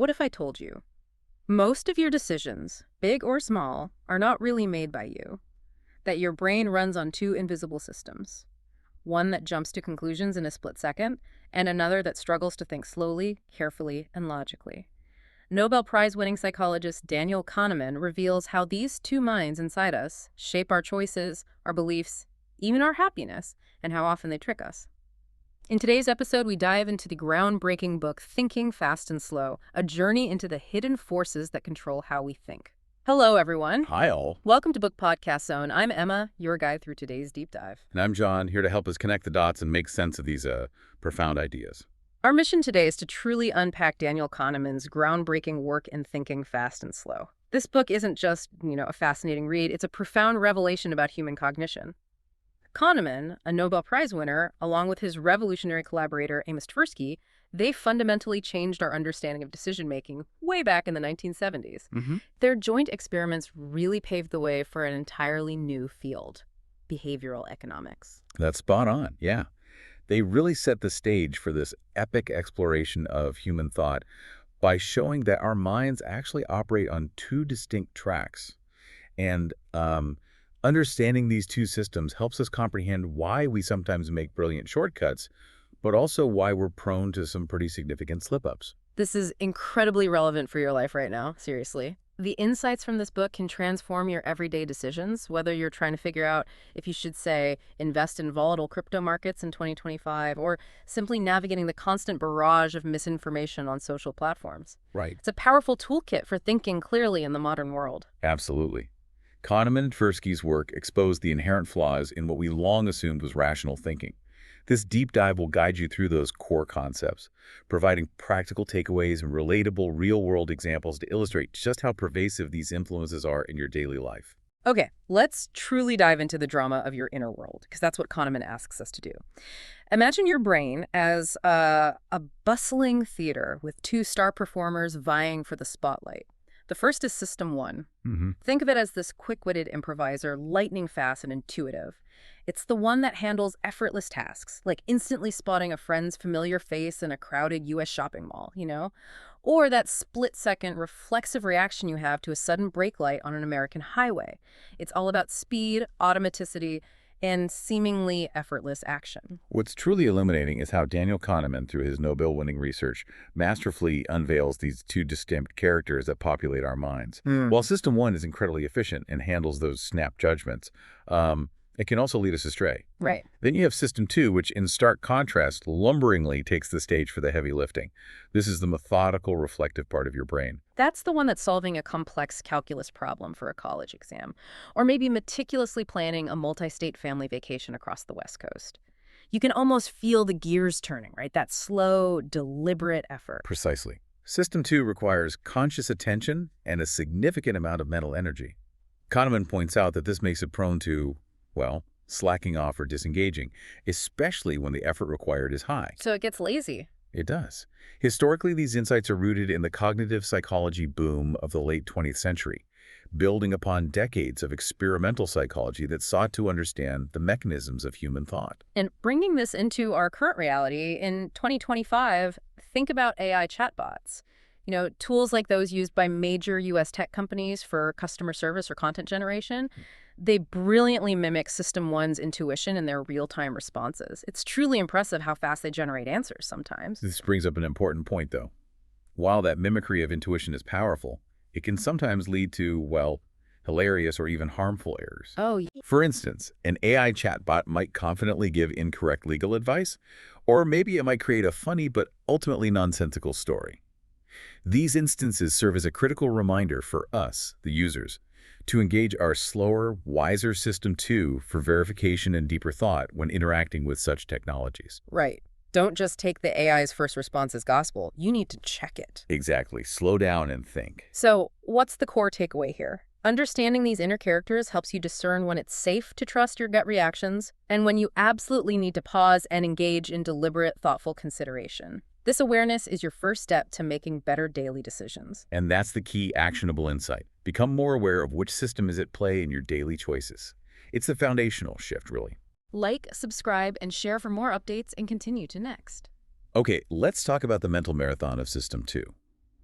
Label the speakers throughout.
Speaker 1: What if I told you? Most of your decisions, big or small, are not really made by you. That your brain runs on two invisible systems. One that jumps to conclusions in a split second, and another that struggles to think slowly, carefully, and logically. Nobel Prize-winning psychologist Daniel Kahneman reveals how these two minds inside us shape our choices, our beliefs, even our happiness, and how often they trick us. In today's episode, we dive into the groundbreaking book, Thinking Fast and Slow, a journey into the hidden forces that control how we think. Hello, everyone.
Speaker 2: Hi, all.
Speaker 1: Welcome to Book Podcast Zone. I'm Emma, your guide through today's deep dive.
Speaker 2: And I'm John, here to help us connect the dots and make sense of these profound ideas.
Speaker 1: Our mission today is to truly unpack Daniel Kahneman's groundbreaking work in Thinking Fast and Slow. This book isn't just, a fascinating read. It's a profound revelation about human cognition. Kahneman, a Nobel Prize winner, along with his revolutionary collaborator Amos Tversky, they fundamentally changed our understanding of decision-making way back in the 1970s. Their joint experiments really paved the way for an entirely new field, behavioral economics.
Speaker 2: That's spot on, yeah. They really set the stage for this epic exploration of human thought by showing that our minds actually operate on two distinct tracks. And understanding these two systems helps us comprehend why we sometimes make brilliant shortcuts, but also why we're prone to some pretty significant slip-ups.
Speaker 1: This is incredibly relevant for your life right now, seriously. The insights from this book can transform your everyday decisions, whether you're trying to figure out if you should, say, invest in volatile crypto markets in 2025, or simply navigating the constant barrage of misinformation on social platforms.
Speaker 2: Right.
Speaker 1: It's a powerful toolkit for thinking clearly in the modern world.
Speaker 2: Absolutely. Kahneman and Tversky's work exposed the inherent flaws in what we long assumed was rational thinking. This deep dive will guide you through those core concepts, providing practical takeaways and relatable real-world examples to illustrate just how pervasive these influences are in your daily life.
Speaker 1: Okay, let's truly dive into the drama of your inner world, because that's what Kahneman asks us to do. Imagine your brain as a bustling theater with two star performers vying for the spotlight. The first is System 1. Think of it as this quick-witted improviser, lightning fast and intuitive. It's the one that handles effortless tasks, like instantly spotting a friend's familiar face in a crowded U.S. shopping mall, Or that split-second reflexive reaction you have to a sudden brake light on an American highway. It's all about speed, automaticity, and seemingly effortless action.
Speaker 2: What's truly illuminating is how Daniel Kahneman, through his Nobel-winning research, masterfully unveils these two distinct characters that populate our minds. While System 1 is incredibly efficient and handles those snap judgments, it can also lead us astray.
Speaker 1: Right.
Speaker 2: Then you have System 2, which in stark contrast lumberingly takes the stage for the heavy lifting. This is the methodical, reflective part of your brain.
Speaker 1: That's the one that's solving a complex calculus problem for a college exam, or maybe meticulously planning a multi-state family vacation across the West Coast. You can almost feel the gears turning, right? That slow, deliberate effort.
Speaker 2: Precisely. System 2 requires conscious attention and a significant amount of mental energy. Kahneman points out that this makes it prone to, slacking off or disengaging, especially when the effort required is high.
Speaker 1: So it gets lazy.
Speaker 2: It does. Historically, these insights are rooted in the cognitive psychology boom of the late 20th century, building upon decades of experimental psychology that sought to understand the mechanisms of human thought.
Speaker 1: And bringing this into our current reality, in 2025, think about AI chatbots. Tools like those used by major U.S. tech companies for customer service or content generation. They brilliantly mimic System 1's intuition in their real-time responses. It's truly impressive how fast they generate answers sometimes.
Speaker 2: This brings up an important point, though. While that mimicry of intuition is powerful, it can sometimes lead to, hilarious or even harmful errors.
Speaker 1: Oh,
Speaker 2: For instance, an AI chatbot might confidently give incorrect legal advice, or maybe it might create a funny but ultimately nonsensical story. These instances serve as a critical reminder for us, the users, to engage our slower, wiser System 2 for verification and deeper thought when interacting with such technologies.
Speaker 1: Right. Don't just take the AI's first response as gospel. You need to check it.
Speaker 2: Exactly. Slow down and think.
Speaker 1: So, what's the core takeaway here? Understanding these inner characters helps you discern when it's safe to trust your gut reactions and when you absolutely need to pause and engage in deliberate, thoughtful consideration. This awareness is your first step to making better daily decisions.
Speaker 2: And that's the key actionable insight. Become more aware of which system is at play in your daily choices. It's the foundational shift, really.
Speaker 1: Like, subscribe, and share for more updates and continue to next.
Speaker 2: Okay, let's talk about the mental marathon of System 2.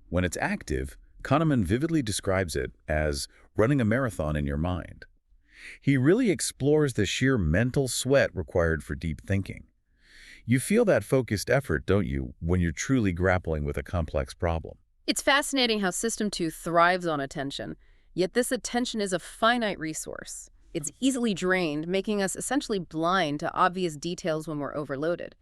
Speaker 2: When it's active, Kahneman vividly describes it as running a marathon in your mind. He really explores the sheer mental sweat required for deep thinking. You feel that focused effort, don't you, when you're truly grappling with a complex problem?
Speaker 1: It's fascinating how System 2 thrives on attention, yet this attention is a finite resource. It's easily drained, making us essentially blind to obvious details when we're overloaded.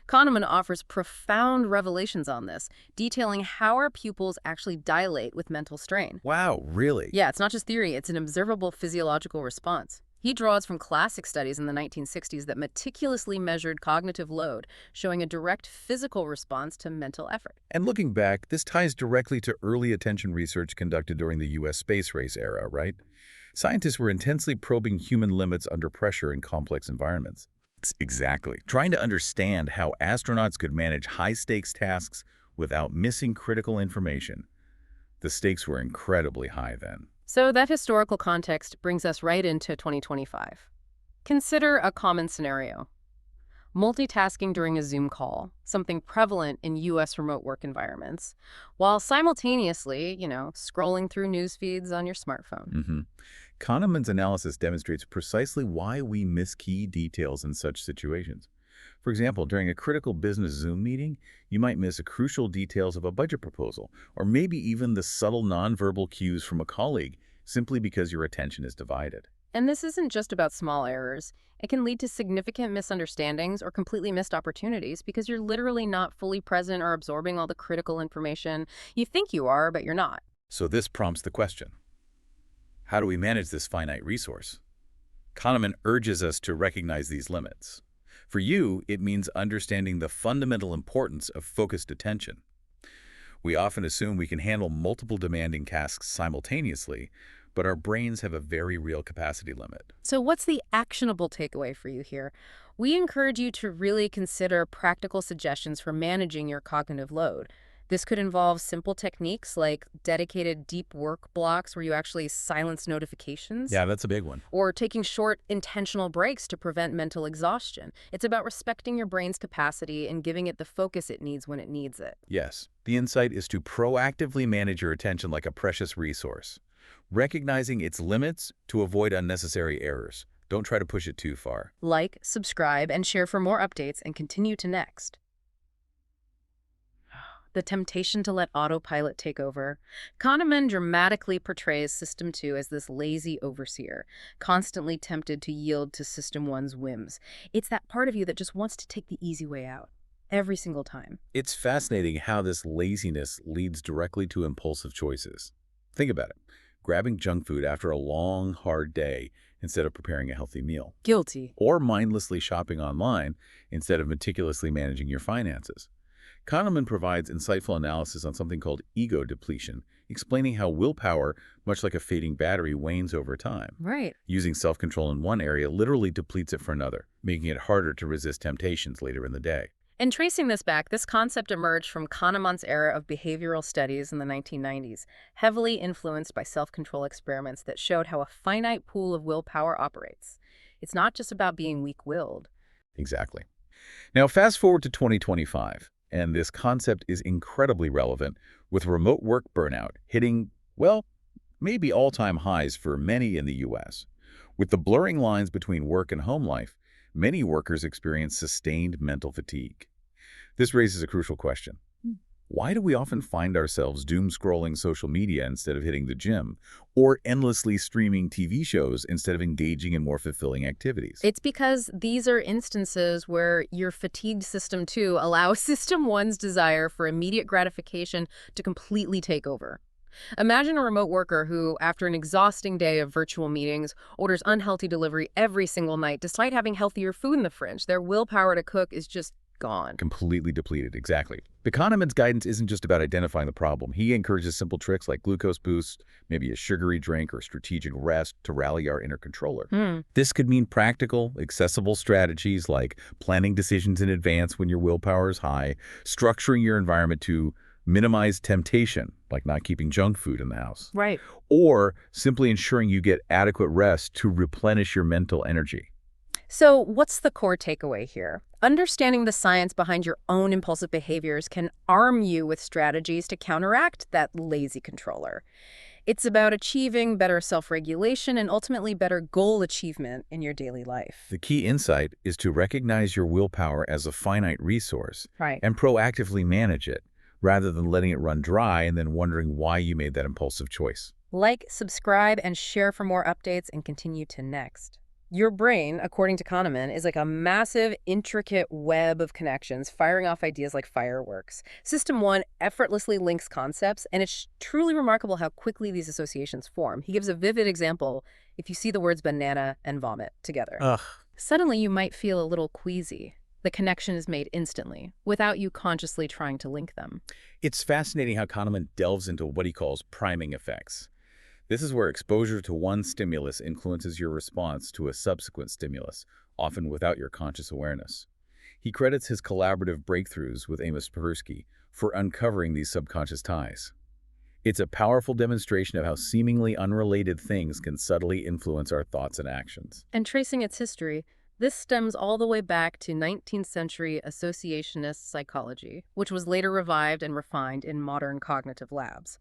Speaker 1: Kahneman offers profound revelations on this, detailing how our pupils actually dilate with mental strain.
Speaker 2: Wow, really?
Speaker 1: Yeah, it's not just theory, it's an observable physiological response. He draws from classic studies in the 1960s that meticulously measured cognitive load, showing a direct physical response to mental effort.
Speaker 2: And looking back, this ties directly to early attention research conducted during the U.S. space race era, right? Scientists were intensely probing human limits under pressure in complex environments. Exactly. Trying to understand how astronauts could manage high-stakes tasks without missing critical information. The stakes were incredibly high then.
Speaker 1: So that historical context brings us right into 2025. Consider a common scenario. Multitasking during a Zoom call, something prevalent in U.S. remote work environments, while simultaneously, scrolling through news feeds on your smartphone.
Speaker 2: Kahneman's analysis demonstrates precisely why we miss key details in such situations. For example, during a critical business Zoom meeting, you might miss crucial details of a budget proposal, or maybe even the subtle nonverbal cues from a colleague, simply because your attention is divided.
Speaker 1: And this isn't just about small errors. It can lead to significant misunderstandings or completely missed opportunities because you're literally not fully present or absorbing all the critical information. You think you are, but you're not.
Speaker 2: So this prompts the question: how do we manage this finite resource? Kahneman urges us to recognize these limits. For you, it means understanding the fundamental importance of focused attention. We often assume we can handle multiple demanding tasks simultaneously, but our brains have a very real capacity limit.
Speaker 1: So what's the actionable takeaway for you here? We encourage you to really consider practical suggestions for managing your cognitive load. This could involve simple techniques like dedicated deep work blocks where you actually silence notifications.
Speaker 2: Yeah, that's a big one.
Speaker 1: Or taking short, intentional breaks to prevent mental exhaustion. It's about respecting your brain's capacity and giving it the focus it needs when it needs it.
Speaker 2: Yes, the insight is to proactively manage your attention like a precious resource, recognizing its limits to avoid unnecessary errors. Don't try to push it too far.
Speaker 1: Like, subscribe, and share for more updates, and continue to next. The temptation to let autopilot take over. Kahneman dramatically portrays System 2 as this lazy overseer, constantly tempted to yield to System 1's whims. It's that part of you that just wants to take the easy way out, every single time.
Speaker 2: It's fascinating how this laziness leads directly to impulsive choices. Think about it. Grabbing junk food after a long, hard day instead of preparing a healthy meal.
Speaker 1: Guilty.
Speaker 2: Or mindlessly shopping online instead of meticulously managing your finances. Kahneman provides insightful analysis on something called ego depletion, explaining how willpower, much like a fading battery, wanes over time.
Speaker 1: Right.
Speaker 2: Using self-control in one area literally depletes it for another, making it harder to resist temptations later in the day.
Speaker 1: And tracing this back, this concept emerged from Kahneman's era of behavioral studies in the 1990s, heavily influenced by self-control experiments that showed how a finite pool of willpower operates. It's not just about being weak-willed.
Speaker 2: Exactly. Now, fast forward to 2025. And this concept is incredibly relevant, with remote work burnout hitting, well, maybe all-time highs for many in the U.S. With the blurring lines between work and home life, many workers experience sustained mental fatigue. This raises a crucial question. Why do we often find ourselves doom-scrolling social media instead of hitting the gym, or endlessly streaming TV shows instead of engaging in more fulfilling activities?
Speaker 1: It's because these are instances where your fatigued System 2 allows System 1's desire for immediate gratification to completely take over. Imagine a remote worker who, after an exhausting day of virtual meetings, orders unhealthy delivery every single night despite having healthier food in the fridge. Their willpower to cook is just gone.
Speaker 2: Completely depleted, exactly. But Kahneman's guidance isn't just about identifying the problem. He encourages simple tricks like glucose boost, maybe a sugary drink, or strategic rest to rally our inner controller. This could mean practical, accessible strategies like planning decisions in advance when your willpower is high, structuring your environment to minimize temptation, like not keeping junk food in the house.
Speaker 1: Right.
Speaker 2: Or simply ensuring you get adequate rest to replenish your mental energy.
Speaker 1: So, what's the core takeaway here? Understanding the science behind your own impulsive behaviors can arm you with strategies to counteract that lazy controller. It's about achieving better self-regulation and ultimately better goal achievement in your daily life.
Speaker 2: The key insight is to recognize your willpower as a finite resource
Speaker 1: Right.
Speaker 2: and proactively manage it, rather than letting it run dry and then wondering why you made that impulsive choice.
Speaker 1: Like, subscribe, and share for more updates and continue to next. Your brain, according to Kahneman, is like a massive, intricate web of connections firing off ideas like fireworks. System 1 effortlessly links concepts, and it's truly remarkable how quickly these associations form. He gives a vivid example if you see the words banana and vomit together.
Speaker 2: Ugh.
Speaker 1: Suddenly, you might feel a little queasy. The connection is made instantly, without you consciously trying to link them.
Speaker 2: It's fascinating how Kahneman delves into what he calls priming effects. This is where exposure to one stimulus influences your response to a subsequent stimulus, often without your conscious awareness. He credits his collaborative breakthroughs with Amos Tversky for uncovering these subconscious ties. It's a powerful demonstration of how seemingly unrelated things can subtly influence our thoughts and actions.
Speaker 1: And tracing its history, this stems all the way back to 19th century associationist psychology, which was later revived and refined in modern cognitive labs.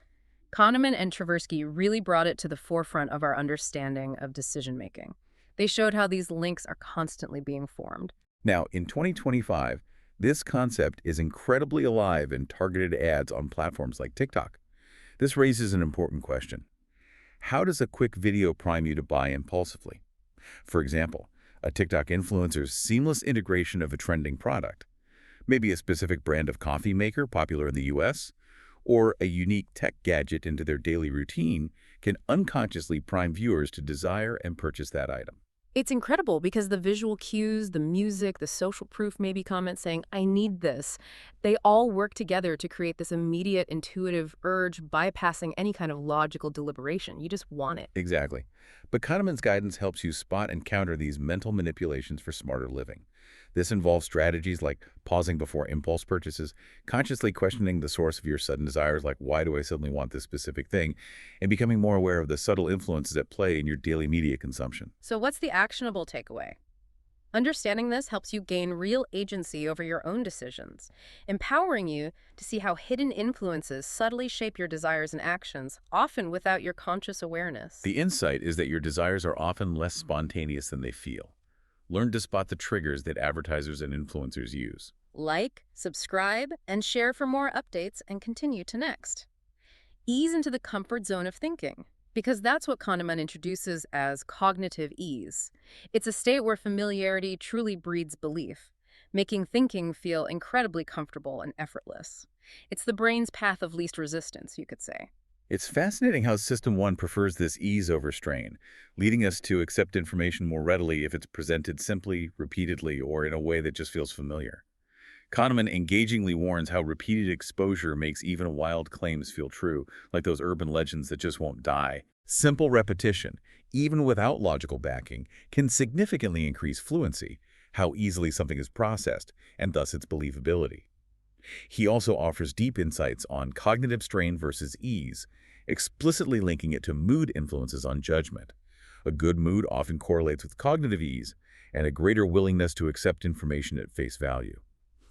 Speaker 1: Kahneman and Tversky really brought it to the forefront of our understanding of decision-making. They showed how these links are constantly being formed.
Speaker 2: Now, in 2025, this concept is incredibly alive in targeted ads on platforms like TikTok. This raises an important question. How does a quick video prime you to buy impulsively? For example, a TikTok influencer's seamless integration of a trending product, maybe a specific brand of coffee maker popular in the US, or a unique tech gadget into their daily routine, can unconsciously prime viewers to desire and purchase that item.
Speaker 1: It's incredible because the visual cues, the music, the social proof, maybe comments saying, I need this, they all work together to create this immediate intuitive urge bypassing any kind of logical deliberation. You just want it.
Speaker 2: Exactly. But Kahneman's guidance helps you spot and counter these mental manipulations for smarter living. This involves strategies like pausing before impulse purchases, consciously questioning the source of your sudden desires like why do I suddenly want this specific thing, and becoming more aware of the subtle influences at play in your daily media consumption.
Speaker 1: So what's the actionable takeaway? Understanding this helps you gain real agency over your own decisions, empowering you to see how hidden influences subtly shape your desires and actions, often without your conscious awareness.
Speaker 2: The insight is that your desires are often less spontaneous than they feel. Learn to spot the triggers that advertisers and influencers use.
Speaker 1: Like, subscribe, and share for more updates and continue to next. Ease into the comfort zone of thinking, because that's what Kahneman introduces as cognitive ease. It's a state where familiarity truly breeds belief, making thinking feel incredibly comfortable and effortless. It's the brain's path of least resistance, you could say.
Speaker 2: It's fascinating how System 1 prefers this ease over strain, leading us to accept information more readily if it's presented simply, repeatedly, or in a way that just feels familiar. Kahneman engagingly warns how repeated exposure makes even wild claims feel true, like those urban legends that just won't die. Simple repetition, even without logical backing, can significantly increase fluency, how easily something is processed, and thus its believability. He also offers deep insights on cognitive strain versus ease, explicitly linking it to mood influences on judgment. A good mood often correlates with cognitive ease and a greater willingness to accept information at face value.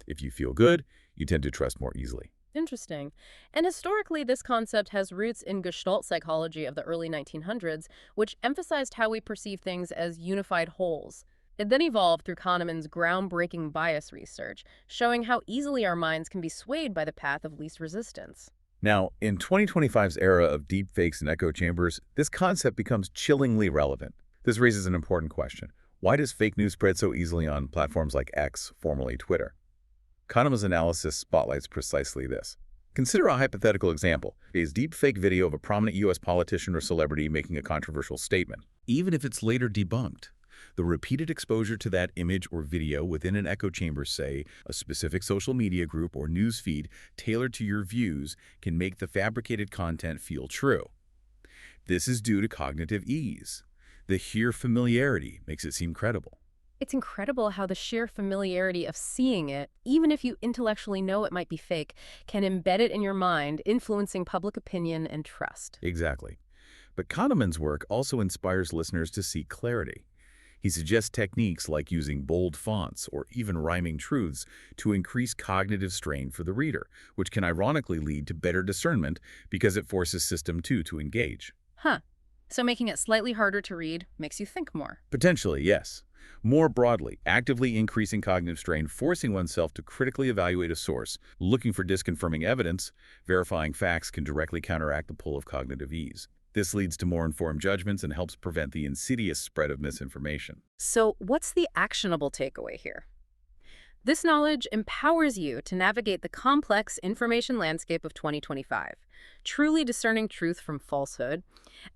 Speaker 2: If you feel good, you tend to trust more easily.
Speaker 1: Interesting. And historically, this concept has roots in Gestalt psychology of the early 1900s, which emphasized how we perceive things as unified wholes. It then evolved through Kahneman's groundbreaking bias research, showing how easily our minds can be swayed by the path of least resistance.
Speaker 2: Now, in 2025's era of deepfakes and echo chambers, this concept becomes chillingly relevant. This raises an important question. Why does fake news spread so easily on platforms like X, formerly Twitter? Kahneman's analysis spotlights precisely this. Consider a hypothetical example, a deepfake video of a prominent U.S. politician or celebrity making a controversial statement. Even if it's later debunked, the repeated exposure to that image or video within an echo chamber, say, a specific social media group or news feed tailored to your views, can make the fabricated content feel true. This is due to cognitive ease. The sheer familiarity makes it seem credible.
Speaker 1: It's incredible how the sheer familiarity of seeing it, even if you intellectually know it might be fake, can embed it in your mind, influencing public opinion and trust.
Speaker 2: Exactly. But Kahneman's work also inspires listeners to seek clarity. He suggests techniques like using bold fonts or even rhyming truths to increase cognitive strain for the reader, which can ironically lead to better discernment because it forces System 2 to engage.
Speaker 1: Huh. So making it slightly harder to read makes you think more.
Speaker 2: Potentially, yes. More broadly, actively increasing cognitive strain, forcing oneself to critically evaluate a source, looking for disconfirming evidence, verifying facts can directly counteract the pull of cognitive ease. This leads to more informed judgments and helps prevent the insidious spread of misinformation.
Speaker 1: So what's the actionable takeaway here? This knowledge empowers you to navigate the complex information landscape of 2025, truly discerning truth from falsehood,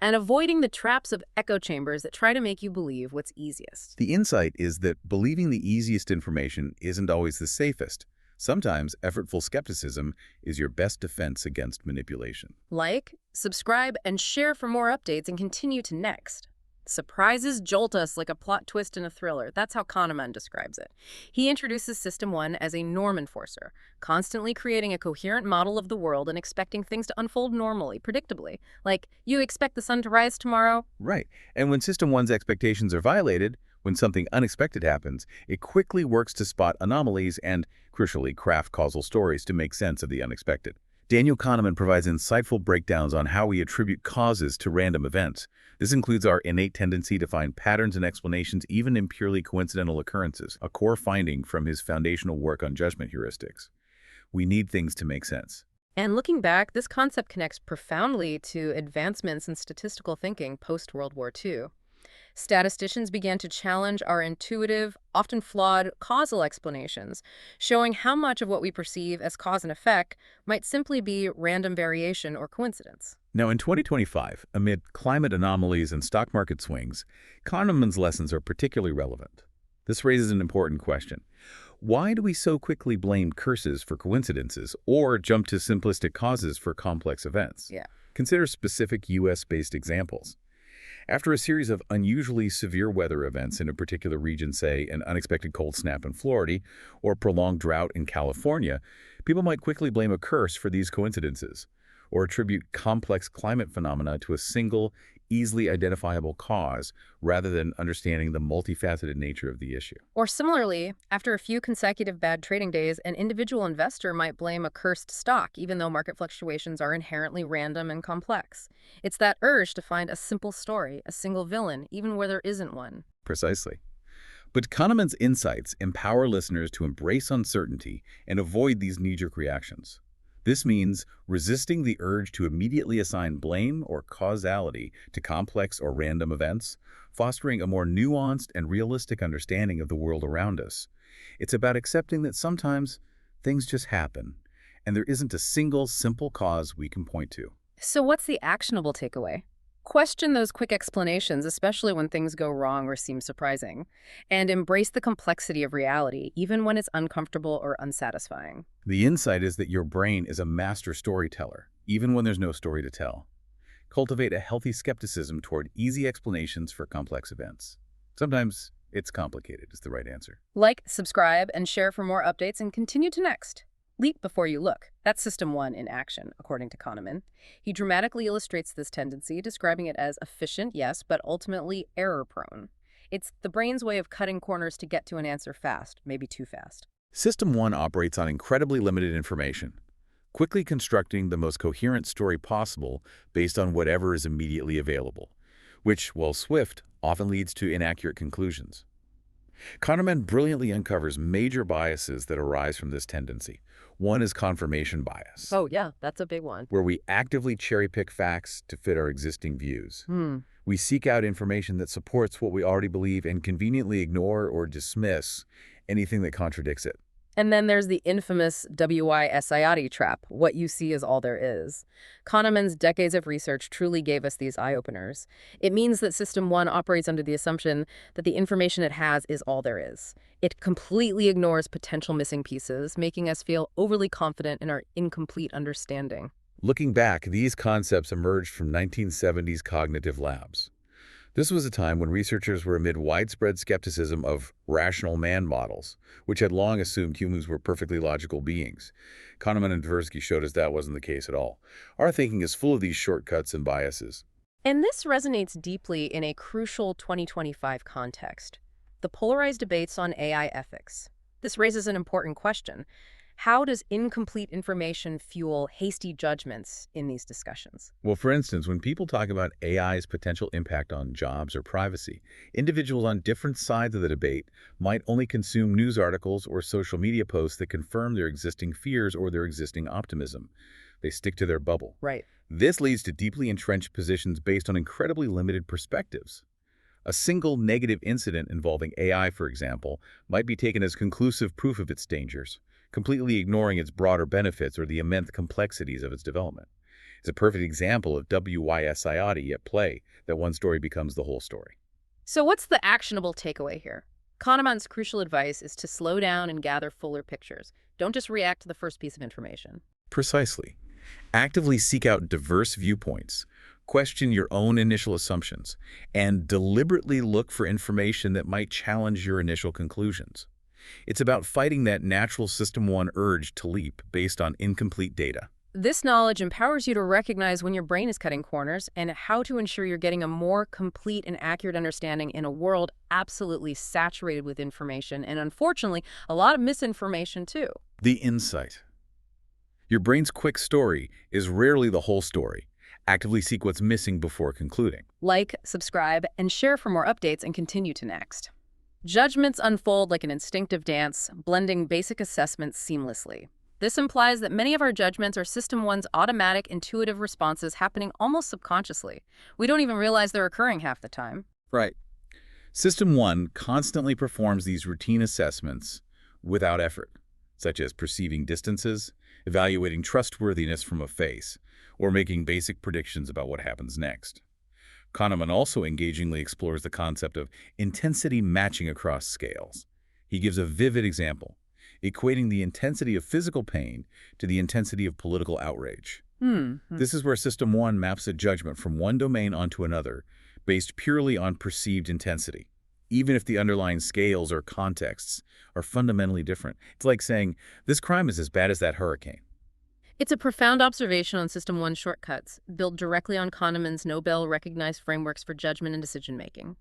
Speaker 1: and avoiding the traps of echo chambers that try to make you believe what's easiest.
Speaker 2: The insight is that believing the easiest information isn't always the safest. Sometimes effortful skepticism is your best defense against manipulation.
Speaker 1: Like, subscribe, and share for more updates, and continue to next. Surprises jolt us like a plot twist in a thriller. That's how Kahneman describes it. He introduces System 1 as a norm enforcer, constantly creating a coherent model of the world and expecting things to unfold normally, predictably. Like, you expect the sun to rise tomorrow?
Speaker 2: Right. And when System 1's expectations are violated, when something unexpected happens, it quickly works to spot anomalies and, crucially, craft causal stories to make sense of the unexpected. Daniel Kahneman provides insightful breakdowns on how we attribute causes to random events. This includes our innate tendency to find patterns and explanations even in purely coincidental occurrences, a core finding from his foundational work on judgment heuristics. We need things to make sense.
Speaker 1: And looking back, this concept connects profoundly to advancements in statistical thinking post-World War II. Statisticians began to challenge our intuitive, often flawed, causal explanations, showing how much of what we perceive as cause and effect might simply be random variation or coincidence.
Speaker 2: Now, in 2025, amid climate anomalies and stock market swings, Kahneman's lessons are particularly relevant. This raises an important question. Why do we so quickly blame curses for coincidences or jump to simplistic causes for complex events?
Speaker 1: Yeah.
Speaker 2: Consider specific U.S.-based examples. After a series of unusually severe weather events in a particular region, say an unexpected cold snap in Florida or prolonged drought in California, people might quickly blame a curse for these coincidences or attribute complex climate phenomena to a single, easily identifiable cause rather than understanding the multifaceted nature of the issue.
Speaker 1: Or similarly, after a few consecutive bad trading days, an individual investor might blame a cursed stock, even though market fluctuations are inherently random and complex. It's that urge to find a simple story, a single villain, even where there isn't one.
Speaker 2: Precisely. But Kahneman's insights empower listeners to embrace uncertainty and avoid these knee-jerk reactions. This means resisting the urge to immediately assign blame or causality to complex or random events, fostering a more nuanced and realistic understanding of the world around us. It's about accepting that sometimes things just happen, and there isn't a single simple cause we can point to.
Speaker 1: So what's the actionable takeaway? Question those quick explanations, especially when things go wrong or seem surprising, and embrace the complexity of reality, even when it's uncomfortable or unsatisfying.
Speaker 2: The insight is that your brain is a master storyteller, even when there's no story to tell. Cultivate a healthy skepticism toward easy explanations for complex events. Sometimes it's complicated is the right answer.
Speaker 1: Like, subscribe, and share for more updates, and continue to next. Leap before you look. That's System 1 in action, according to Kahneman. He dramatically illustrates this tendency, describing it as efficient, yes, but ultimately error-prone. It's the brain's way of cutting corners to get to an answer fast, maybe too fast.
Speaker 2: System 1 operates on incredibly limited information, quickly constructing the most coherent story possible based on whatever is immediately available, which, while swift, often leads to inaccurate conclusions. Kahneman brilliantly uncovers major biases that arise from this tendency. One is confirmation bias.
Speaker 1: Oh, yeah, that's a big one.
Speaker 2: Where we actively cherry-pick facts to fit our existing views. We seek out information that supports what we already believe and conveniently ignore or dismiss anything that contradicts it.
Speaker 1: And then there's the infamous WISIOT trap, what you see is all there is. Kahneman's decades of research truly gave us these eye-openers. It means that System 1 operates under the assumption that the information it has is all there is. It completely ignores potential missing pieces, making us feel overly confident in our incomplete understanding.
Speaker 2: Looking back, these concepts emerged from 1970s cognitive labs. This was a time when researchers were amid widespread skepticism of rational man models, which had long assumed humans were perfectly logical beings. Kahneman and Tversky showed us that wasn't the case at all. Our thinking is full of these shortcuts and biases.
Speaker 1: And this resonates deeply in a crucial 2025 context, the polarized debates on AI ethics. This raises an important question. How does incomplete information fuel hasty judgments in these discussions?
Speaker 2: Well, for instance, when people talk about AI's potential impact on jobs or privacy, individuals on different sides of the debate might only consume news articles or social media posts that confirm their existing fears or their existing optimism. They stick to their bubble.
Speaker 1: Right.
Speaker 2: This leads to deeply entrenched positions based on incredibly limited perspectives. A single negative incident involving AI, for example, might be taken as conclusive proof of its dangers, completely ignoring its broader benefits or the immense complexities of its development. It's a perfect example of WYSIOT at play, that one story becomes the whole story.
Speaker 1: So what's the actionable takeaway here? Kahneman's crucial advice is to slow down and gather fuller pictures. Don't just react to the first piece of information.
Speaker 2: Precisely. Actively seek out diverse viewpoints, question your own initial assumptions, and deliberately look for information that might challenge your initial conclusions. It's about fighting that natural System 1 urge to leap based on incomplete data.
Speaker 1: This knowledge empowers you to recognize when your brain is cutting corners and how to ensure you're getting a more complete and accurate understanding in a world absolutely saturated with information and, unfortunately, a lot of misinformation too.
Speaker 2: The insight. Your brain's quick story is rarely the whole story. Actively seek what's missing before concluding.
Speaker 1: Like, subscribe, and share for more updates and continue to next. Judgments unfold like an instinctive dance, blending basic assessments seamlessly. This implies that many of our judgments are System 1's automatic, intuitive responses happening almost subconsciously. We don't even realize they're occurring half the time.
Speaker 2: Right. System 1 constantly performs these routine assessments without effort, such as perceiving distances, evaluating trustworthiness from a face, or making basic predictions about what happens next. Kahneman also engagingly explores the concept of intensity matching across scales. He gives a vivid example, equating the intensity of physical pain to the intensity of political outrage. This is where System 1 maps a judgment from one domain onto another, based purely on perceived intensity, even if the underlying scales or contexts are fundamentally different. It's like saying, this crime is as bad as that hurricane.
Speaker 1: It's a profound observation on System 1 shortcuts, built directly on Kahneman's Nobel-recognized frameworks for judgment and decision-making.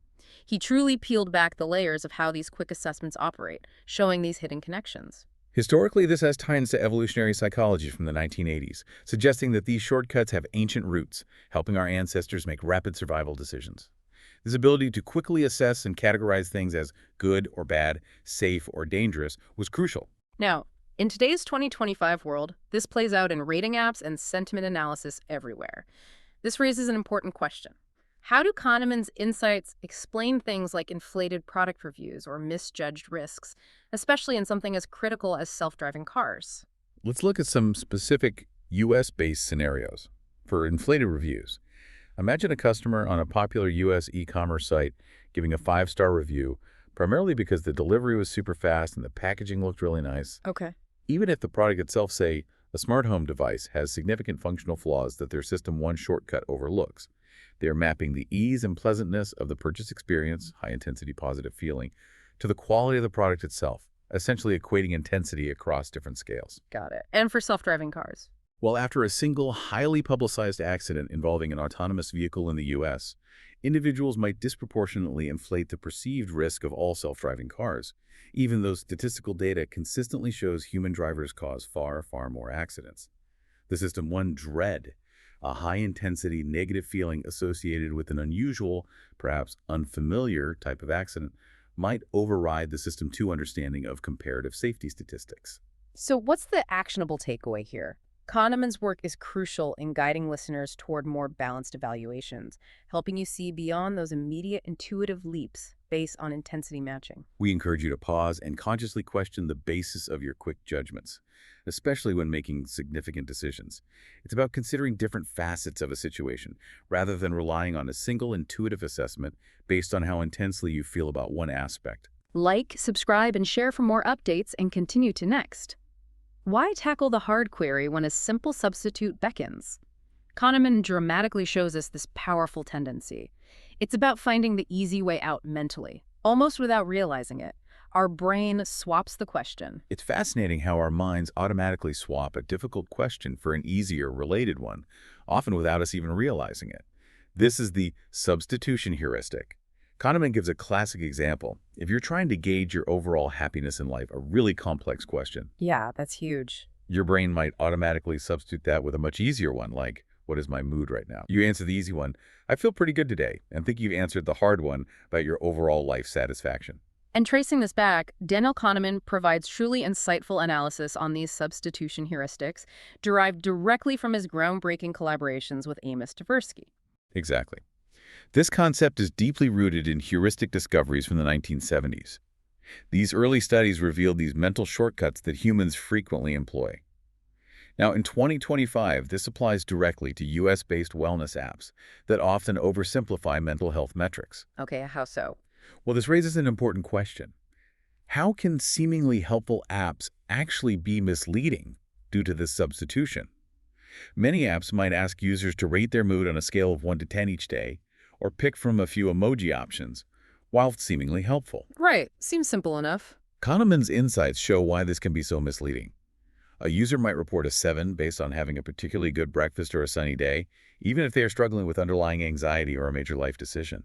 Speaker 1: He truly peeled back the layers of how these quick assessments operate, showing these hidden connections.
Speaker 2: Historically, this has ties to evolutionary psychology from the 1980s, suggesting that these shortcuts have ancient roots, helping our ancestors make rapid survival decisions. This ability to quickly assess and categorize things as good or bad, safe or dangerous was crucial.
Speaker 1: Now, in today's 2025 world, this plays out in rating apps and sentiment analysis everywhere. This raises an important question. How do Kahneman's insights explain things like inflated product reviews or misjudged risks, especially in something as critical as self-driving cars?
Speaker 2: Let's look at some specific U.S.-based scenarios for inflated reviews. Imagine a customer on a popular U.S. e-commerce site giving a 5-star review, primarily because the delivery was super fast and the packaging looked really nice.
Speaker 1: Okay.
Speaker 2: Even if the product itself, say, a smart home device, has significant functional flaws that their System 1 shortcut overlooks. They are mapping the ease and pleasantness of the purchase experience, high-intensity positive feeling, to the quality of the product itself, essentially equating intensity across different scales.
Speaker 1: Got it. And for self-driving cars?
Speaker 2: Well, after a single, highly publicized accident involving an autonomous vehicle in the U.S., individuals might disproportionately inflate the perceived risk of all self-driving cars, even though statistical data consistently shows human drivers cause far, far more accidents. The System 1 dread, a high-intensity negative feeling associated with an unusual, perhaps unfamiliar type of accident, might override the System 2 understanding of comparative safety statistics.
Speaker 1: So what's the actionable takeaway here? Kahneman's work is crucial in guiding listeners toward more balanced evaluations, helping you see beyond those immediate intuitive leaps based on intensity matching.
Speaker 2: We encourage you to pause and consciously question the basis of your quick judgments, especially when making significant decisions. It's about considering different facets of a situation, rather than relying on a single intuitive assessment based on how intensely you feel about one aspect.
Speaker 1: Like, subscribe, and share for more updates, and continue to next. Why tackle the hard query when a simple substitute beckons? Kahneman dramatically shows us this powerful tendency. It's about finding the easy way out mentally, almost without realizing it. Our brain swaps the question.
Speaker 2: It's fascinating how our minds automatically swap a difficult question for an easier, related one, often without us even realizing it. This is the substitution heuristic. Kahneman gives a classic example. If you're trying to gauge your overall happiness in life, a really complex question,
Speaker 1: Yeah, that's huge.
Speaker 2: your brain might automatically substitute that with a much easier one, like, what is my mood right now? You answer the easy one, I feel pretty good today, and think you've answered the hard one about your overall life satisfaction.
Speaker 1: And tracing this back, Daniel Kahneman provides truly insightful analysis on these substitution heuristics, derived directly from his groundbreaking collaborations with Amos Tversky.
Speaker 2: Exactly. This concept is deeply rooted in heuristic discoveries from the 1970s. These early studies revealed these mental shortcuts that humans frequently employ. Now, in 2025, this applies directly to US-based wellness apps that often oversimplify mental health metrics.
Speaker 1: Okay, how so?
Speaker 2: Well, this raises an important question. How can seemingly helpful apps actually be misleading due to this substitution? Many apps might ask users to rate their mood on a scale of 1 to 10 each day, or pick from a few emoji options, while seemingly helpful.
Speaker 1: Right, seems simple enough.
Speaker 2: Kahneman's insights show why this can be so misleading. A user might report a 7 based on having a particularly good breakfast or a sunny day, even if they are struggling with underlying anxiety or a major life decision.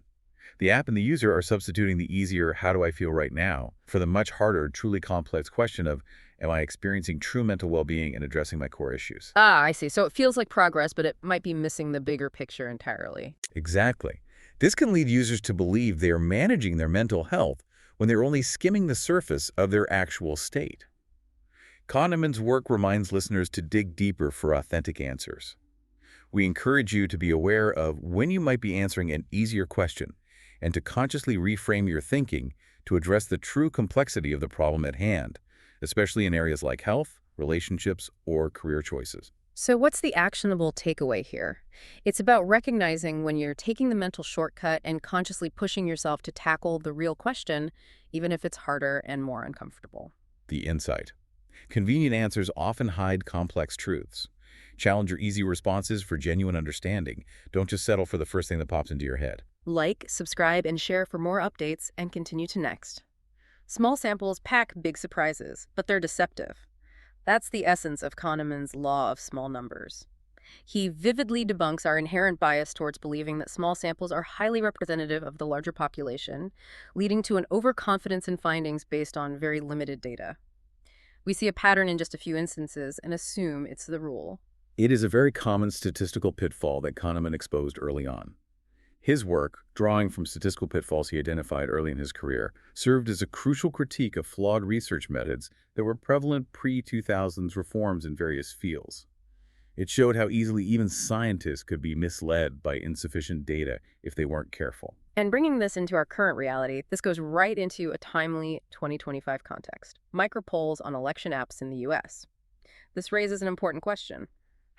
Speaker 2: The app and the user are substituting the easier "how do I feel right now" for the much harder, truly complex question of, am I experiencing true mental well-being and addressing my core issues?
Speaker 1: Ah, I see. So it feels like progress, but it might be missing the bigger picture entirely.
Speaker 2: Exactly. This can lead users to believe they are managing their mental health when they're only skimming the surface of their actual state. Kahneman's work reminds listeners to dig deeper for authentic answers. We encourage you to be aware of when you might be answering an easier question and to consciously reframe your thinking to address the true complexity of the problem at hand, especially in areas like health, relationships, or career choices.
Speaker 1: So what's the actionable takeaway here? It's about recognizing when you're taking the mental shortcut and consciously pushing yourself to tackle the real question, even if it's harder and more uncomfortable.
Speaker 2: The insight. Convenient answers often hide complex truths. Challenge your easy responses for genuine understanding. Don't just settle for the first thing that pops into your head.
Speaker 1: Like, subscribe, and share for more updates, and continue to next. Small samples pack big surprises, but they're deceptive. That's the essence of Kahneman's law of small numbers. He vividly debunks our inherent bias towards believing that small samples are highly representative of the larger population, leading to an overconfidence in findings based on very limited data. We see a pattern in just a few instances and assume it's the rule.
Speaker 2: It is a very common statistical pitfall that Kahneman exposed early on. His work, drawing from statistical pitfalls he identified early in his career, served as a crucial critique of flawed research methods that were prevalent pre-2000s reforms in various fields. It showed how easily even scientists could be misled by insufficient data if they weren't careful.
Speaker 1: And bringing this into our current reality, this goes right into a timely 2025 context: micropolls on election apps in the US. This raises an important question.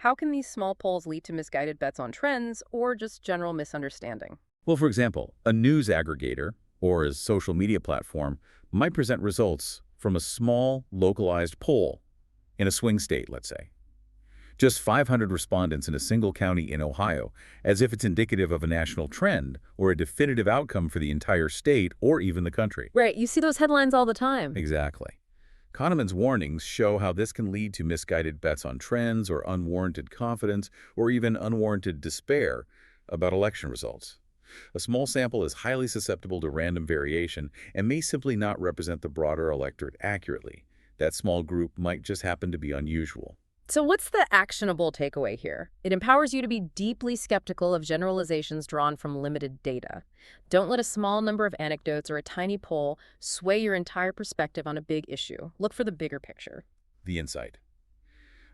Speaker 1: How can these small polls lead to misguided bets on trends or just general misunderstanding?
Speaker 2: Well, for example, a news aggregator or a social media platform might present results from a small, localized poll in a swing state, let's say. Just 500 respondents in a single county in Ohio, as if it's indicative of a national trend or a definitive outcome for the entire state or even the country.
Speaker 1: Right, you see those headlines all the time.
Speaker 2: Exactly. Kahneman's warnings show how this can lead to misguided bets on trends or unwarranted confidence or even unwarranted despair about election results. A small sample is highly susceptible to random variation and may simply not represent the broader electorate accurately. That small group might just happen to be unusual.
Speaker 1: So what's the actionable takeaway here? It empowers you to be deeply skeptical of generalizations drawn from limited data. Don't let a small number of anecdotes or a tiny poll sway your entire perspective on a big issue. Look for the bigger picture.
Speaker 2: The insight.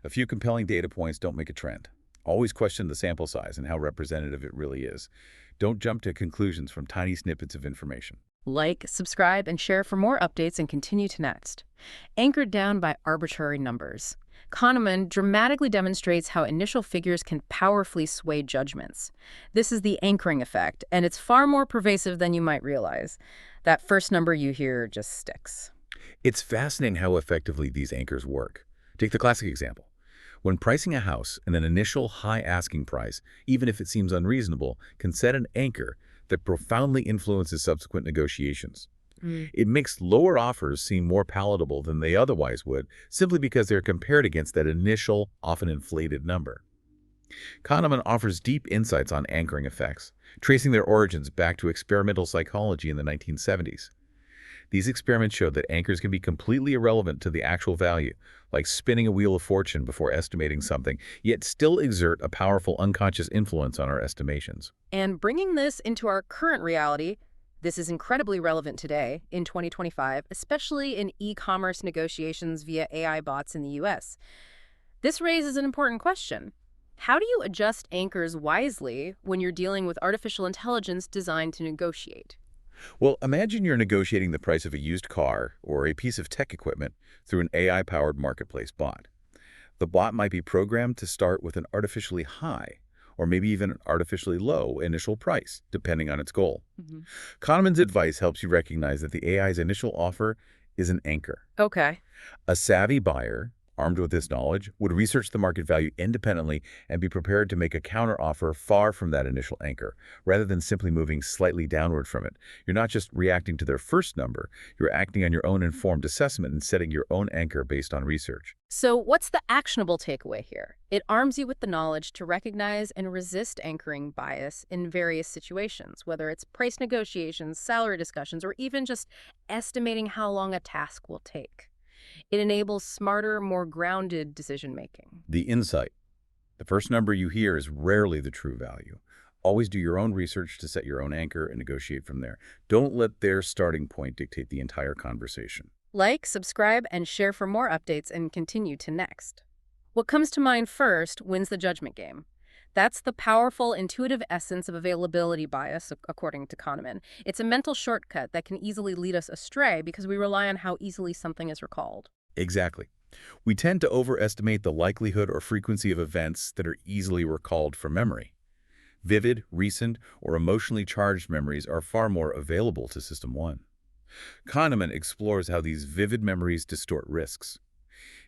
Speaker 2: A few compelling data points don't make a trend. Always question the sample size and how representative it really is. Don't jump to conclusions from tiny snippets of information.
Speaker 1: Like, subscribe, and share for more updates, and continue to next. Anchored down by arbitrary numbers, Kahneman dramatically demonstrates how initial figures can powerfully sway judgments. This is the anchoring effect, and it's far more pervasive than you might realize. That first number you hear just sticks.
Speaker 2: It's fascinating how effectively these anchors work. Take the classic example. When pricing a house, an initial high asking price, even if it seems unreasonable, can set an anchor that profoundly influences subsequent negotiations. It makes lower offers seem more palatable than they otherwise would, simply because they're compared against that initial, often inflated number. Kahneman offers deep insights on anchoring effects, tracing their origins back to experimental psychology in the 1970s. These experiments showed that anchors can be completely irrelevant to the actual value, like spinning a wheel of fortune before estimating something, yet still exert a powerful unconscious influence on our estimations.
Speaker 1: And bringing this into our current reality, this is incredibly relevant today in 2025, especially in e-commerce negotiations via AI bots in the US. This raises an important question. How do you adjust anchors wisely when you're dealing with artificial intelligence designed to negotiate?
Speaker 2: Well, imagine you're negotiating the price of a used car or a piece of tech equipment through an AI-powered marketplace bot. The bot might be programmed to start with an artificially high or maybe even an artificially low initial price, depending on its goal.
Speaker 1: Mhm.
Speaker 2: Kahneman's advice helps you recognize that the AI's initial offer is an anchor.
Speaker 1: Okay.
Speaker 2: A savvy buyer, armed with this knowledge, would research the market value independently and be prepared to make a counteroffer far from that initial anchor, rather than simply moving slightly downward from it. You're not just reacting to their first number, you're acting on your own informed assessment and setting your own anchor based on research.
Speaker 1: So what's the actionable takeaway here? It arms you with the knowledge to recognize and resist anchoring bias in various situations, whether it's price negotiations, salary discussions, or even just estimating how long a task will take. It enables smarter, more grounded decision-making.
Speaker 2: The insight. The first number you hear is rarely the true value. Always do your own research to set your own anchor and negotiate from there. Don't let their starting point dictate the entire conversation.
Speaker 1: Like, subscribe, and share for more updates and continue to next. What comes to mind first wins the judgment game. That's the powerful, intuitive essence of availability bias, according to Kahneman. It's a mental shortcut that can easily lead us astray because we rely on how easily something is recalled.
Speaker 2: Exactly. We tend to overestimate the likelihood or frequency of events that are easily recalled from memory. Vivid, recent, or emotionally charged memories are far more available to System 1. Kahneman explores how these vivid memories distort risks.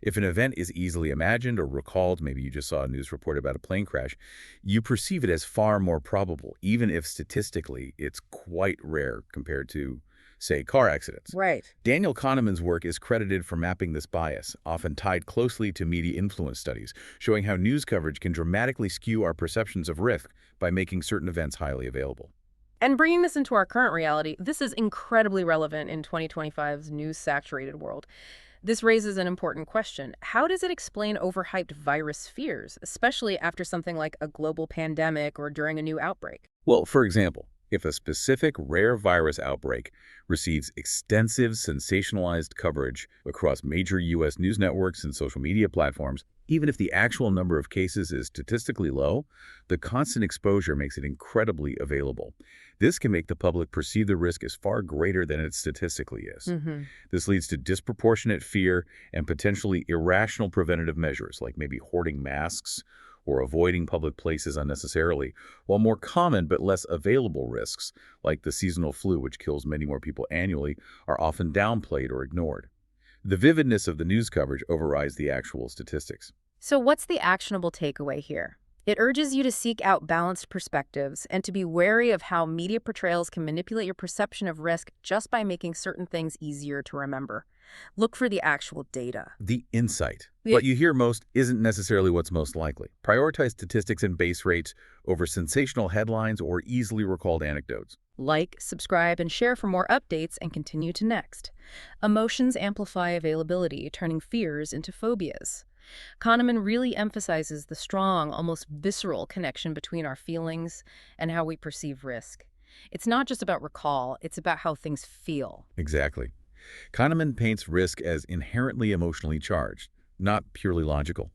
Speaker 2: If an event is easily imagined or recalled, maybe you just saw a news report about a plane crash, you perceive it as far more probable, even if statistically it's quite rare compared to, say, car accidents.
Speaker 1: Right.
Speaker 2: Daniel Kahneman's work is credited for mapping this bias, often tied closely to media influence studies, showing how news coverage can dramatically skew our perceptions of risk by making certain events highly available.
Speaker 1: And bringing this into our current reality, this is incredibly relevant in 2025's news-saturated world. This raises an important question. How does it explain overhyped virus fears, especially after something like a global pandemic or during a new outbreak?
Speaker 2: Well, for example, if a specific rare virus outbreak receives extensive sensationalized coverage across major U.S. news networks and social media platforms, even if the actual number of cases is statistically low, the constant exposure makes it incredibly available. This can make the public perceive the risk as far greater than it statistically is.
Speaker 1: Mm-hmm.
Speaker 2: This leads to disproportionate fear and potentially irrational preventative measures, like maybe hoarding masks or avoiding public places unnecessarily, while more common but less available risks, like the seasonal flu, which kills many more people annually, are often downplayed or ignored. The vividness of the news coverage overrides the actual statistics.
Speaker 1: So what's the actionable takeaway here? It urges you to seek out balanced perspectives and to be wary of how media portrayals can manipulate your perception of risk just by making certain things easier to remember. Look for the actual data.
Speaker 2: The insight.
Speaker 1: Yeah.
Speaker 2: What you hear most isn't necessarily what's most likely. Prioritize statistics and base rates over sensational headlines or easily recalled anecdotes.
Speaker 1: Like, subscribe, and share for more updates and continue to next. Emotions amplify availability, turning fears into phobias. Kahneman really emphasizes the strong, almost visceral connection between our feelings and how we perceive risk. It's not just about recall, it's about how things feel.
Speaker 2: Exactly. Kahneman paints risk as inherently emotionally charged, not purely logical.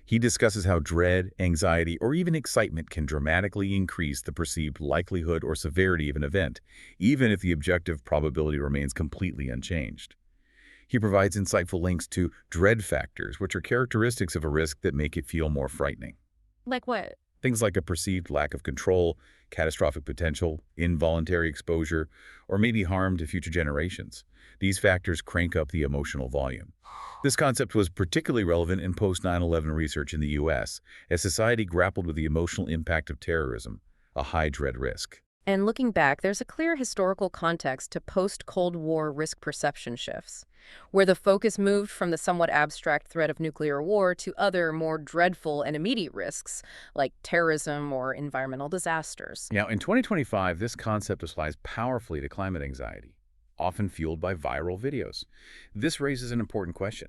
Speaker 2: He discusses how dread, anxiety, or even excitement can dramatically increase the perceived likelihood or severity of an event, even if the objective probability remains completely unchanged. He provides insightful links to dread factors, which are characteristics of a risk that make it feel more frightening.
Speaker 1: Like what?
Speaker 2: Things like a perceived lack of control, catastrophic potential, involuntary exposure, or maybe harm to future generations. These factors crank up the emotional volume. This concept was particularly relevant in post-9/11 research in the U.S., as society grappled with the emotional impact of terrorism, a high dread risk.
Speaker 1: And looking back, there's a clear historical context to post-Cold War risk perception shifts, where the focus moved from the somewhat abstract threat of nuclear war to other, more dreadful and immediate risks, like terrorism or environmental disasters.
Speaker 2: Now, in 2025, this concept applies powerfully to climate anxiety, often fueled by viral videos. This raises an important question.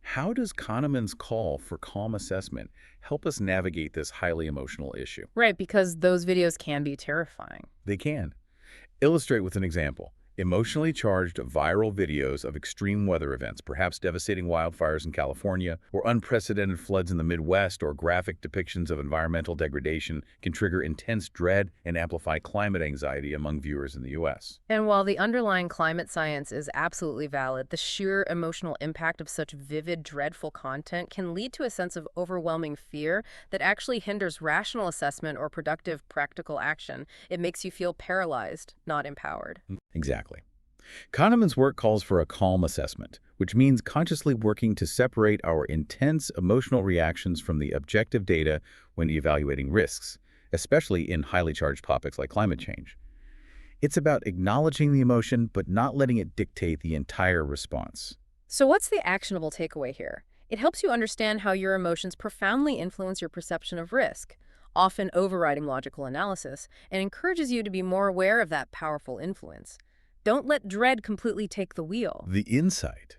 Speaker 2: How does Kahneman's call for calm assessment help us navigate this highly emotional issue?
Speaker 1: Right, because those videos can be terrifying.
Speaker 2: They can. Illustrate with an example. Emotionally charged viral videos of extreme weather events, perhaps devastating wildfires in California, or unprecedented floods in the Midwest, or graphic depictions of environmental degradation can trigger intense dread and amplify climate anxiety among viewers in the U.S.
Speaker 1: And while the underlying climate science is absolutely valid, the sheer emotional impact of such vivid, dreadful content can lead to a sense of overwhelming fear that actually hinders rational assessment or productive, practical action. It makes you feel paralyzed, not empowered.
Speaker 2: Exactly. Kahneman's work calls for a calm assessment, which means consciously working to separate our intense emotional reactions from the objective data when evaluating risks, especially in highly charged topics like climate change. It's about acknowledging the emotion but not letting it dictate the entire response.
Speaker 1: So what's the actionable takeaway here? It helps you understand how your emotions profoundly influence your perception of risk, often overriding logical analysis, and encourages you to be more aware of that powerful influence. Don't let dread completely take the wheel.
Speaker 2: The insight.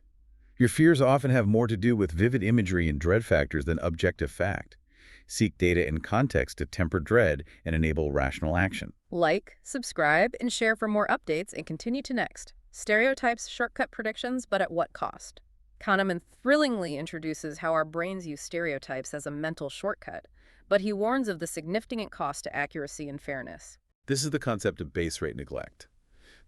Speaker 2: Your fears often have more to do with vivid imagery and dread factors than objective fact. Seek data and context to temper dread and enable rational action.
Speaker 1: Like, subscribe, and share for more updates, and continue to next. Stereotypes, shortcut predictions, but at what cost? Kahneman thrillingly introduces how our brains use stereotypes as a mental shortcut, but he warns of the significant cost to accuracy and fairness.
Speaker 2: This is the concept of base rate neglect.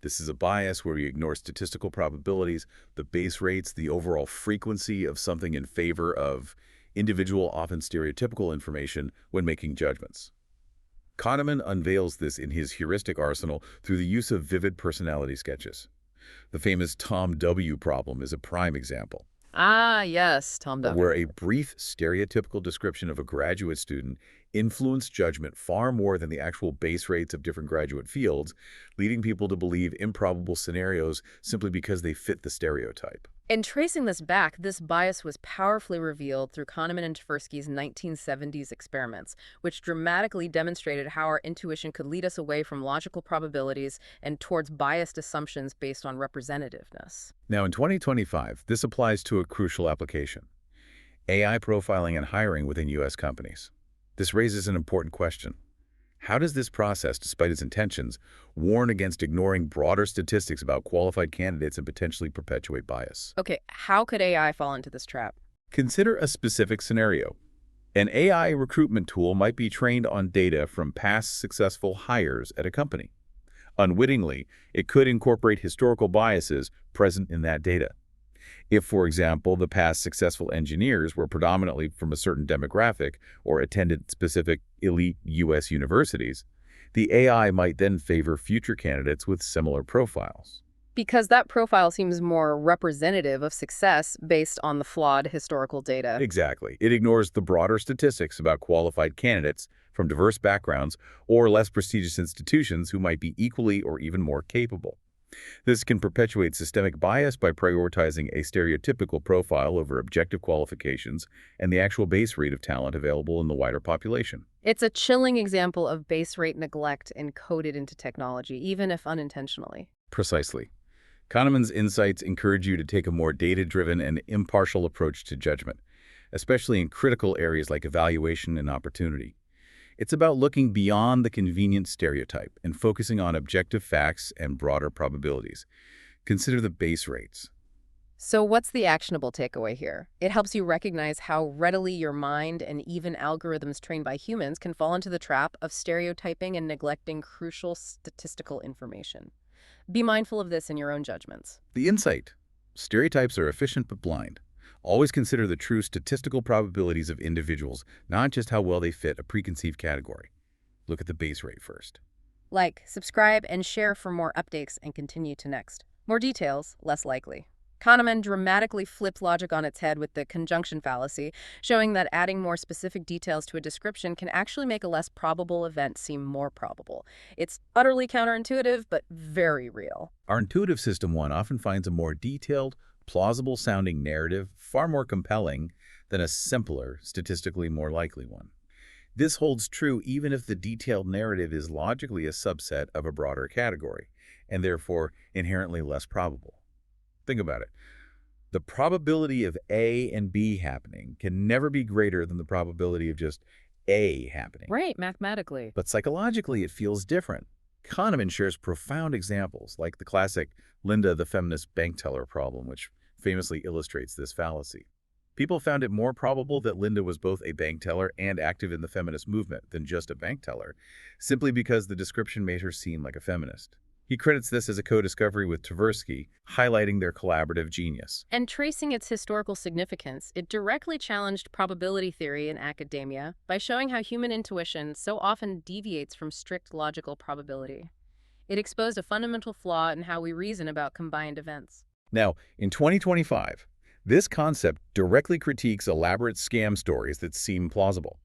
Speaker 2: This is a bias where we ignore statistical probabilities, the base rates, the overall frequency of something in favor of individual, often stereotypical information when making judgments. Kahneman unveils this in his heuristic arsenal through the use of vivid personality sketches. The famous Tom W. problem is a prime example,
Speaker 1: Ah, yes, Tom Duff.
Speaker 2: where a brief stereotypical description of a graduate student influenced judgment far more than the actual base rates of different graduate fields, leading people to believe improbable scenarios simply because they fit the stereotype.
Speaker 1: In tracing this back, this bias was powerfully revealed through Kahneman and Tversky's 1970s experiments, which dramatically demonstrated how our intuition could lead us away from logical probabilities and towards biased assumptions based on representativeness.
Speaker 2: Now, in 2025, this applies to a crucial application: AI profiling and hiring within U.S. companies. This raises an important question. How does this process, despite its intentions, warn against ignoring broader statistics about qualified candidates and potentially perpetuate bias?
Speaker 1: Okay, how could AI fall into this trap?
Speaker 2: Consider a specific scenario. An AI recruitment tool might be trained on data from past successful hires at a company. Unwittingly, it could incorporate historical biases present in that data. If, for example, the past successful engineers were predominantly from a certain demographic or attended specific elite U.S. universities, the AI might then favor future candidates with similar profiles.
Speaker 1: Because that profile seems more representative of success based on the flawed historical data.
Speaker 2: Exactly. It ignores the broader statistics about qualified candidates from diverse backgrounds or less prestigious institutions who might be equally or even more capable. This can perpetuate systemic bias by prioritizing a stereotypical profile over objective qualifications and the actual base rate of talent available in the wider population.
Speaker 1: It's a chilling example of base rate neglect encoded into technology, even if unintentionally.
Speaker 2: Precisely. Kahneman's insights encourage you to take a more data-driven and impartial approach to judgment, especially in critical areas like evaluation and opportunity. It's about looking beyond the convenient stereotype and focusing on objective facts and broader probabilities. Consider the base rates.
Speaker 1: So what's the actionable takeaway here? It helps you recognize how readily your mind and even algorithms trained by humans can fall into the trap of stereotyping and neglecting crucial statistical information. Be mindful of this in your own judgments.
Speaker 2: The insight. Stereotypes are efficient but blind. Always consider the true statistical probabilities of individuals, not just how well they fit a preconceived category. Look at the base rate first.
Speaker 1: Like, subscribe, and share for more updates, and continue to next. More details, less likely. Kahneman dramatically flipped logic on its head with the conjunction fallacy, showing that adding more specific details to a description can actually make a less probable event seem more probable. It's utterly counterintuitive, but very real.
Speaker 2: Our intuitive system one often finds a more detailed, plausible-sounding narrative far more compelling than a simpler, statistically more likely one. This holds true even if the detailed narrative is logically a subset of a broader category, and therefore inherently less probable. Think about it. The probability of A and B happening can never be greater than the probability of just A happening.
Speaker 1: Right, mathematically.
Speaker 2: But psychologically, it feels different. Kahneman shares profound examples, like the classic Linda the feminist bank teller problem, which famously illustrates this fallacy. People found it more probable that Linda was both a bank teller and active in the feminist movement than just a bank teller, simply because the description made her seem like a feminist. He credits this as a co-discovery with Tversky, highlighting their collaborative genius.
Speaker 1: And tracing its historical significance, it directly challenged probability theory in academia by showing how human intuition so often deviates from strict logical probability. It exposed a fundamental flaw in how we reason about combined events.
Speaker 2: Now, in 2025, this concept directly critiques elaborate scam stories that seem plausible.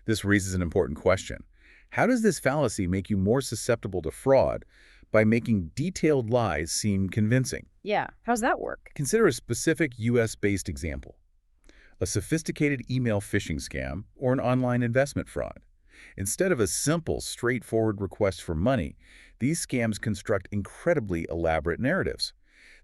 Speaker 2: This raises an important question. How does this fallacy make you more susceptible to fraud by making detailed lies seem convincing?
Speaker 1: Yeah, how's that work?
Speaker 2: Consider a specific US-based example: a sophisticated email phishing scam or an online investment fraud. Instead of a simple, straightforward request for money, these scams construct incredibly elaborate narratives.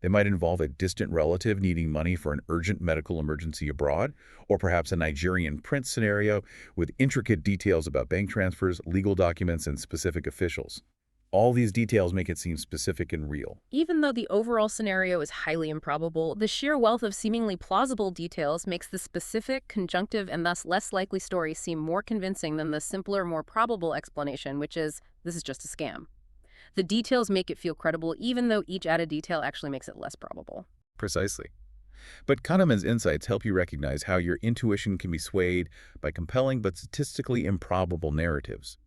Speaker 2: They might involve a distant relative needing money for an urgent medical emergency abroad, or perhaps a Nigerian prince scenario with intricate details about bank transfers, legal documents, and specific officials. All these details make it seem specific and real.
Speaker 1: Even though the overall scenario is highly improbable, the sheer wealth of seemingly plausible details makes the specific, conjunctive, and thus less likely story seem more convincing than the simpler, more probable explanation, which is, this is just a scam. The details make it feel credible, even though each added detail actually makes it less probable.
Speaker 2: Precisely. But Kahneman's insights help you recognize how your intuition can be swayed by compelling but statistically improbable narratives.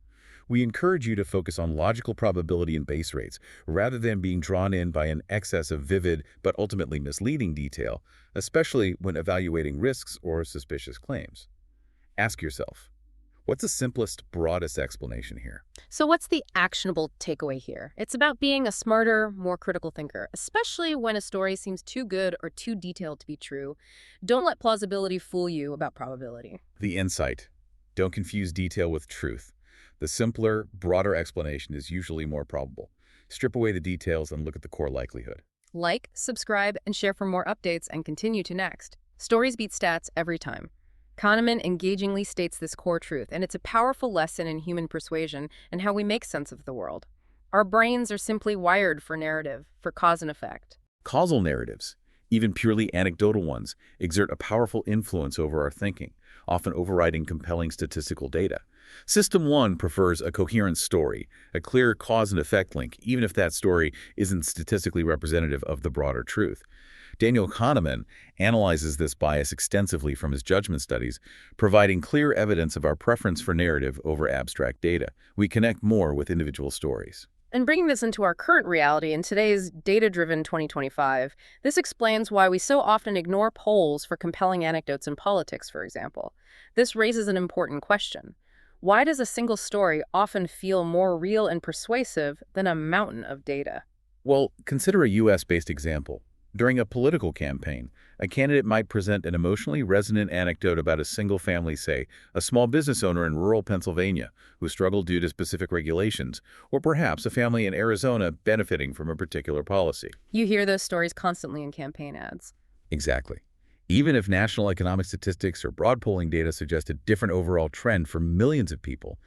Speaker 2: We encourage you to focus on logical probability and base rates, rather than being drawn in by an excess of vivid but ultimately misleading detail, especially when evaluating risks or suspicious claims. Ask yourself, what's the simplest, broadest explanation here?
Speaker 1: So what's the actionable takeaway here? It's about being a smarter, more critical thinker, especially when a story seems too good or too detailed to be true. Don't let plausibility fool you about probability.
Speaker 2: The insight: don't confuse detail with truth. The simpler, broader explanation is usually more probable. Strip away the details and look at the core likelihood.
Speaker 1: Like, subscribe, and share for more updates, and continue to next. Stories beat stats every time. Kahneman engagingly states this core truth, and it's a powerful lesson in human persuasion and how we make sense of the world. Our brains are simply wired for narrative, for cause and effect.
Speaker 2: Causal narratives, even purely anecdotal ones, exert a powerful influence over our thinking, often overriding compelling statistical data. System 1 prefers a coherent story, a clear cause and effect link, even if that story isn't statistically representative of the broader truth. Daniel Kahneman analyzes this bias extensively from his judgment studies, providing clear evidence of our preference for narrative over abstract data. We connect more with individual stories.
Speaker 1: And bringing this into our current reality in today's data-driven 2025, this explains why we so often ignore polls for compelling anecdotes in politics, for example. This raises an important question. Why does a single story often feel more real and persuasive than a mountain of data?
Speaker 2: Well, consider a US-based example. During a political campaign, a candidate might present an emotionally resonant anecdote about a single family, say, a small business owner in rural Pennsylvania who struggled due to specific regulations, or perhaps a family in Arizona benefiting from a particular policy.
Speaker 1: You hear those stories constantly in campaign ads.
Speaker 2: Exactly. Even if national economic statistics or broad polling data suggest a different overall trend for millions of people,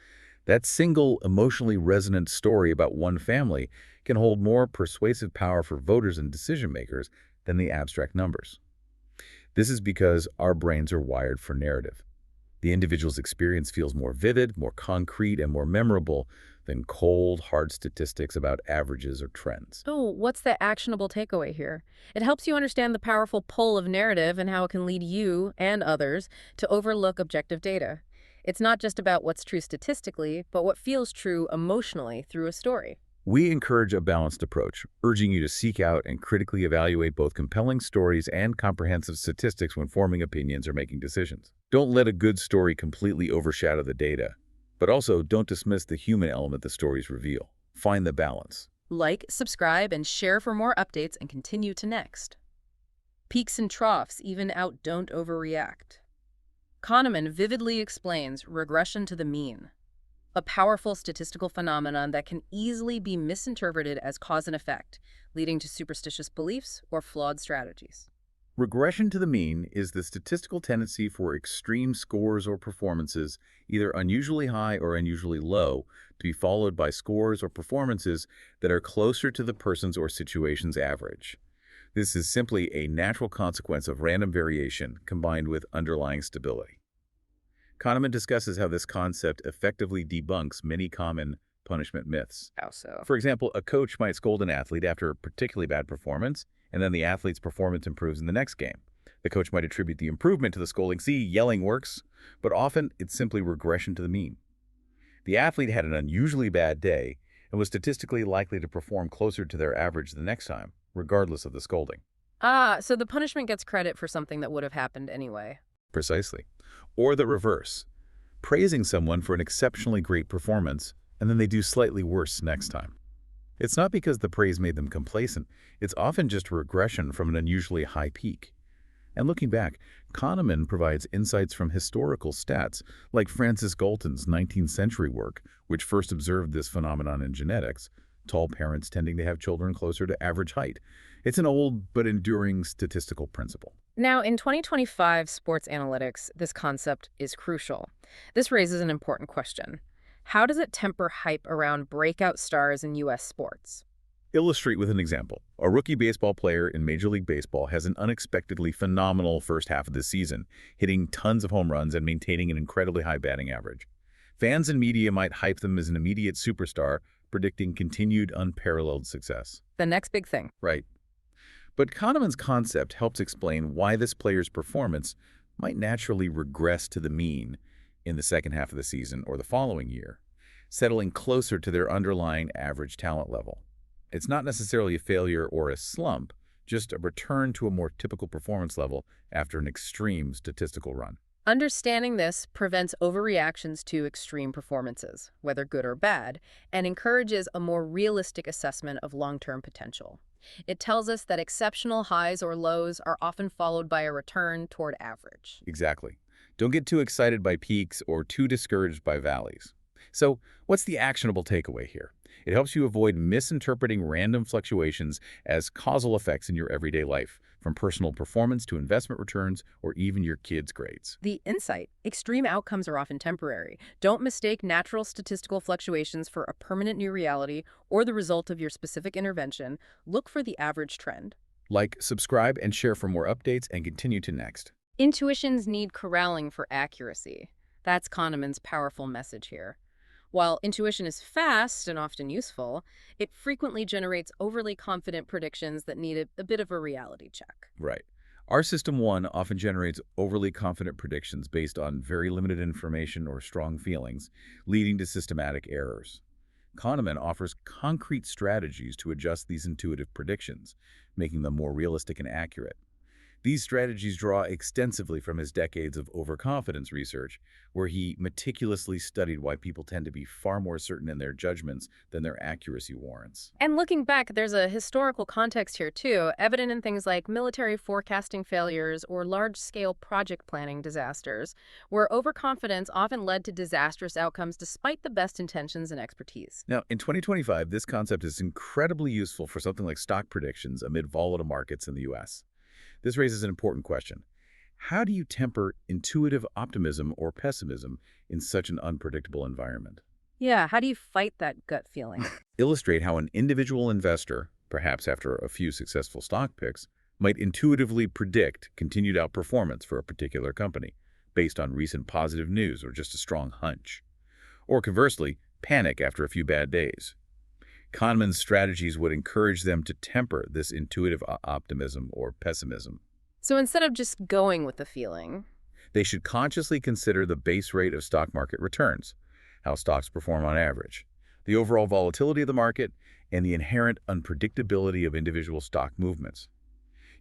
Speaker 2: that single emotionally resonant story about one family can hold more persuasive power for voters and decision-makers than the abstract numbers. This is because our brains are wired for narrative. The individual's experience feels more vivid, more concrete, and more memorable than cold, hard statistics about averages or trends.
Speaker 1: Oh, what's the actionable takeaway here? It helps you understand the powerful pull of narrative and how it can lead you and others to overlook objective data. It's not just about what's true statistically, but what feels true emotionally through a story.
Speaker 2: We encourage a balanced approach, urging you to seek out and critically evaluate both compelling stories and comprehensive statistics when forming opinions or making decisions. Don't let a good story completely overshadow the data, but also don't dismiss the human element the stories reveal. Find the balance.
Speaker 1: Like, subscribe, and share for more updates, and continue to next. Peaks and troughs even out don't overreact. Kahneman vividly explains regression to the mean, a powerful statistical phenomenon that can easily be misinterpreted as cause and effect, leading to superstitious beliefs or flawed strategies.
Speaker 2: Regression to the mean is the statistical tendency for extreme scores or performances, either unusually high or unusually low, to be followed by scores or performances that are closer to the person's or situation's average. This is simply a natural consequence of random variation combined with underlying stability. Kahneman discusses how this concept effectively debunks many common punishment myths.
Speaker 1: How so?
Speaker 2: For example, a coach might scold an athlete after a particularly bad performance, and then the athlete's performance improves in the next game. The coach might attribute the improvement to the scolding. See, yelling works, but often it's simply regression to the mean. The athlete had an unusually bad day and was statistically likely to perform closer to their average the next time, regardless of the scolding.
Speaker 1: So the punishment gets credit for something that would have happened anyway.
Speaker 2: Precisely. Or the reverse, praising someone for an exceptionally great performance, and then they do slightly worse next time. It's not because the praise made them complacent. It's often just a regression from an unusually high peak. And looking back, Kahneman provides insights from historical stats, like Francis Galton's 19th century work, which first observed this phenomenon in genetics, tall parents tending to have children closer to average height. It's an old but enduring statistical principle.
Speaker 1: Now, in 2025 sports analytics, this concept is crucial. This raises an important question. How does it temper hype around breakout stars in U.S. sports?
Speaker 2: Illustrate with an example. A rookie baseball player in Major League Baseball has an unexpectedly phenomenal first half of the season, hitting tons of home runs and maintaining an incredibly high batting average. Fans and media might hype them as an immediate superstar, predicting continued unparalleled success.
Speaker 1: The next big thing.
Speaker 2: Right. But Kahneman's concept helps explain why this player's performance might naturally regress to the mean in the second half of the season or the following year, settling closer to their underlying average talent level. It's not necessarily a failure or a slump, just a return to a more typical performance level after an extreme statistical run.
Speaker 1: Understanding this prevents overreactions to extreme performances, whether good or bad, and encourages a more realistic assessment of long-term potential. It tells us that exceptional highs or lows are often followed by a return toward average.
Speaker 2: Exactly. Don't get too excited by peaks or too discouraged by valleys. So, what's the actionable takeaway here? It helps you avoid misinterpreting random fluctuations as causal effects in your everyday life, from personal performance to investment returns or even your kids' grades.
Speaker 1: The insight: extreme outcomes are often temporary. Don't mistake natural statistical fluctuations for a permanent new reality or the result of your specific intervention. Look for the average trend.
Speaker 2: Like, subscribe, and share for more updates, and continue to next.
Speaker 1: Intuitions need corralling for accuracy. That's Kahneman's powerful message here. While intuition is fast and often useful, it frequently generates overly confident predictions that need a bit of a reality check.
Speaker 2: Right. Our System 1 often generates overly confident predictions based on very limited information or strong feelings, leading to systematic errors. Kahneman offers concrete strategies to adjust these intuitive predictions, making them more realistic and accurate. These strategies draw extensively from his decades of overconfidence research, where he meticulously studied why people tend to be far more certain in their judgments than their accuracy warrants.
Speaker 1: And looking back, there's a historical context here too, evident in things like military forecasting failures or large-scale project planning disasters, where overconfidence often led to disastrous outcomes despite the best intentions and expertise.
Speaker 2: Now, in 2025, this concept is incredibly useful for something like stock predictions amid volatile markets in the U.S. This raises an important question. How do you temper intuitive optimism or pessimism in such an unpredictable environment?
Speaker 1: Yeah, how do you fight that gut feeling?
Speaker 2: Illustrate how an individual investor, perhaps after a few successful stock picks, might intuitively predict continued outperformance for a particular company based on recent positive news or just a strong hunch. Or conversely, panic after a few bad days. Kahneman's strategies would encourage them to temper this intuitive optimism or pessimism.
Speaker 1: So instead of just going with the feeling,
Speaker 2: They should consciously consider the base rate of stock market returns, how stocks perform on average, the overall volatility of the market, and the inherent unpredictability of individual stock movements.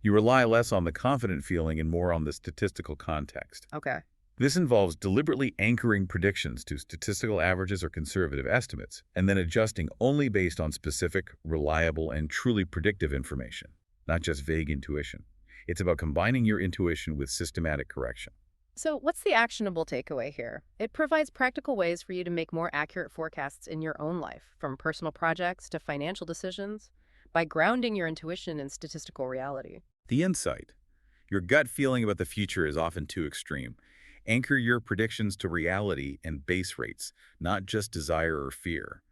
Speaker 2: You rely less on the confident feeling and more on the statistical context.
Speaker 1: Okay.
Speaker 2: This involves deliberately anchoring predictions to statistical averages or conservative estimates, and then adjusting only based on specific, reliable, and truly predictive information, not just vague intuition. It's about combining your intuition with systematic correction.
Speaker 1: So what's the actionable takeaway here? It provides practical ways for you to make more accurate forecasts in your own life, from personal projects to financial decisions, by grounding your intuition in statistical reality.
Speaker 2: The insight. Your gut feeling about the future is often too extreme. Anchor your predictions to reality and base rates, not just desire or fear.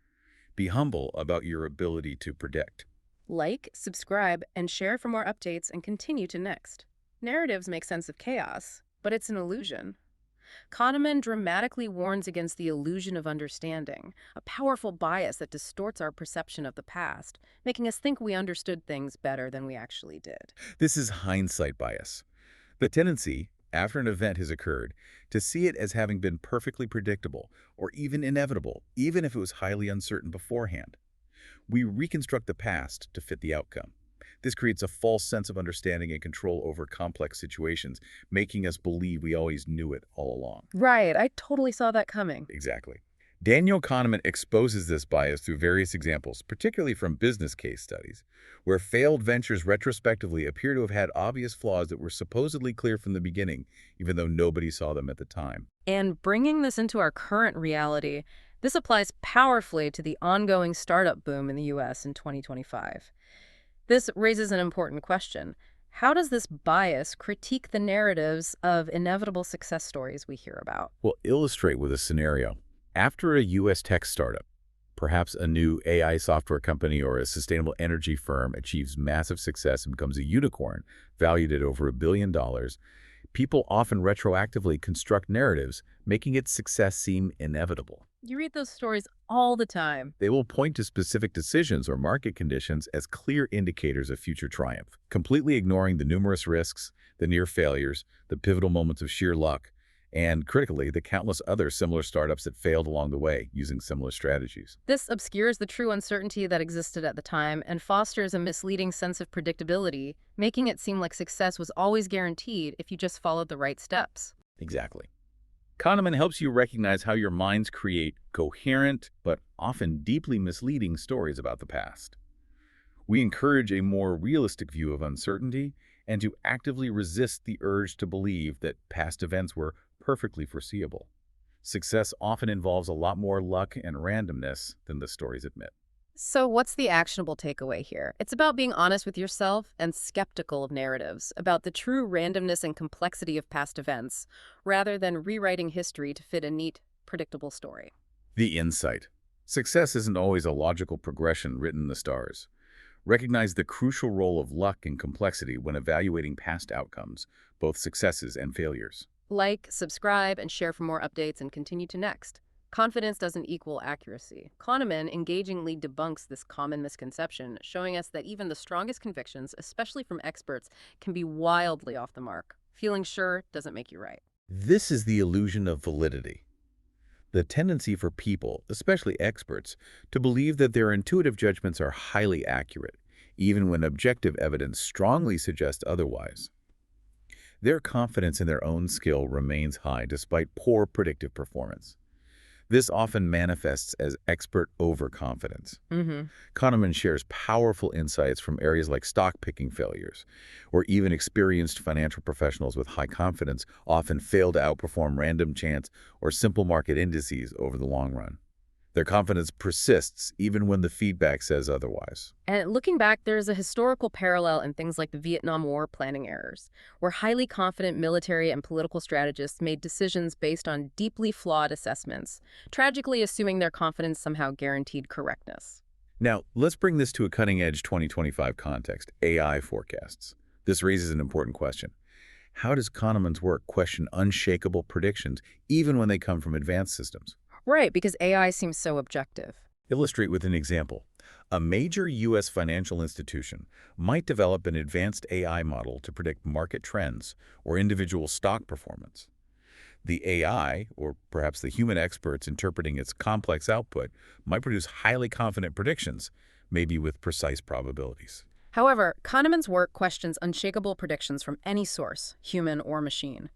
Speaker 2: Be humble about your ability to predict.
Speaker 1: Like, subscribe, and share for more updates and continue to next. Narratives make sense of chaos, but it's an illusion. Kahneman dramatically warns against the illusion of understanding, a powerful bias that distorts our perception of the past, making us think we understood things better than we actually did.
Speaker 2: This is hindsight bias. The tendency, after an event has occurred, to see it as having been perfectly predictable or even inevitable, even if it was highly uncertain beforehand. We reconstruct the past to fit the outcome. This creates a false sense of understanding and control over complex situations, making us believe we always knew it all along.
Speaker 1: Right, I totally saw that coming.
Speaker 2: Exactly. Daniel Kahneman exposes this bias through various examples, particularly from business case studies, where failed ventures retrospectively appear to have had obvious flaws that were supposedly clear from the beginning, even though nobody saw them at the time.
Speaker 1: And bringing this into our current reality, this applies powerfully to the ongoing startup boom in the US in 2025. This raises an important question. How does this bias critique the narratives of inevitable success stories we hear about?
Speaker 2: We'll illustrate with a scenario. After a U.S. tech startup, perhaps a new AI software company or a sustainable energy firm achieves massive success and becomes a unicorn valued at over $1 billion, people often retroactively construct narratives, making its success seem inevitable.
Speaker 1: You read those stories all the time.
Speaker 2: They will point to specific decisions or market conditions as clear indicators of future triumph, completely ignoring the numerous risks, the near failures, the pivotal moments of sheer luck, and, critically, the countless other similar startups that failed along the way using similar strategies.
Speaker 1: This obscures the true uncertainty that existed at the time and fosters a misleading sense of predictability, making it seem like success was always guaranteed if you just followed the right steps.
Speaker 2: Exactly. Kahneman helps you recognize how your minds create coherent but often deeply misleading stories about the past. We encourage a more realistic view of uncertainty and to actively resist the urge to believe that past events were perfectly foreseeable. Success often involves a lot more luck and randomness than the stories admit.
Speaker 1: So what's the actionable takeaway here? It's about being honest with yourself and skeptical of narratives, about the true randomness and complexity of past events, rather than rewriting history to fit a neat, predictable story.
Speaker 2: The insight. Success isn't always a logical progression written in the stars. Recognize the crucial role of luck and complexity when evaluating past outcomes, both successes and failures.
Speaker 1: Like, subscribe, and share for more updates and continue to next. Confidence doesn't equal accuracy. Kahneman engagingly debunks this common misconception, showing us that even the strongest convictions, especially from experts, can be wildly off the mark. Feeling sure doesn't make you right.
Speaker 2: This is the illusion of validity. The tendency for people, especially experts, to believe that their intuitive judgments are highly accurate, even when objective evidence strongly suggests otherwise. Their confidence in their own skill remains high despite poor predictive performance. This often manifests as expert overconfidence. Kahneman shares powerful insights from areas like stock-picking failures, where even experienced financial professionals with high confidence often fail to outperform random chance or simple market indices over the long run. Their confidence persists even when the feedback says otherwise.
Speaker 1: And looking back, there's a historical parallel in things like the Vietnam War planning errors, where highly confident military and political strategists made decisions based on deeply flawed assessments, tragically assuming their confidence somehow guaranteed correctness.
Speaker 2: Now, let's bring this to a cutting-edge 2025 context, AI forecasts. This raises an important question. How does Kahneman's work question unshakable predictions even when they come from advanced systems?
Speaker 1: Right, because AI seems so objective.
Speaker 2: Illustrate with an example. A major U.S. financial institution might develop an advanced AI model to predict market trends or individual stock performance. The AI, or perhaps the human experts interpreting its complex output, might produce highly confident predictions, maybe with precise probabilities.
Speaker 1: However, Kahneman's work questions unshakable predictions from any source, human or machine.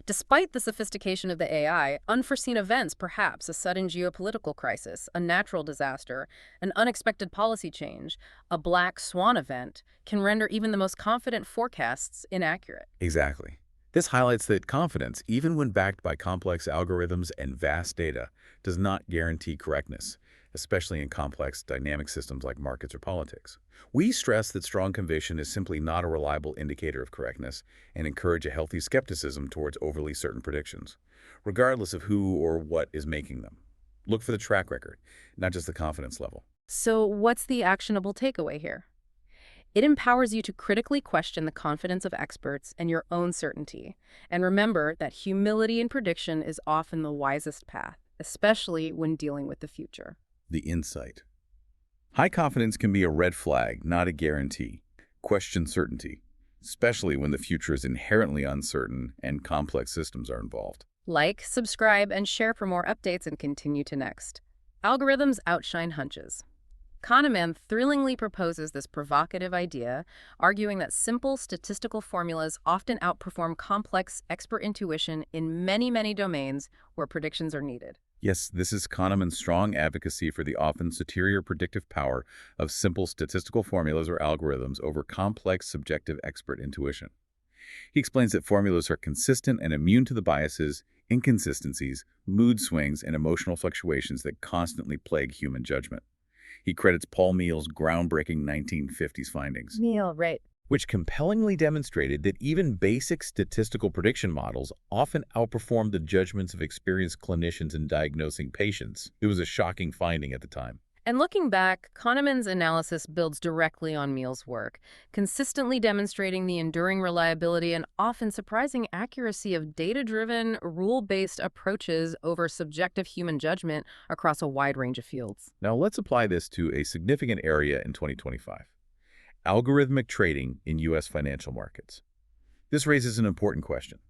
Speaker 1: Despite the sophistication of the AI, unforeseen events, perhaps a sudden geopolitical crisis, a natural disaster, an unexpected policy change, a black swan event, can render even the most confident forecasts inaccurate.
Speaker 2: Exactly. This highlights that confidence, even when backed by complex algorithms and vast data, does not guarantee correctness, especially in complex dynamic systems like markets or politics. We stress that strong conviction is simply not a reliable indicator of correctness and encourage a healthy skepticism towards overly certain predictions, regardless of who or what is making them. Look for the track record, not just the confidence level.
Speaker 1: So, what's the actionable takeaway here? It empowers you to critically question the confidence of experts and your own certainty. And remember that humility in prediction is often the wisest path, especially when dealing with the future.
Speaker 2: The insight. High confidence can be a red flag, not a guarantee. Question certainty, especially when the future is inherently uncertain and complex systems are involved.
Speaker 1: Like, subscribe, and share for more updates and continue to next. Algorithms outshine hunches. Kahneman thrillingly proposes this provocative idea, arguing that simple statistical formulas often outperform complex expert intuition in many, many domains where predictions are needed.
Speaker 2: Yes, this is Kahneman's strong advocacy for the often superior predictive power of simple statistical formulas or algorithms over complex subjective expert intuition. He explains that formulas are consistent and immune to the biases, inconsistencies, mood swings, and emotional fluctuations that constantly plague human judgment. He credits Paul Meehl's groundbreaking 1950s findings,
Speaker 1: Neil, right.
Speaker 2: which compellingly demonstrated that even basic statistical prediction models often outperform the judgments of experienced clinicians in diagnosing patients. It was a shocking finding at the time.
Speaker 1: And looking back, Kahneman's analysis builds directly on Meehl's work, consistently demonstrating the enduring reliability and often surprising accuracy of data-driven, rule-based approaches over subjective human judgment across a wide range of fields.
Speaker 2: Now let's apply this to a significant area in 2025. Algorithmic trading in U.S. financial markets. This raises an important question.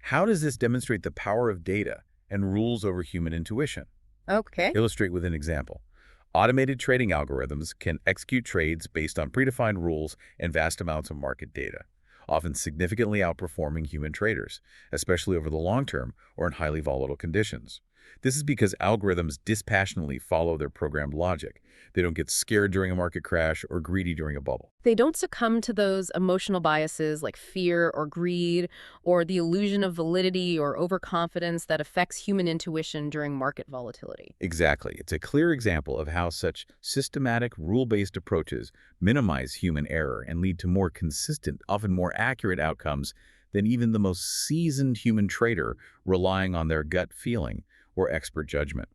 Speaker 2: How does this demonstrate the power of data and rules over human intuition?
Speaker 1: Okay.
Speaker 2: Illustrate with an example. Automated trading algorithms can execute trades based on predefined rules and vast amounts of market data, often significantly outperforming human traders, especially over the long term or in highly volatile conditions. This is because algorithms dispassionately follow their programmed logic. They don't get scared during a market crash or greedy during a bubble.
Speaker 1: They don't succumb to those emotional biases like fear or greed or the illusion of validity or overconfidence that affects human intuition during market volatility.
Speaker 2: Exactly. It's a clear example of how such systematic, rule-based approaches minimize human error and lead to more consistent, often more accurate outcomes than even the most seasoned human trader relying on their gut feeling or expert judgment.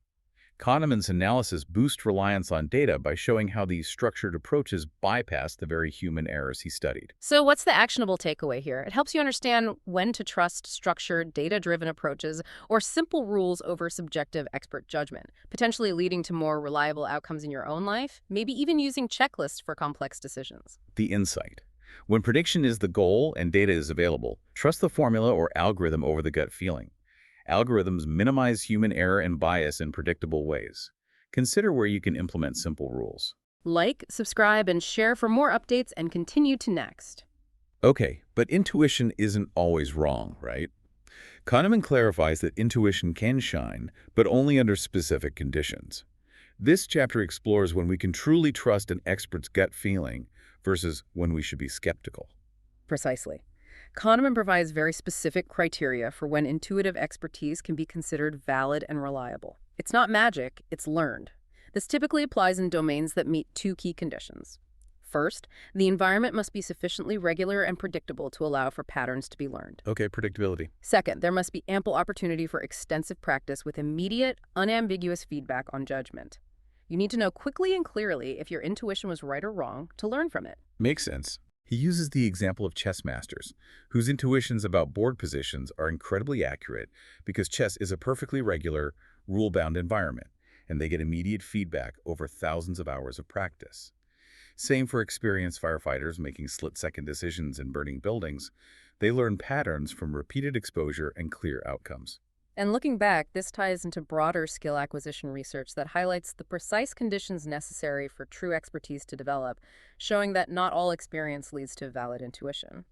Speaker 2: Kahneman's analysis boosts reliance on data by showing how these structured approaches bypass the very human errors he studied.
Speaker 1: So what's the actionable takeaway here? It helps you understand when to trust structured, data-driven approaches or simple rules over subjective expert judgment, potentially leading to more reliable outcomes in your own life, maybe even using checklists for complex decisions.
Speaker 2: The insight. When prediction is the goal and data is available, trust the formula or algorithm over the gut feeling. Algorithms minimize human error and bias in predictable ways. Consider where you can implement simple rules.
Speaker 1: Like, subscribe, and share for more updates and continue to next.
Speaker 2: Okay, but intuition isn't always wrong, right? Kahneman clarifies that intuition can shine, but only under specific conditions. This chapter explores when we can truly trust an expert's gut feeling versus when we should be skeptical.
Speaker 1: Precisely. Kahneman provides very specific criteria for when intuitive expertise can be considered valid and reliable. It's not magic, it's learned. This typically applies in domains that meet two key conditions. First, the environment must be sufficiently regular and predictable to allow for patterns to be learned.
Speaker 2: Okay, predictability.
Speaker 1: Second, there must be ample opportunity for extensive practice with immediate, unambiguous feedback on judgment. You need to know quickly and clearly if your intuition was right or wrong to learn from it.
Speaker 2: Makes sense. He uses the example of chess masters, whose intuitions about board positions are incredibly accurate because chess is a perfectly regular, rule-bound environment, and they get immediate feedback over thousands of hours of practice. Same for experienced firefighters making split-second decisions in burning buildings. They learn patterns from repeated exposure and clear outcomes.
Speaker 1: And looking back, this ties into broader skill acquisition research that highlights the precise conditions necessary for true expertise to develop, showing that not all experience leads to valid intuition.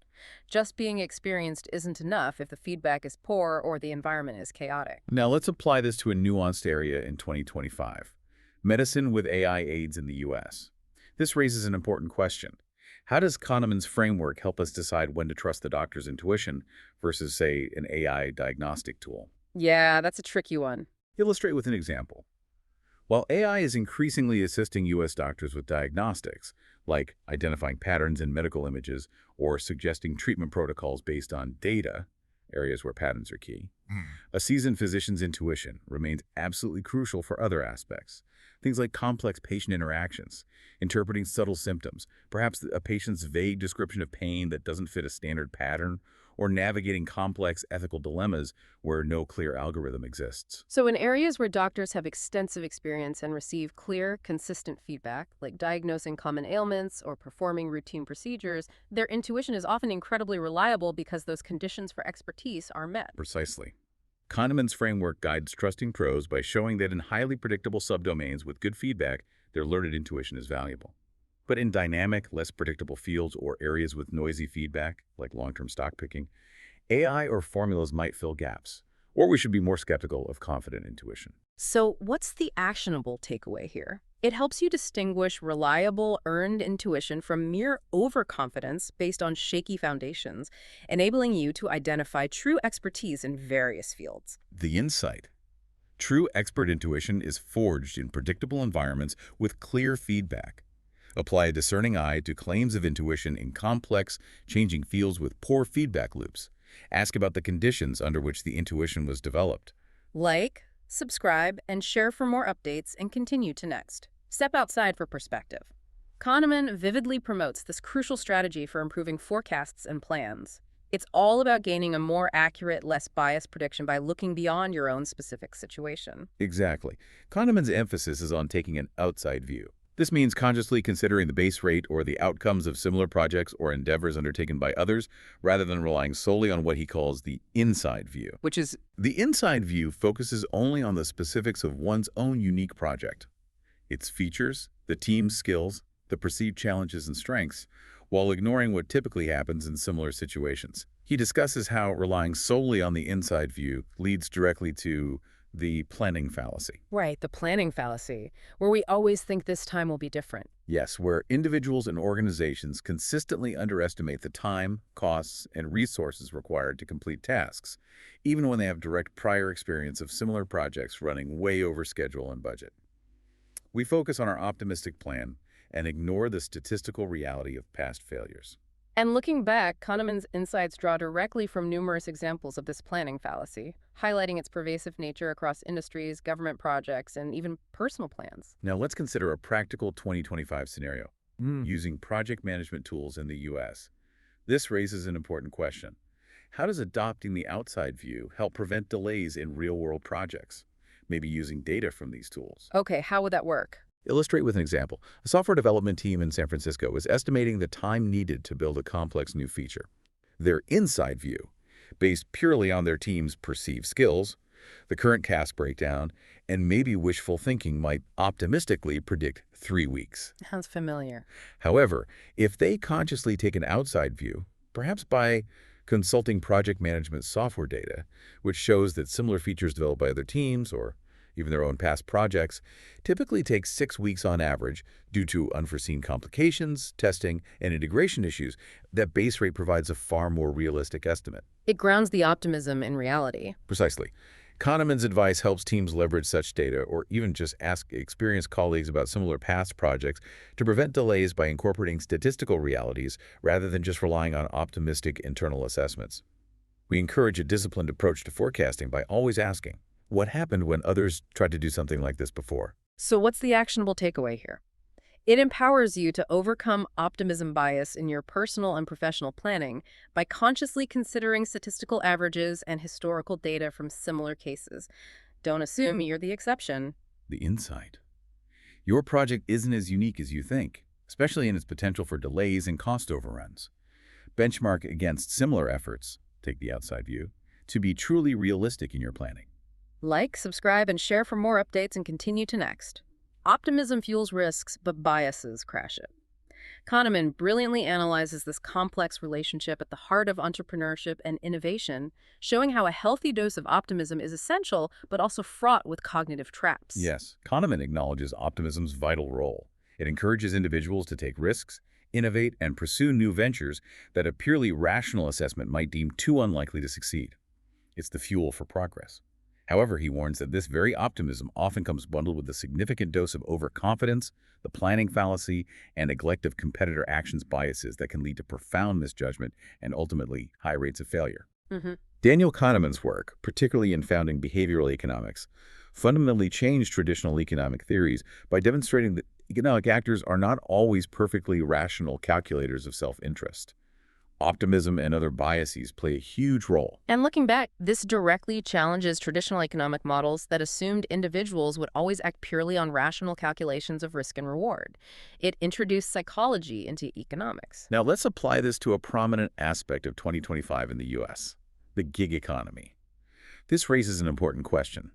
Speaker 1: Just being experienced isn't enough if the feedback is poor or the environment is chaotic.
Speaker 2: Now let's apply this to a nuanced area in 2025. Medicine with AI aids in the US. This raises an important question. How does Kahneman's framework help us decide when to trust the doctor's intuition versus, say, an AI diagnostic tool?
Speaker 1: Yeah, that's a tricky one.
Speaker 2: Illustrate with an example. While AI is increasingly assisting U.S. doctors with diagnostics, like identifying patterns in medical images or suggesting treatment protocols based on data, areas where patterns are key, a seasoned physician's intuition remains absolutely crucial for other aspects. Things like complex patient interactions, interpreting subtle symptoms, perhaps a patient's vague description of pain that doesn't fit a standard pattern, or navigating complex ethical dilemmas where no clear algorithm exists.
Speaker 1: So, in areas where doctors have extensive experience and receive clear, consistent feedback, like diagnosing common ailments or performing routine procedures, their intuition is often incredibly reliable because those conditions for expertise are met.
Speaker 2: Precisely. Kahneman's framework guides trusting pros by showing that in highly predictable subdomains with good feedback, their learned intuition is valuable. But in dynamic, less predictable fields or areas with noisy feedback, like long-term stock picking, AI or formulas might fill gaps, or we should be more skeptical of confident intuition.
Speaker 1: So, what's the actionable takeaway here? It helps you distinguish reliable, earned intuition from mere overconfidence based on shaky foundations, enabling you to identify true expertise in various fields.
Speaker 2: The insight. True expert intuition is forged in predictable environments with clear feedback. Apply a discerning eye to claims of intuition in complex, changing fields with poor feedback loops. Ask about the conditions under which the intuition was developed.
Speaker 1: Like, subscribe, and share for more updates, and continue to next. Step outside for perspective. Kahneman vividly promotes this crucial strategy for improving forecasts and plans. It's all about gaining a more accurate, less biased prediction by looking beyond your own specific situation.
Speaker 2: Exactly. Kahneman's emphasis is on taking an outside view. This means consciously considering the base rate or the outcomes of similar projects or endeavors undertaken by others, rather than relying solely on what he calls the inside view.
Speaker 1: Which is,
Speaker 2: The inside view focuses only on the specifics of one's own unique project, its features, the team's skills, the perceived challenges and strengths, while ignoring what typically happens in similar situations. He discusses how relying solely on the inside view leads directly to the planning fallacy.
Speaker 1: right, the planning fallacy, where we always think this time will be different.
Speaker 2: Yes, where individuals and organizations consistently underestimate the time, costs, and resources required to complete tasks, even when they have direct prior experience of similar projects running way over schedule and budget. We focus on our optimistic plan and ignore the statistical reality of past failures.
Speaker 1: And looking back, Kahneman's insights draw directly from numerous examples of this planning fallacy, highlighting its pervasive nature across industries, government projects, and even personal plans.
Speaker 2: Now let's consider a practical 2025 scenario, using project management tools in the U.S. This raises an important question. How does adopting the outside view help prevent delays in real-world projects? Maybe using data from these tools.
Speaker 1: Okay, how would that work?
Speaker 2: Illustrate with an example. A software development team in San Francisco is estimating the time needed to build a complex new feature. Their inside view, based purely on their team's perceived skills, the current task breakdown, and maybe wishful thinking, might optimistically predict 3 weeks.
Speaker 1: Sounds familiar.
Speaker 2: However, if they consciously take an outside view, perhaps by consulting project management software data, which shows that similar features developed by other teams or even their own past projects, typically take 6 weeks on average due to unforeseen complications, testing, and integration issues, that base rate provides a far more realistic estimate.
Speaker 1: It grounds the optimism in reality.
Speaker 2: Precisely. Kahneman's advice helps teams leverage such data or even just ask experienced colleagues about similar past projects to prevent delays by incorporating statistical realities rather than just relying on optimistic internal assessments. We encourage a disciplined approach to forecasting by always asking, what happened when others tried to do something like this before?
Speaker 1: So what's the actionable takeaway here? It empowers you to overcome optimism bias in your personal and professional planning by consciously considering statistical averages and historical data from similar cases. Don't assume you're the exception.
Speaker 2: The insight. Your project isn't as unique as you think, especially in its potential for delays and cost overruns. Benchmark against similar efforts, take the outside view, to be truly realistic in your planning.
Speaker 1: Like, subscribe, and share for more updates and continue to next. Optimism fuels risks, but biases crash it. Kahneman brilliantly analyzes this complex relationship at the heart of entrepreneurship and innovation, showing how a healthy dose of optimism is essential, but also fraught with cognitive traps.
Speaker 2: Yes, Kahneman acknowledges optimism's vital role. It encourages individuals to take risks, innovate, and pursue new ventures that a purely rational assessment might deem too unlikely to succeed. It's the fuel for progress. However, he warns that this very optimism often comes bundled with a significant dose of overconfidence, the planning fallacy, and neglect of competitor actions biases that can lead to profound misjudgment and ultimately high rates of failure.
Speaker 1: Mm-hmm.
Speaker 2: Daniel Kahneman's work, particularly in founding behavioral economics, fundamentally changed traditional economic theories by demonstrating that economic actors are not always perfectly rational calculators of self-interest. Optimism and other biases play a huge role.
Speaker 1: And looking back, this directly challenges traditional economic models that assumed individuals would always act purely on rational calculations of risk and reward. It introduced psychology into economics.
Speaker 2: Now let's apply this to a prominent aspect of 2025 in the U.S., the gig economy. This raises an important question.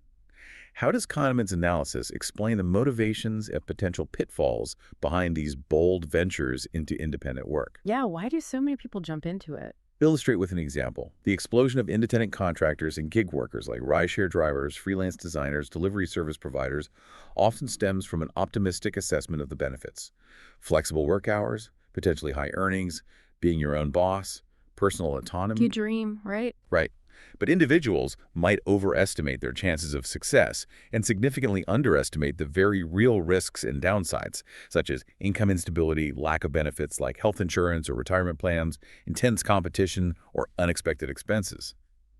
Speaker 2: How does Kahneman's analysis explain the motivations and potential pitfalls behind these bold ventures into independent work?
Speaker 1: Yeah, why do so many people jump into it?
Speaker 2: Illustrate with an example. The explosion of independent contractors and gig workers like rideshare drivers, freelance designers, delivery service providers often stems from an optimistic assessment of the benefits. Flexible work hours, potentially high earnings, being your own boss, personal autonomy.
Speaker 1: You dream, right?
Speaker 2: Right. But individuals might overestimate their chances of success and significantly underestimate the very real risks and downsides, such as income instability, lack of benefits like health insurance or retirement plans, intense competition, or unexpected expenses.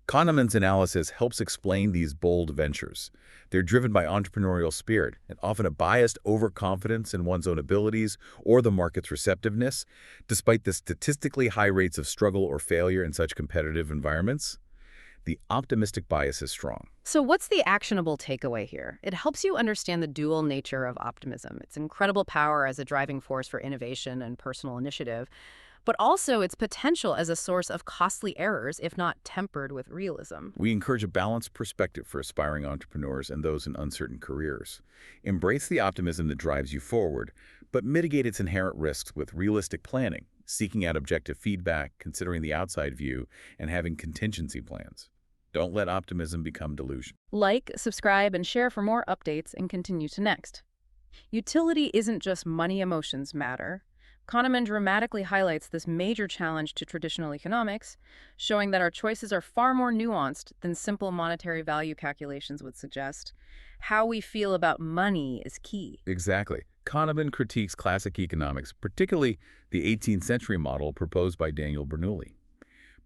Speaker 2: Kahneman's analysis helps explain these bold ventures. They're driven by entrepreneurial spirit and often a biased overconfidence in one's own abilities or the market's receptiveness, despite the statistically high rates of struggle or failure in such competitive environments. The optimistic bias is strong.
Speaker 1: So what's the actionable takeaway here? It helps you understand the dual nature of optimism, its incredible power as a driving force for innovation and personal initiative, but also its potential as a source of costly errors if not tempered with realism.
Speaker 2: We encourage a balanced perspective for aspiring entrepreneurs and those in uncertain careers. Embrace the optimism that drives you forward, but mitigate its inherent risks with realistic planning, seeking out objective feedback, considering the outside view, and having contingency plans. Don't let optimism become delusion.
Speaker 1: Like, subscribe, and share for more updates and continue to next. Utility isn't just money, emotions matter. Kahneman dramatically highlights this major challenge to traditional economics, showing that our choices are far more nuanced than simple monetary value calculations would suggest. How we feel about money is key.
Speaker 2: Exactly. Kahneman critiques classic economics, particularly the 18th century model proposed by Daniel Bernoulli.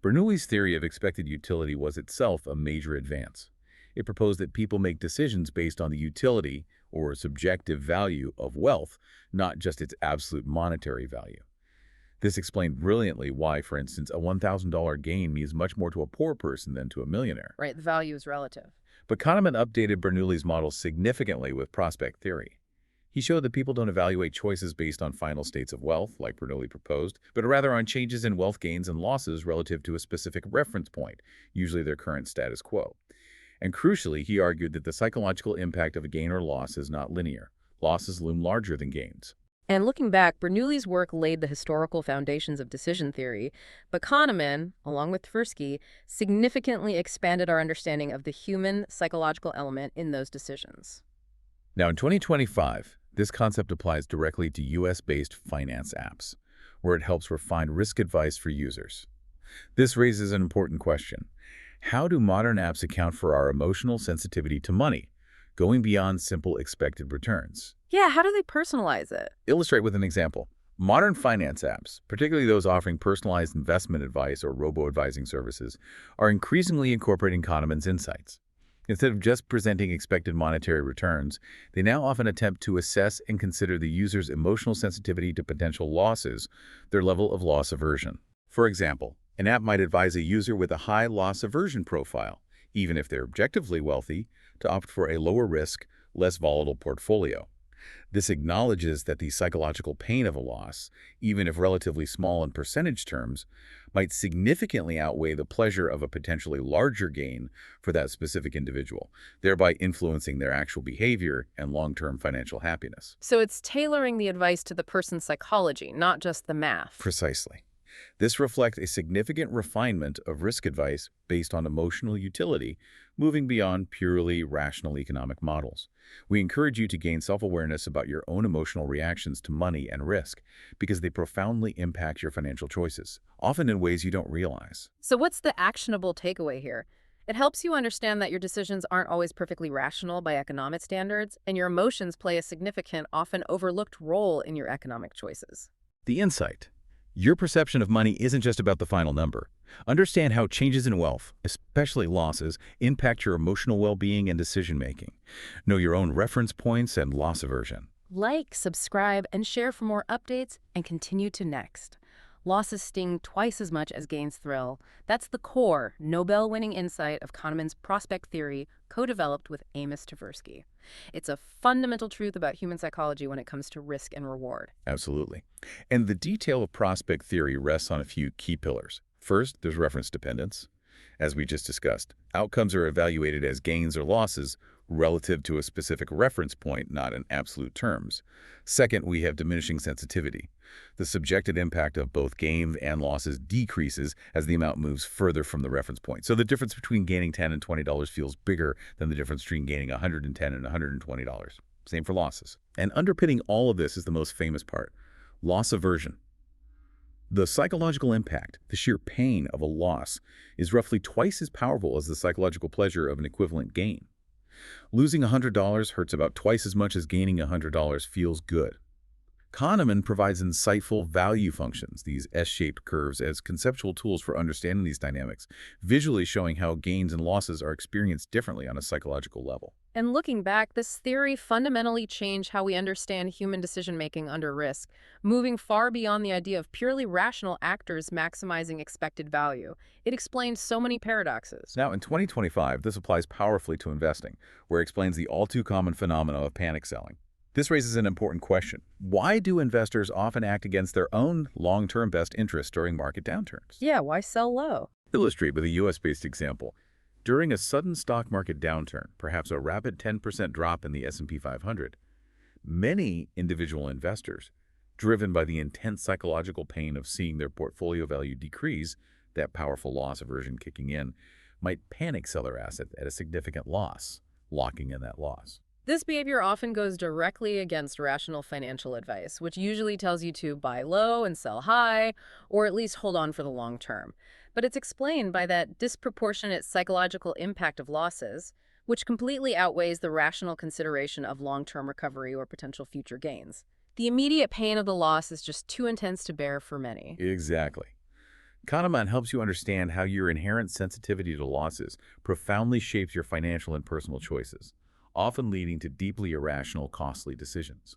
Speaker 2: Bernoulli's theory of expected utility was itself a major advance. It proposed that people make decisions based on the utility, or subjective value, of wealth, not just its absolute monetary value. This explained brilliantly why, for instance, a $1,000 gain means much more to a poor person than to a millionaire.
Speaker 1: Right, the value is relative.
Speaker 2: But Kahneman updated Bernoulli's model significantly with prospect theory. He showed that people don't evaluate choices based on final states of wealth, like Bernoulli proposed, but rather on changes in wealth gains and losses relative to a specific reference point, usually their current status quo. And crucially, he argued that the psychological impact of a gain or loss is not linear. Losses loom larger than gains.
Speaker 1: And looking back, Bernoulli's work laid the historical foundations of decision theory, but Kahneman, along with Tversky, significantly expanded our understanding of the human psychological element in those decisions.
Speaker 2: Now, in 2025, this concept applies directly to US-based finance apps, where it helps refine risk advice for users. This raises an important question. How do modern apps account for our emotional sensitivity to money, going beyond simple expected returns?
Speaker 1: Yeah, how do they personalize it?
Speaker 2: Illustrate with an example. Modern finance apps, particularly those offering personalized investment advice or robo-advising services, are increasingly incorporating Kahneman's insights. Instead of just presenting expected monetary returns, they now often attempt to assess and consider the user's emotional sensitivity to potential losses, their level of loss aversion. For example, an app might advise a user with a high loss aversion profile, even if they're objectively wealthy, to opt for a lower risk, less volatile portfolio. This acknowledges that the psychological pain of a loss, even if relatively small in percentage terms, might significantly outweigh the pleasure of a potentially larger gain for that specific individual, thereby influencing their actual behavior and long-term financial happiness.
Speaker 1: So it's tailoring the advice to the person's psychology, not just the math.
Speaker 2: Precisely. This reflects a significant refinement of risk advice based on emotional utility, moving beyond purely rational economic models. We encourage you to gain self-awareness about your own emotional reactions to money and risk because they profoundly impact your financial choices, often in ways you don't realize.
Speaker 1: So what's the actionable takeaway here? It helps you understand that your decisions aren't always perfectly rational by economic standards, and your emotions play a significant, often overlooked role in your economic choices.
Speaker 2: The insight. Your perception of money isn't just about the final number. Understand how changes in wealth, especially losses, impact your emotional well-being and decision-making. Know your own reference points and loss aversion.
Speaker 1: Like, subscribe, and share for more updates, and continue to next. Losses sting twice as much as gains thrill. That's the core, Nobel-winning insight of Kahneman's prospect theory, co-developed with Amos Tversky. It's a fundamental truth about human psychology when it comes to risk and reward.
Speaker 2: Absolutely. And the detail of prospect theory rests on a few key pillars. First, there's reference dependence. As we just discussed, outcomes are evaluated as gains or losses relative to a specific reference point, not in absolute terms. Second, we have diminishing sensitivity. The subjective impact of both gains and losses decreases as the amount moves further from the reference point. So the difference between gaining $10 and $20 feels bigger than the difference between gaining $110 and $120. Same for losses. And underpinning all of this is the most famous part, loss aversion. The psychological impact, the sheer pain of a loss, is roughly twice as powerful as the psychological pleasure of an equivalent gain. Losing $100 hurts about twice as much as gaining $100 feels good. Kahneman provides insightful value functions, these S-shaped curves, as conceptual tools for understanding these dynamics, visually showing how gains and losses are experienced differently on a psychological level.
Speaker 1: And looking back, this theory fundamentally changed how we understand human decision-making under risk, moving far beyond the idea of purely rational actors maximizing expected value. It explains so many paradoxes.
Speaker 2: Now, in 2025, this applies powerfully to investing, where it explains the all-too-common phenomena of panic selling. This raises an important question. Why do investors often act against their own long-term best interests during market downturns?
Speaker 1: Yeah, why sell low?
Speaker 2: Illustrate with a US-based example. During a sudden stock market downturn, perhaps a rapid 10% drop in the S&P 500, many individual investors, driven by the intense psychological pain of seeing their portfolio value decrease, that powerful loss aversion kicking in, might panic sell their asset at a significant loss, locking in that loss.
Speaker 1: This behavior often goes directly against rational financial advice, which usually tells you to buy low and sell high, or at least hold on for the long term. But it's explained by that disproportionate psychological impact of losses, which completely outweighs the rational consideration of long-term recovery or potential future gains. The immediate pain of the loss is just too intense to bear for many.
Speaker 2: Exactly. Kahneman helps you understand how your inherent sensitivity to losses profoundly shapes your financial and personal choices, often leading to deeply irrational, costly decisions.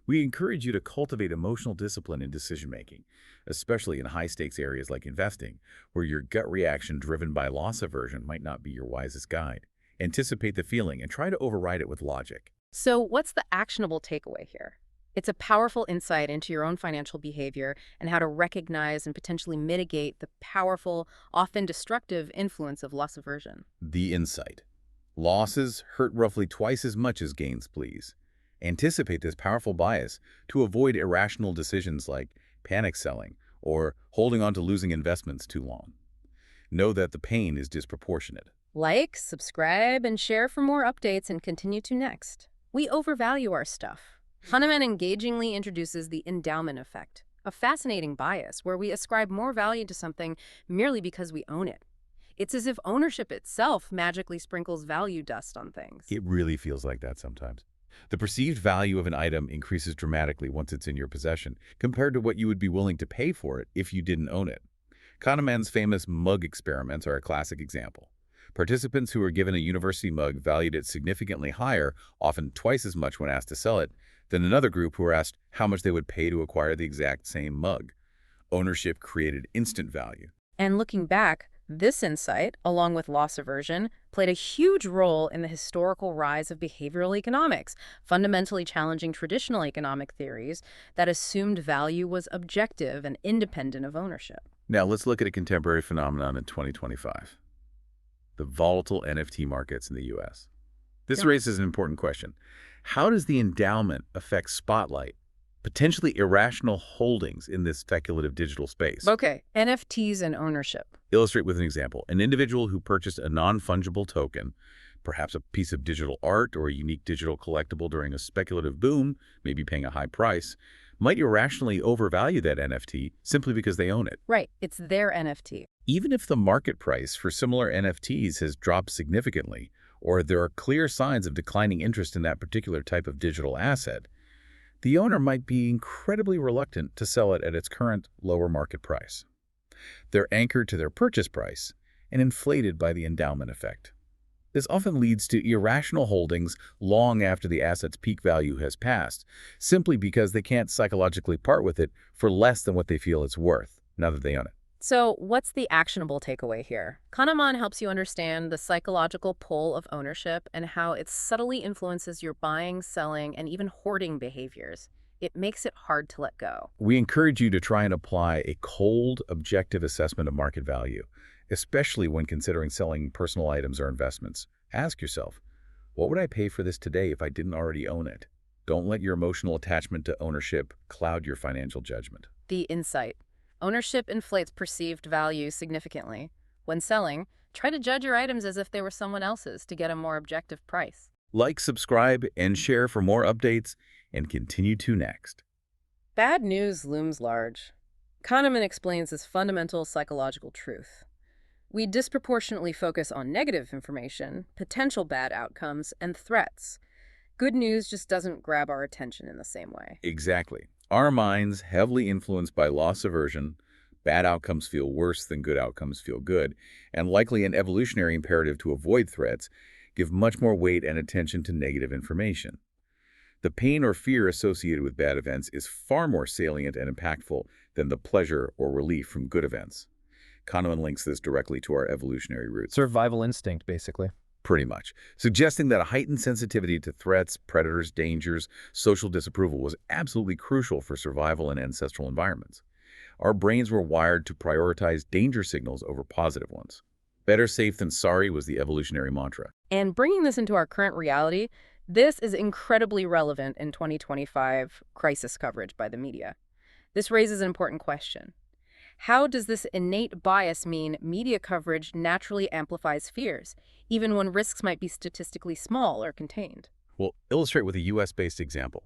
Speaker 2: We encourage you to cultivate emotional discipline in decision-making, especially in high-stakes areas like investing, where your gut reaction driven by loss aversion might not be your wisest guide. Anticipate the feeling and try to override it with logic.
Speaker 1: So what's the actionable takeaway here? It's a powerful insight into your own financial behavior and how to recognize and potentially mitigate the powerful, often destructive influence of loss aversion.
Speaker 2: The insight. Losses hurt roughly twice as much as gains, please. Anticipate this powerful bias to avoid irrational decisions like panic selling or holding on to losing investments too long. Know that the pain is disproportionate.
Speaker 1: Like, subscribe, and share for more updates, and continue to next. We overvalue our stuff. Kahneman engagingly introduces the endowment effect, a fascinating bias where we ascribe more value to something merely because we own it. It's as if ownership itself magically sprinkles value dust on things.
Speaker 2: It really feels like that sometimes. The perceived value of an item increases dramatically once it's in your possession, compared to what you would be willing to pay for it if you didn't own it. Kahneman's famous mug experiments are a classic example. Participants who were given a university mug valued it significantly higher, often twice as much when asked to sell it, than another group who were asked how much they would pay to acquire the exact same mug. Ownership created instant value.
Speaker 1: And looking back, This insight, along with loss aversion, played a huge role in the historical rise of behavioral economics, fundamentally challenging traditional economic theories that assumed value was objective and independent of ownership.
Speaker 2: Now, let's look at a contemporary phenomenon in 2025, the volatile NFT markets in the U.S. This
Speaker 1: Yep.
Speaker 2: raises an important question. How does the endowment affect spotlight, potentially irrational holdings in this speculative digital space?
Speaker 1: Okay, NFTs and ownership.
Speaker 2: Illustrate with an example. An individual who purchased a non-fungible token, perhaps a piece of digital art or a unique digital collectible during a speculative boom, maybe paying a high price, might irrationally overvalue that NFT simply because they own it.
Speaker 1: Right, it's their NFT.
Speaker 2: Even if the market price for similar NFTs has dropped significantly, or there are clear signs of declining interest in that particular type of digital asset, the owner might be incredibly reluctant to sell it at its current lower market price. They're anchored to their purchase price and inflated by the endowment effect. This often leads to irrational holdings long after the asset's peak value has passed, simply because they can't psychologically part with it for less than what they feel it's worth, now that they own it.
Speaker 1: So, what's the actionable takeaway here? Kahneman helps you understand the psychological pull of ownership and how it subtly influences your buying, selling, and even hoarding behaviors. It makes it hard to let go.
Speaker 2: We encourage you to try and apply a cold, objective assessment of market value, especially when considering selling personal items or investments. Ask yourself, what would I pay for this today if I didn't already own it? Don't let your emotional attachment to ownership cloud your financial judgment.
Speaker 1: The insight. Ownership inflates perceived value significantly. When selling, try to judge your items as if they were someone else's to get a more objective price.
Speaker 2: Like, subscribe, and share for more updates, and continue to next.
Speaker 1: Bad news looms large. Kahneman explains this fundamental psychological truth. We disproportionately focus on negative information, potential bad outcomes, and threats. Good news just doesn't grab our attention in the same way.
Speaker 2: Exactly. Our minds, heavily influenced by loss aversion, bad outcomes feel worse than good outcomes feel good, and likely an evolutionary imperative to avoid threats, give much more weight and attention to negative information. The pain or fear associated with bad events is far more salient and impactful than the pleasure or relief from good events. Kahneman links this directly to our evolutionary roots.
Speaker 3: Survival instinct, basically.
Speaker 2: Pretty much, suggesting that a heightened sensitivity to threats, predators, dangers, social disapproval was absolutely crucial for survival in ancestral environments. Our brains were wired to prioritize danger signals over positive ones. Better safe than sorry was the evolutionary mantra.
Speaker 1: And bringing this into our current reality, this is incredibly relevant in 2025 crisis coverage by the media. This raises an important question. How does this innate bias mean media coverage naturally amplifies fears, even when risks might be statistically small or contained?
Speaker 2: We'll illustrate with a U.S.-based example.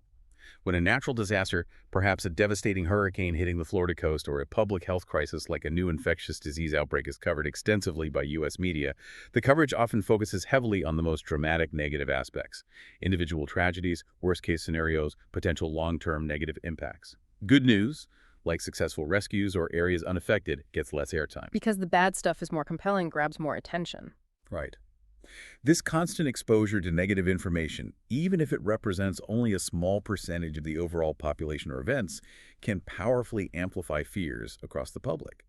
Speaker 2: When a natural disaster, perhaps a devastating hurricane hitting the Florida coast or a public health crisis like a new infectious disease outbreak is covered extensively by U.S. media, the coverage often focuses heavily on the most dramatic negative aspects: individual tragedies, worst-case scenarios, potential long-term negative impacts. Good news, like successful rescues or areas unaffected, gets less airtime.
Speaker 1: Because the bad stuff is more compelling, grabs more attention.
Speaker 2: Right. This constant exposure to negative information, even if it represents only a small percentage of the overall population or events, can powerfully amplify fears across the public.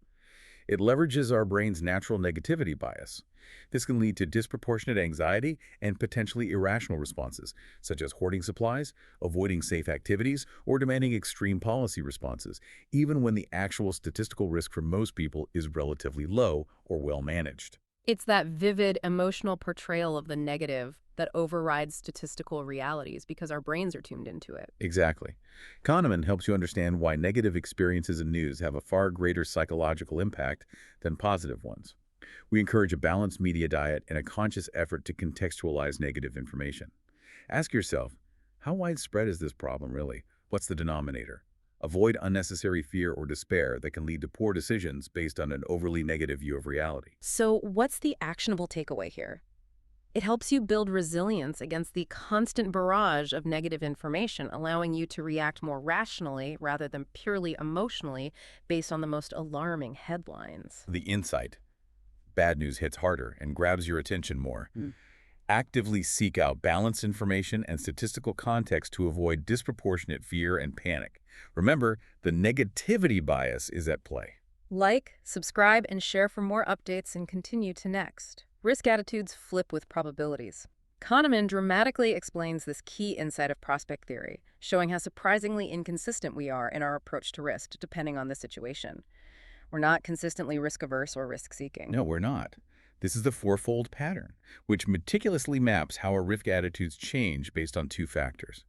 Speaker 2: It leverages our brain's natural negativity bias. This can lead to disproportionate anxiety and potentially irrational responses, such as hoarding supplies, avoiding safe activities, or demanding extreme policy responses, even when the actual statistical risk for most people is relatively low or well managed.
Speaker 1: It's that vivid emotional portrayal of the negative that overrides statistical realities because our brains are tuned into it.
Speaker 2: Exactly. Kahneman helps you understand why negative experiences in news have a far greater psychological impact than positive ones. We encourage a balanced media diet and a conscious effort to contextualize negative information. Ask yourself, how widespread is this problem really? What's the denominator? Avoid unnecessary fear or despair that can lead to poor decisions based on an overly negative view of reality.
Speaker 1: So what's the actionable takeaway here? It helps you build resilience against the constant barrage of negative information, allowing you to react more rationally rather than purely emotionally based on the most alarming headlines.
Speaker 2: The insight. Bad news hits harder and grabs your attention more. Actively seek out balanced information and statistical context to avoid disproportionate fear and panic. Remember, the negativity bias is at play.
Speaker 1: Like, subscribe, and share for more updates and continue to next. Risk attitudes flip with probabilities. Kahneman dramatically explains this key insight of prospect theory, showing how surprisingly inconsistent we are in our approach to risk, depending on the situation. We're not consistently risk-averse or risk-seeking.
Speaker 2: No, we're not. This is the fourfold pattern, which meticulously maps how our risk attitudes change based on two factors: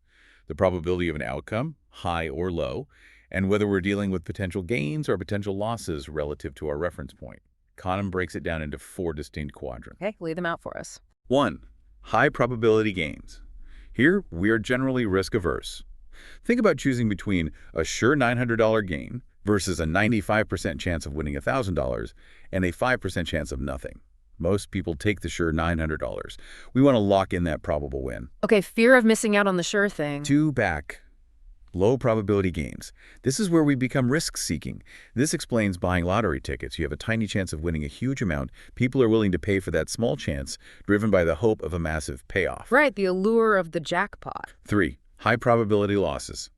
Speaker 2: the probability of an outcome, high or low, and whether we're dealing with potential gains or potential losses relative to our reference point. Kahneman breaks it down into four distinct quadrants.
Speaker 1: Okay, lay them out for us.
Speaker 2: 1. High probability gains. Here, we are generally risk-averse. Think about choosing between a sure $900 gain versus a 95% chance of winning $1,000 and a 5% chance of nothing. Most people take the sure $900. We want to lock in that probable win.
Speaker 1: Okay, fear of missing out on the sure thing.
Speaker 2: 2. Back. Low probability gains. This is where we become risk-seeking. This explains buying lottery tickets. You have a tiny chance of winning a huge amount. People are willing to pay for that small chance, driven by the hope of a massive payoff.
Speaker 1: Right, the allure of the jackpot.
Speaker 2: 3. High probability losses.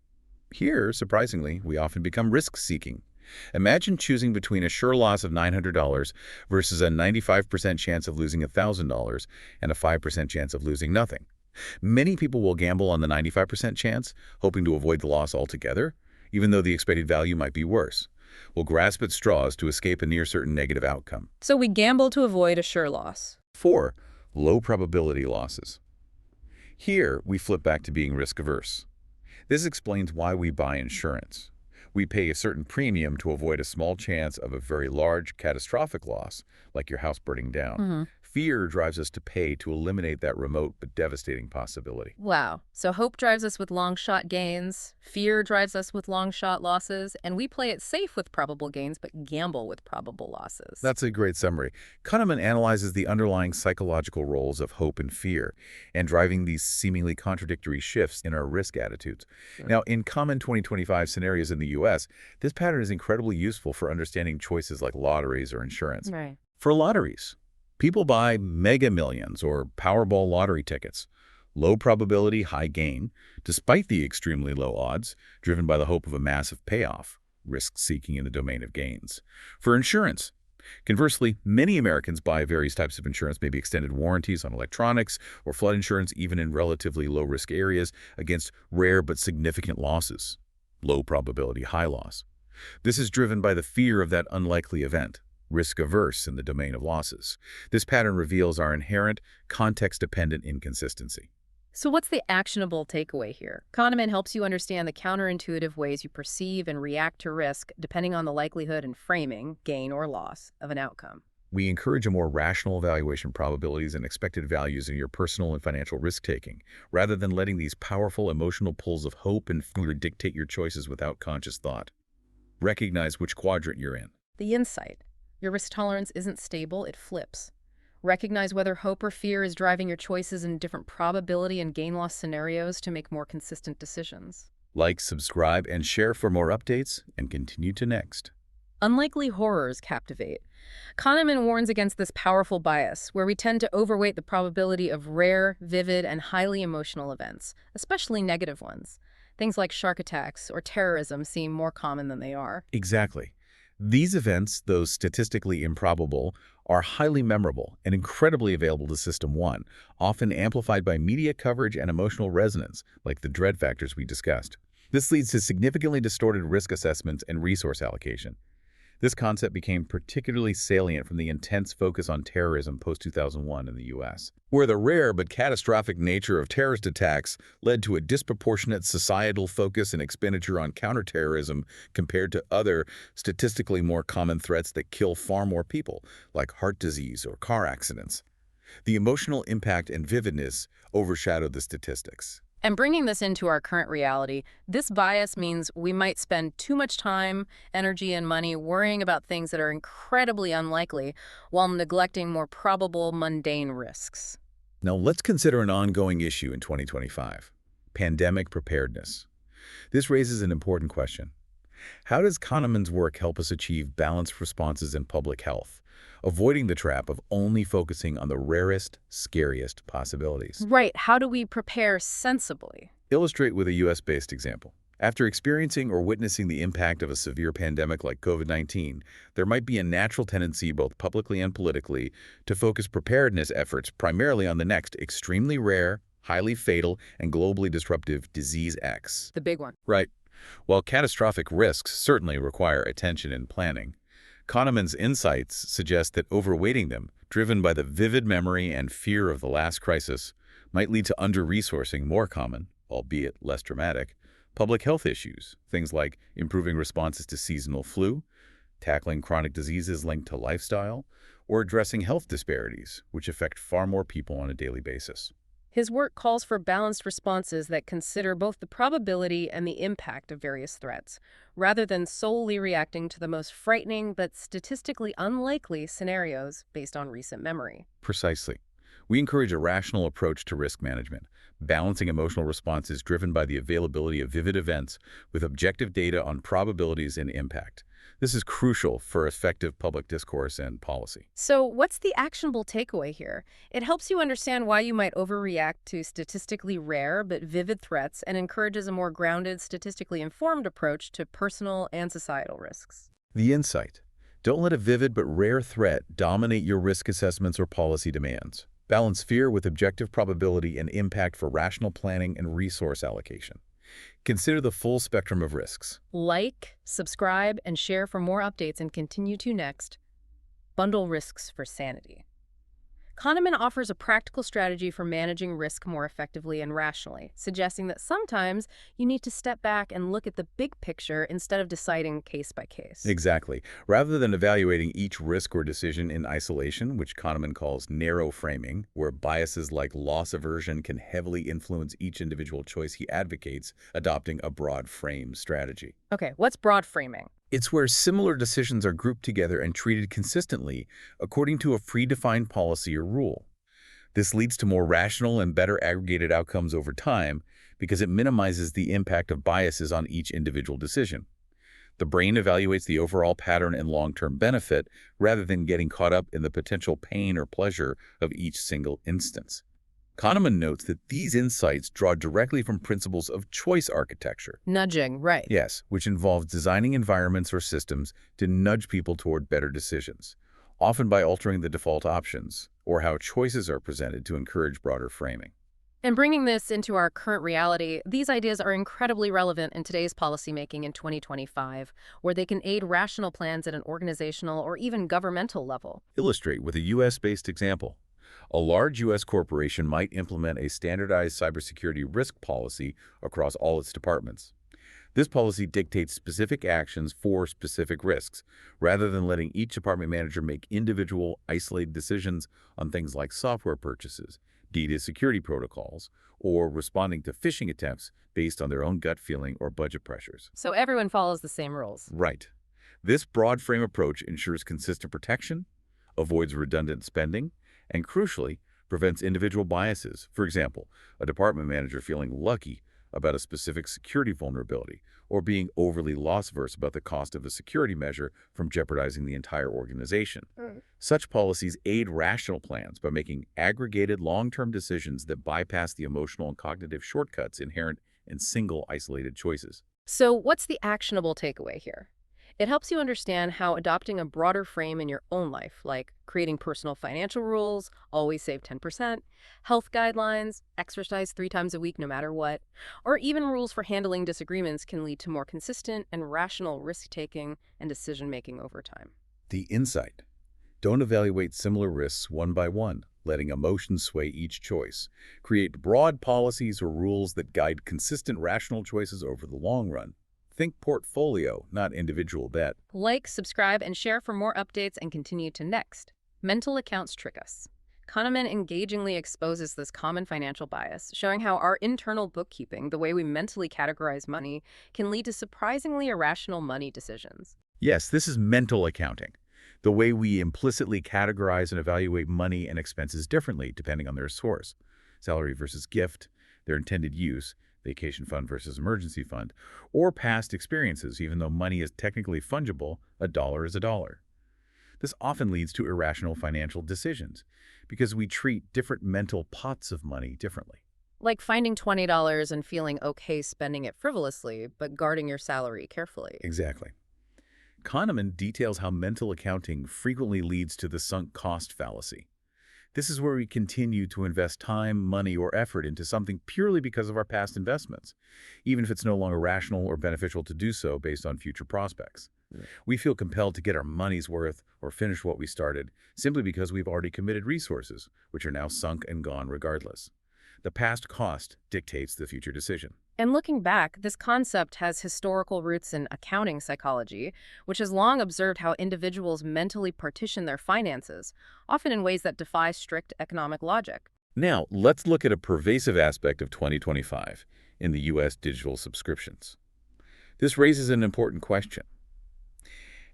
Speaker 2: Here, surprisingly, we often become risk-seeking. Imagine choosing between a sure loss of $900 versus a 95% chance of losing $1,000 and a 5% chance of losing nothing. Many people will gamble on the 95% chance, hoping to avoid the loss altogether, even though the expected value might be worse. We'll grasp at straws to escape a near-certain negative outcome.
Speaker 1: So we gamble to avoid a sure loss.
Speaker 2: 4. Low probability losses. Here, we flip back to being risk-averse. This explains why we buy insurance. We pay a certain premium to avoid a small chance of a very large, catastrophic loss, like your house burning down. Fear drives us to pay to eliminate that remote but devastating possibility.
Speaker 1: Wow. So hope drives us with long-shot gains, fear drives us with long-shot losses, and we play it safe with probable gains but gamble with probable losses.
Speaker 2: That's a great summary. Kahneman analyzes the underlying psychological roles of hope and fear and driving these seemingly contradictory shifts in our risk attitudes. Now, in common 2025 scenarios in the U.S., this pattern is incredibly useful for understanding choices like lotteries or insurance.
Speaker 1: Right.
Speaker 2: For lotteries, people buy Mega Millions or Powerball lottery tickets. Low probability, high gain, despite the extremely low odds, driven by the hope of a massive payoff, risk-seeking in the domain of gains. For insurance, conversely, many Americans buy various types of insurance, maybe extended warranties on electronics or flood insurance, even in relatively low-risk areas, against rare but significant losses. Low probability, high loss. This is driven by the fear of that unlikely event, risk-averse in the domain of losses. This pattern reveals our inherent, context-dependent inconsistency.
Speaker 1: So what's the actionable takeaway here? Kahneman helps you understand the counterintuitive ways you perceive and react to risk depending on the likelihood and framing, gain or loss, of an outcome.
Speaker 2: We encourage a more rational evaluation of probabilities and expected values in your personal and financial risk-taking, rather than letting these powerful emotional pulls of hope and fear dictate your choices without conscious thought. Recognize which quadrant you're in.
Speaker 1: The insight. Your risk tolerance isn't stable, it flips. Recognize whether hope or fear is driving your choices in different probability and gain-loss scenarios to make more consistent decisions.
Speaker 2: Like, subscribe, and share for more updates, and continue to next.
Speaker 1: Unlikely horrors captivate. Kahneman warns against this powerful bias, where we tend to overweight the probability of rare, vivid, and highly emotional events, especially negative ones. Things like shark attacks or terrorism seem more common than they are.
Speaker 2: Exactly. These events, though statistically improbable, are highly memorable and incredibly available to System 1, often amplified by media coverage and emotional resonance, like the dread factors we discussed. This leads to significantly distorted risk assessments and resource allocation. This concept became particularly salient from the intense focus on terrorism post-2001 in the U.S., where the rare but catastrophic nature of terrorist attacks led to a disproportionate societal focus and expenditure on counterterrorism compared to other, statistically more common threats that kill far more people, like heart disease or car accidents. The emotional impact and vividness overshadowed the statistics.
Speaker 1: And bringing this into our current reality, this bias means we might spend too much time, energy, and money worrying about things that are incredibly unlikely while neglecting more probable, mundane risks.
Speaker 2: Now let's consider an ongoing issue in 2025, pandemic preparedness. This raises an important question. How does Kahneman's work help us achieve balanced responses in public health, avoiding the trap of only focusing on the rarest, scariest possibilities?
Speaker 1: Right. How do we prepare sensibly?
Speaker 2: Illustrate with a US-based example. After experiencing or witnessing the impact of a severe pandemic like COVID-19, there might be a natural tendency, both publicly and politically, to focus preparedness efforts primarily on the next extremely rare, highly fatal, and globally disruptive disease X.
Speaker 1: The big one.
Speaker 2: Right. While catastrophic risks certainly require attention and planning, Kahneman's insights suggest that overweighting them, driven by the vivid memory and fear of the last crisis, might lead to under-resourcing more common, albeit less dramatic, public health issues, things like improving responses to seasonal flu, tackling chronic diseases linked to lifestyle, or addressing health disparities, which affect far more people on a daily basis.
Speaker 1: His work calls for balanced responses that consider both the probability and the impact of various threats, rather than solely reacting to the most frightening but statistically unlikely scenarios based on recent memory.
Speaker 2: Precisely. We encourage a rational approach to risk management, balancing emotional responses driven by the availability of vivid events with objective data on probabilities and impact. This is crucial for effective public discourse and policy.
Speaker 1: So, what's the actionable takeaway here? It helps you understand why you might overreact to statistically rare but vivid threats and encourages a more grounded, statistically informed approach to personal and societal risks.
Speaker 2: The insight: don't let a vivid but rare threat dominate your risk assessments or policy demands. Balance fear with objective probability and impact for rational planning and resource allocation. Consider the full spectrum of risks.
Speaker 1: Like, subscribe, and share for more updates, and continue to next. Bundle risks for sanity. Kahneman offers a practical strategy for managing risk more effectively and rationally, suggesting that sometimes you need to step back and look at the big picture instead of deciding case by case.
Speaker 2: Exactly. Rather than evaluating each risk or decision in isolation, which Kahneman calls narrow framing, where biases like loss aversion can heavily influence each individual choice, he advocates adopting a broad frame strategy.
Speaker 1: Okay, what's broad framing?
Speaker 2: It's where similar decisions are grouped together and treated consistently according to a predefined policy or rule. This leads to more rational and better aggregated outcomes over time because it minimizes the impact of biases on each individual decision. The brain evaluates the overall pattern and long-term benefit rather than getting caught up in the potential pain or pleasure of each single instance. Kahneman notes that these insights draw directly from principles of choice architecture.
Speaker 1: Nudging, right.
Speaker 2: Yes, which involves designing environments or systems to nudge people toward better decisions, often by altering the default options or how choices are presented to encourage broader framing.
Speaker 1: And bringing this into our current reality, these ideas are incredibly relevant in today's policymaking in 2025, where they can aid rational plans at an organizational or even governmental level.
Speaker 2: Illustrate with a U.S.-based example. A large U.S. corporation might implement a standardized cybersecurity risk policy across all its departments. This policy dictates specific actions for specific risks, rather than letting each department manager make individual, isolated decisions on things like software purchases, data security protocols, or responding to phishing attempts based on their own gut feeling or budget pressures.
Speaker 1: So everyone follows the same rules.
Speaker 2: Right. This broad frame approach ensures consistent protection, avoids redundant spending, and crucially, prevents individual biases. For example, a department manager feeling lucky about a specific security vulnerability or being overly loss-averse about the cost of a security measure from jeopardizing the entire organization. Such policies aid rational plans by making aggregated long-term decisions that bypass the emotional and cognitive shortcuts inherent in single isolated choices.
Speaker 1: So what's the actionable takeaway here? It helps you understand how adopting a broader frame in your own life, like creating personal financial rules, always save 10%, health guidelines, exercise 3 times a week no matter what, or even rules for handling disagreements can lead to more consistent and rational risk-taking and decision-making over time.
Speaker 2: The insight: don't evaluate similar risks one by one, letting emotions sway each choice. Create broad policies or rules that guide consistent rational choices over the long run. Think portfolio, not individual bet.
Speaker 1: Like, subscribe, and share for more updates, and continue to next. Mental accounts trick us. Kahneman engagingly exposes this common financial bias, showing how our internal bookkeeping, the way we mentally categorize money, can lead to surprisingly irrational money decisions.
Speaker 2: Yes, this is mental accounting, the way we implicitly categorize and evaluate money and expenses differently depending on their source. Salary versus gift, their intended use, vacation fund versus emergency fund, or past experiences. Even though money is technically fungible, a dollar is a dollar. This often leads to irrational financial decisions because we treat different mental pots of money differently.
Speaker 1: Like finding $20 and feeling okay spending it frivolously, but guarding your salary carefully.
Speaker 2: Exactly. Kahneman details how mental accounting frequently leads to the sunk cost fallacy. This is where we continue to invest time, money, or effort into something purely because of our past investments, even if it's no longer rational or beneficial to do so based on future prospects. We feel compelled to get our money's worth or finish what we started simply because we've already committed resources, which are now sunk and gone regardless. The past cost dictates the future decision.
Speaker 1: And looking back, this concept has historical roots in accounting psychology, which has long observed how individuals mentally partition their finances, often in ways that defy strict economic logic.
Speaker 2: Now, let's look at a pervasive aspect of 2025 in the U.S. digital subscriptions. This raises an important question.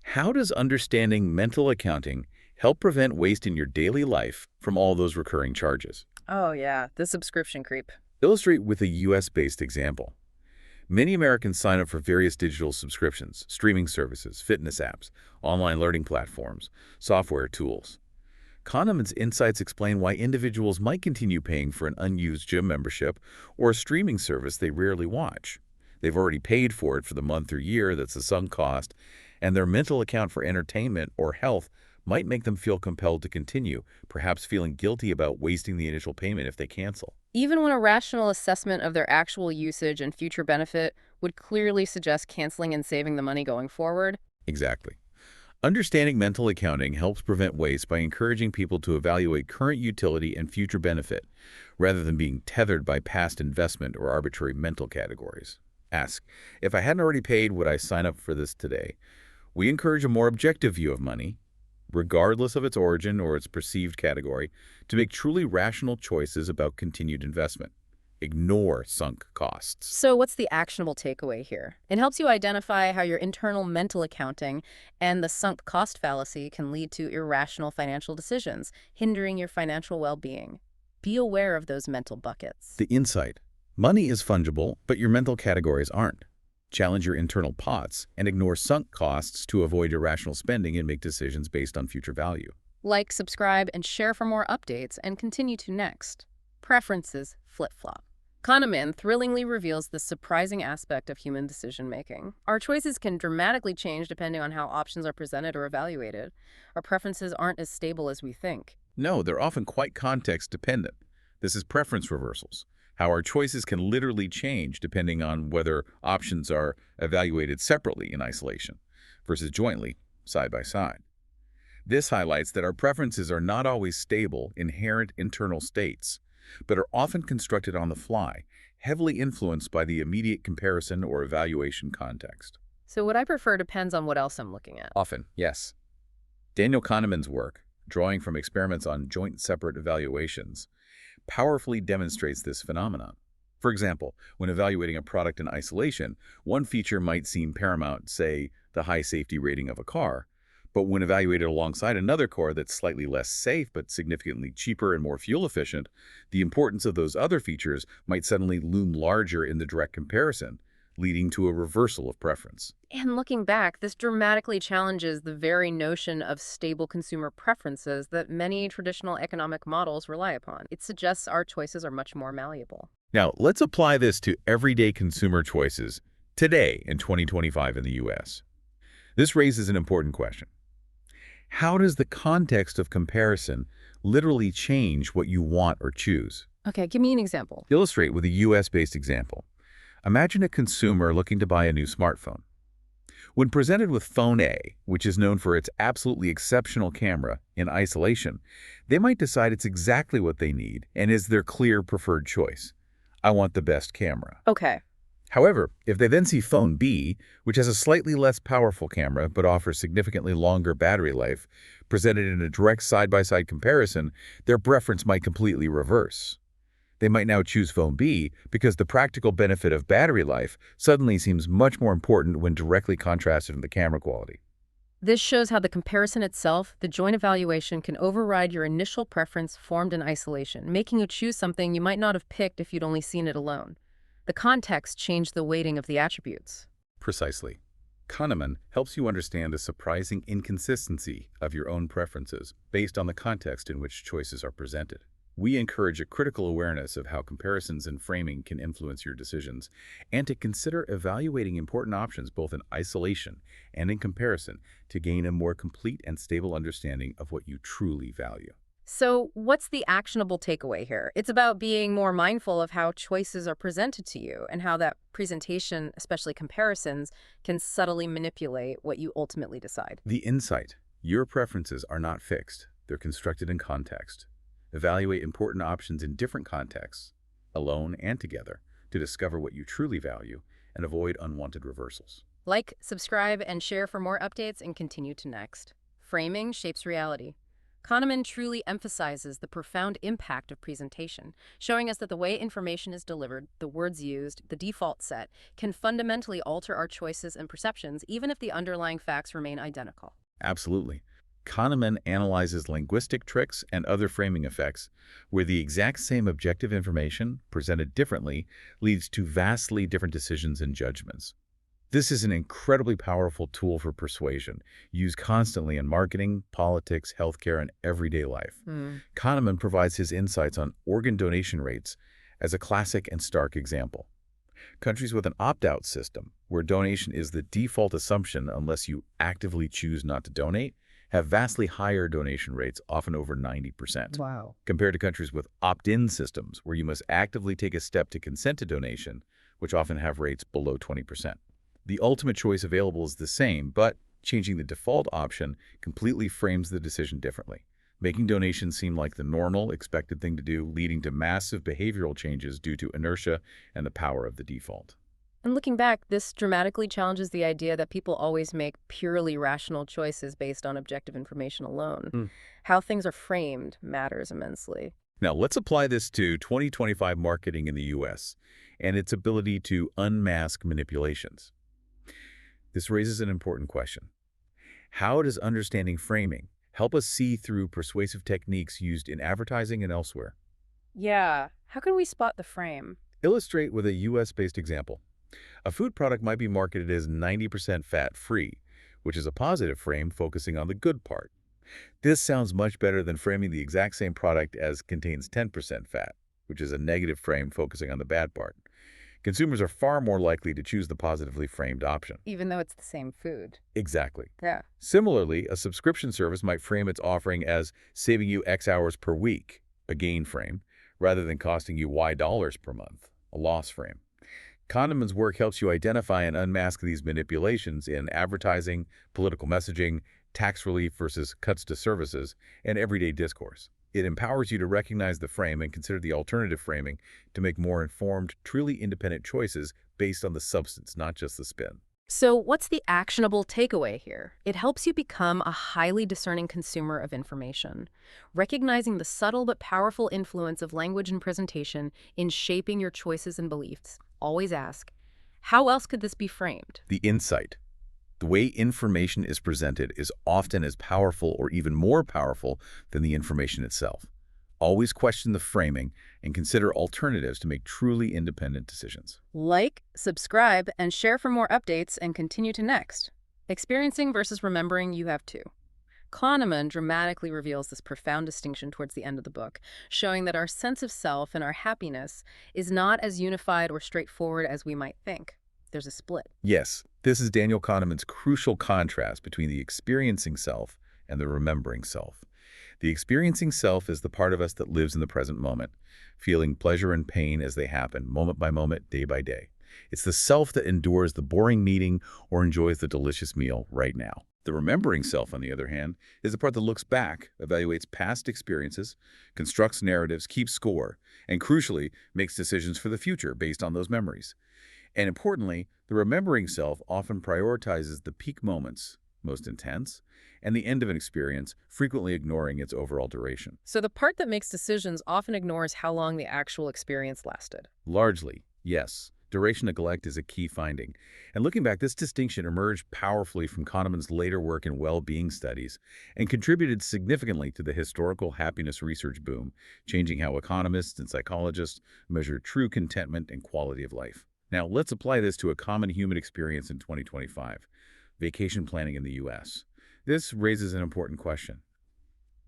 Speaker 2: How does understanding mental accounting help prevent waste in your daily life from all those recurring charges?
Speaker 1: Oh, yeah, the subscription creep.
Speaker 2: Illustrate with a U.S.-based example. Many Americans sign up for various digital subscriptions, streaming services, fitness apps, online learning platforms, software tools. Kahneman's insights explain why individuals might continue paying for an unused gym membership or a streaming service they rarely watch. They've already paid for it for the month or year that's a sunk cost, and their mental account for entertainment or health might make them feel compelled to continue, perhaps feeling guilty about wasting the initial payment if they cancel.
Speaker 1: Even when a rational assessment of their actual usage and future benefit would clearly suggest canceling and saving the money going forward.
Speaker 2: Exactly. Understanding mental accounting helps prevent waste by encouraging people to evaluate current utility and future benefit, rather than being tethered by past investment or arbitrary mental categories. Ask, if I hadn't already paid, would I sign up for this today? We encourage a more objective view of money, regardless of its origin or its perceived category, to make truly rational choices about continued investment. Ignore sunk costs.
Speaker 1: So what's the actionable takeaway here? It helps you identify how your internal mental accounting and the sunk cost fallacy can lead to irrational financial decisions, hindering your financial well-being. Be aware of those mental buckets.
Speaker 2: The insight. Money is fungible, but your mental categories aren't. Challenge your internal pots and ignore sunk costs to avoid irrational spending and make decisions based on future value.
Speaker 1: Like, subscribe, and share for more updates, and continue to next. Preferences flip-flop. Kahneman thrillingly reveals the surprising aspect of human decision-making. Our choices can dramatically change depending on how options are presented or evaluated. Our preferences aren't as stable as we think.
Speaker 2: No, they're often quite context-dependent. This is preference reversals, how our choices can literally change depending on whether options are evaluated separately in isolation versus jointly, side by side. This highlights that our preferences are not always stable, inherent internal states, but are often constructed on the fly, heavily influenced by the immediate comparison or evaluation context.
Speaker 1: So what I prefer depends on what else I'm looking at.
Speaker 2: Often, yes. Daniel Kahneman's work, drawing from experiments on joint separate evaluations, powerfully demonstrates this phenomenon. For example, when evaluating a product in isolation, one feature might seem paramount, say, the high safety rating of a car, but when evaluated alongside another car that's slightly less safe but significantly cheaper and more fuel efficient, the importance of those other features might suddenly loom larger in the direct comparison, leading to a reversal of preference.
Speaker 1: And looking back, this dramatically challenges the very notion of stable consumer preferences that many traditional economic models rely upon. It suggests our choices are much more malleable.
Speaker 2: Now, let's apply this to everyday consumer choices today in 2025 in the U.S. This raises an important question. How does the context of comparison literally change what you want or choose?
Speaker 1: Okay, give me an example.
Speaker 2: Illustrate with a U.S.-based example. Imagine a consumer looking to buy a new smartphone. When presented with phone A, which is known for its absolutely exceptional camera, in isolation, they might decide it's exactly what they need and is their clear preferred choice. I want the best camera.
Speaker 1: Okay.
Speaker 2: However, if they then see phone B, which has a slightly less powerful camera but offers significantly longer battery life, presented in a direct side-by-side comparison, their preference might completely reverse. They might now choose phone B because the practical benefit of battery life suddenly seems much more important when directly contrasted with the camera quality.
Speaker 1: This shows how the comparison itself, the joint evaluation, can override your initial preference formed in isolation, making you choose something you might not have picked if you'd only seen it alone. The context changed the weighting of the attributes.
Speaker 2: Precisely. Kahneman helps you understand the surprising inconsistency of your own preferences based on the context in which choices are presented. We encourage a critical awareness of how comparisons and framing can influence your decisions, and to consider evaluating important options both in isolation and in comparison to gain a more complete and stable understanding of what you truly value.
Speaker 1: So, what's the actionable takeaway here? It's about being more mindful of how choices are presented to you and how that presentation, especially comparisons, can subtly manipulate what you ultimately decide.
Speaker 2: The insight: your preferences are not fixed, they're constructed in context. Evaluate important options in different contexts, alone and together, to discover what you truly value and avoid unwanted reversals.
Speaker 1: Like, subscribe, and share for more updates, and continue to next. Framing shapes reality. Kahneman truly emphasizes the profound impact of presentation, showing us that the way information is delivered, the words used, the default set, can fundamentally alter our choices and perceptions, even if the underlying facts remain identical.
Speaker 2: Absolutely. Kahneman analyzes linguistic tricks and other framing effects where the exact same objective information, presented differently, leads to vastly different decisions and judgments. This is an incredibly powerful tool for persuasion, used constantly in marketing, politics, healthcare, and everyday life.
Speaker 1: Hmm.
Speaker 2: Kahneman provides his insights on organ donation rates as a classic and stark example. Countries with an opt-out system, where donation is the default assumption unless you actively choose not to donate, have vastly higher donation rates, often over 90%,
Speaker 1: Wow.
Speaker 2: compared to countries with opt-in systems, where you must actively take a step to consent to donation, which often have rates below 20%. The ultimate choice available is the same, but changing the default option completely frames the decision differently, making donations seem like the normal, expected thing to do, leading to massive behavioral changes due to inertia and the power of the default.
Speaker 1: And looking back, this dramatically challenges the idea that people always make purely rational choices based on objective information alone.
Speaker 2: Hmm.
Speaker 1: How things are framed matters immensely.
Speaker 2: Now, let's apply this to 2025 marketing in the US and its ability to unmask manipulations. This raises an important question. How does understanding framing help us see through persuasive techniques used in advertising and elsewhere?
Speaker 1: Yeah. How can we spot the frame?
Speaker 2: Illustrate with a US-based example. A food product might be marketed as 90% fat-free, which is a positive frame focusing on the good part. This sounds much better than framing the exact same product as contains 10% fat, which is a negative frame focusing on the bad part. Consumers are far more likely to choose the positively framed option.
Speaker 1: Even though it's the same food.
Speaker 2: Exactly.
Speaker 1: Yeah.
Speaker 2: Similarly, a subscription service might frame its offering as saving you X hours per week, a gain frame, rather than costing you Y dollars per month, a loss frame. Kahneman's work helps you identify and unmask these manipulations in advertising, political messaging, tax relief versus cuts to services, and everyday discourse. It empowers you to recognize the frame and consider the alternative framing to make more informed, truly independent choices based on the substance, not just the spin.
Speaker 1: So, what's the actionable takeaway here? It helps you become a highly discerning consumer of information, recognizing the subtle but powerful influence of language and presentation in shaping your choices and beliefs. Always ask, how else could this be framed?
Speaker 2: The insight: the way information is presented is often as powerful or even more powerful than the information itself. Always question the framing and consider alternatives to make truly independent decisions.
Speaker 1: Like, subscribe, and share for more updates, and continue to next. Experiencing versus remembering, you have two. Kahneman dramatically reveals this profound distinction towards the end of the book, showing that our sense of self and our happiness is not as unified or straightforward as we might think. There's a split.
Speaker 2: Yes, this is Daniel Kahneman's crucial contrast between the experiencing self and the remembering self. The experiencing self is the part of us that lives in the present moment, feeling pleasure and pain as they happen, moment by moment, day by day. It's the self that endures the boring meeting or enjoys the delicious meal right now. The remembering self, on the other hand, is the part that looks back, evaluates past experiences, constructs narratives, keeps score, and crucially, makes decisions for the future based on those memories. And importantly, the remembering self often prioritizes the peak moments, most intense, and the end of an experience, frequently ignoring its overall duration.
Speaker 1: So the part that makes decisions often ignores how long the actual experience lasted.
Speaker 2: Largely, yes. Duration neglect is a key finding. And looking back, this distinction emerged powerfully from Kahneman's later work in well-being studies and contributed significantly to the historical happiness research boom, changing how economists and psychologists measure true contentment and quality of life. Now, let's apply this to a common human experience in 2025, vacation planning in the U.S. This raises an important question.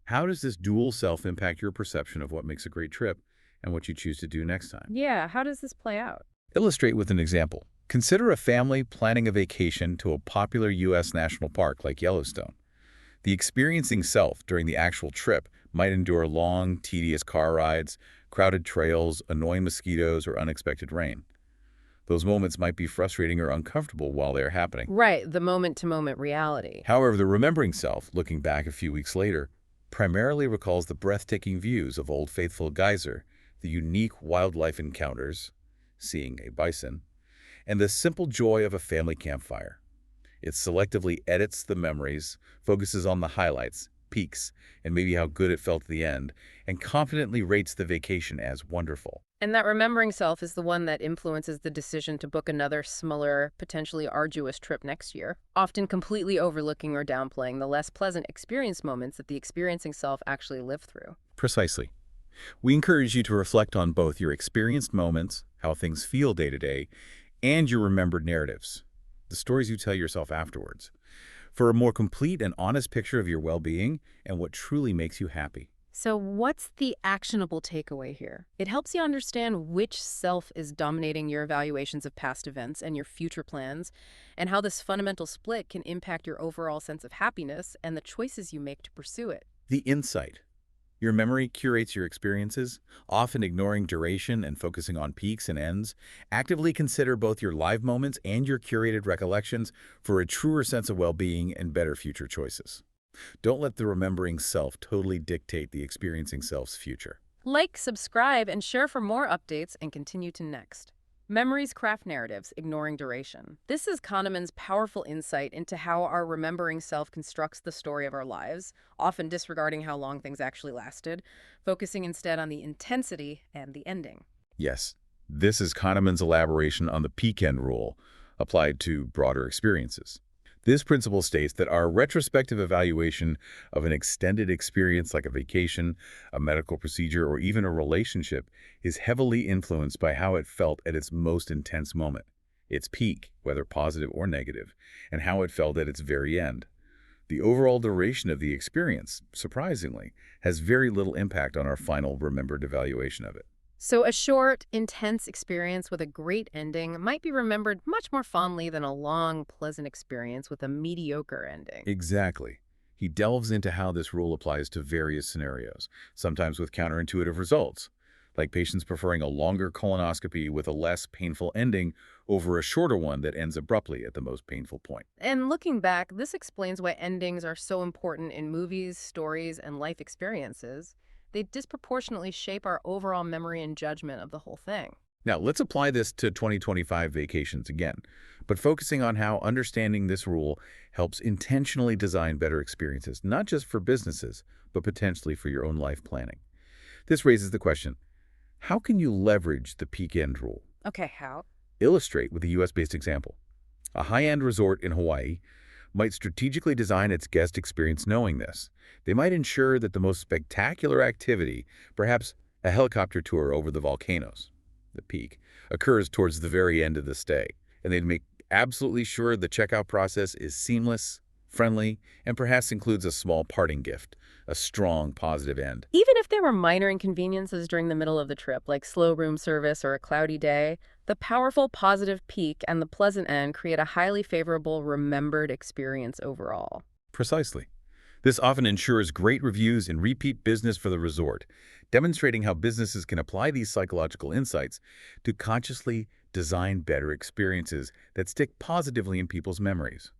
Speaker 2: How does this dual self impact your perception of what makes a great trip and what you choose to do next time?
Speaker 1: Yeah, how does this play out?
Speaker 2: Illustrate with an example. Consider a family planning a vacation to a popular U.S. national park like Yellowstone. The experiencing self during the actual trip might endure long, tedious car rides, crowded trails, annoying mosquitoes, or unexpected rain. Those moments might be frustrating or uncomfortable while they're happening.
Speaker 1: Right, the moment-to-moment reality.
Speaker 2: However, the remembering self, looking back a few weeks later, primarily recalls the breathtaking views of Old Faithful Geyser, the unique wildlife encounters, seeing a bison, and the simple joy of a family campfire. It selectively edits the memories, focuses on the highlights, peaks, and maybe how good it felt at the end, and confidently rates the vacation as wonderful.
Speaker 1: And that remembering self is the one that influences the decision to book another similar, potentially arduous trip next year, often completely overlooking or downplaying the less pleasant experience moments that the experiencing self actually lived through.
Speaker 2: Precisely. We encourage you to reflect on both your experienced moments, how things feel day to day, and your remembered narratives, the stories you tell yourself afterwards, for a more complete and honest picture of your well-being and what truly makes you happy.
Speaker 1: So what's the actionable takeaway here? It helps you understand which self is dominating your evaluations of past events and your future plans, and how this fundamental split can impact your overall sense of happiness and the choices you make to pursue it.
Speaker 2: The insight. Your memory curates your experiences, often ignoring duration and focusing on peaks and ends. Actively consider both your live moments and your curated recollections for a truer sense of well-being and better future choices. Don't let the remembering self totally dictate the experiencing self's future.
Speaker 1: Like, subscribe, and share for more updates, and continue to next. Memories craft narratives, ignoring duration. This is Kahneman's powerful insight into how our remembering self constructs the story of our lives, often disregarding how long things actually lasted, focusing instead on the intensity and the ending.
Speaker 2: Yes, this is Kahneman's elaboration on the peak-end rule applied to broader experiences. This principle states that our retrospective evaluation of an extended experience like a vacation, a medical procedure, or even a relationship is heavily influenced by how it felt at its most intense moment, its peak, whether positive or negative, and how it felt at its very end. The overall duration of the experience, surprisingly, has very little impact on our final remembered evaluation of it.
Speaker 1: So a short, intense experience with a great ending might be remembered much more fondly than a long, pleasant experience with a mediocre ending.
Speaker 2: Exactly. He delves into how this rule applies to various scenarios, sometimes with counterintuitive results, like patients preferring a longer colonoscopy with a less painful ending over a shorter one that ends abruptly at the most painful point.
Speaker 1: And looking back, this explains why endings are so important in movies, stories, and life experiences. They disproportionately shape our overall memory and judgment of the whole thing.
Speaker 2: Now, let's apply this to 2025 vacations again, but focusing on how understanding this rule helps intentionally design better experiences, not just for businesses, but potentially for your own life planning. This raises the question, how can you leverage the peak end rule?
Speaker 1: Okay, how?
Speaker 2: Illustrate with a US-based example. A high-end resort in Hawaii might strategically design its guest experience knowing this. They might ensure that the most spectacular activity, perhaps a helicopter tour over the volcanoes, the peak, occurs towards the very end of the stay. And they'd make absolutely sure the checkout process is seamless, friendly, and perhaps includes a small parting gift, a strong positive end.
Speaker 1: Even if there were minor inconveniences during the middle of the trip, like slow room service or a cloudy day, the powerful positive peak and the pleasant end create a highly favorable, remembered experience overall.
Speaker 2: Precisely. This often ensures great reviews and repeat business for the resort, demonstrating how businesses can apply these psychological insights to consciously design better experiences that stick positively in people's memories.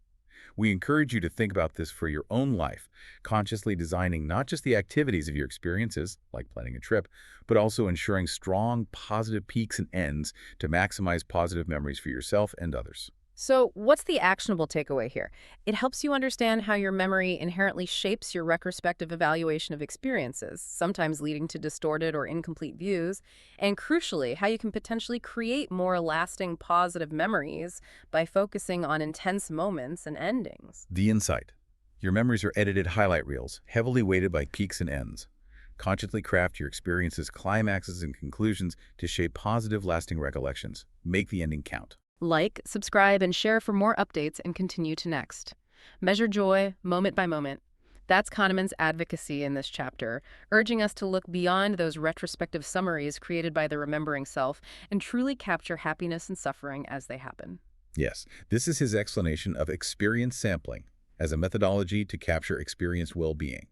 Speaker 2: We encourage you to think about this for your own life, consciously designing not just the activities of your experiences, like planning a trip, but also ensuring strong, positive peaks and ends to maximize positive memories for yourself and others.
Speaker 1: So what's the actionable takeaway here? It helps you understand how your memory inherently shapes your retrospective evaluation of experiences, sometimes leading to distorted or incomplete views, and crucially, how you can potentially create more lasting positive memories by focusing on intense moments and endings.
Speaker 2: The insight. Your memories are edited highlight reels, heavily weighted by peaks and ends. Consciously craft your experiences, climaxes, and conclusions to shape positive, lasting recollections. Make the ending count.
Speaker 1: Like, subscribe, and share for more updates, and continue to next. Measure joy moment by moment. That's Kahneman's advocacy in this chapter, urging us to look beyond those retrospective summaries created by the remembering self and truly capture happiness and suffering as they happen.
Speaker 2: Yes, this is his explanation of experience sampling as a methodology to capture experienced well-being.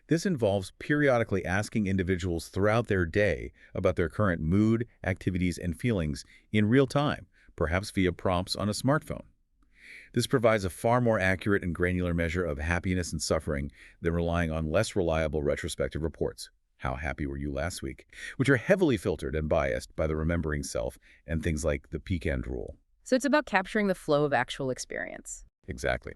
Speaker 2: This involves periodically asking individuals throughout their day about their current mood, activities, and feelings in real time, perhaps via prompts on a smartphone. This provides a far more accurate and granular measure of happiness and suffering than relying on less reliable retrospective reports. How happy were you last week? Which are heavily filtered and biased by the remembering self and things like the peak end rule.
Speaker 1: So it's about capturing the flow of actual experience.
Speaker 2: Exactly.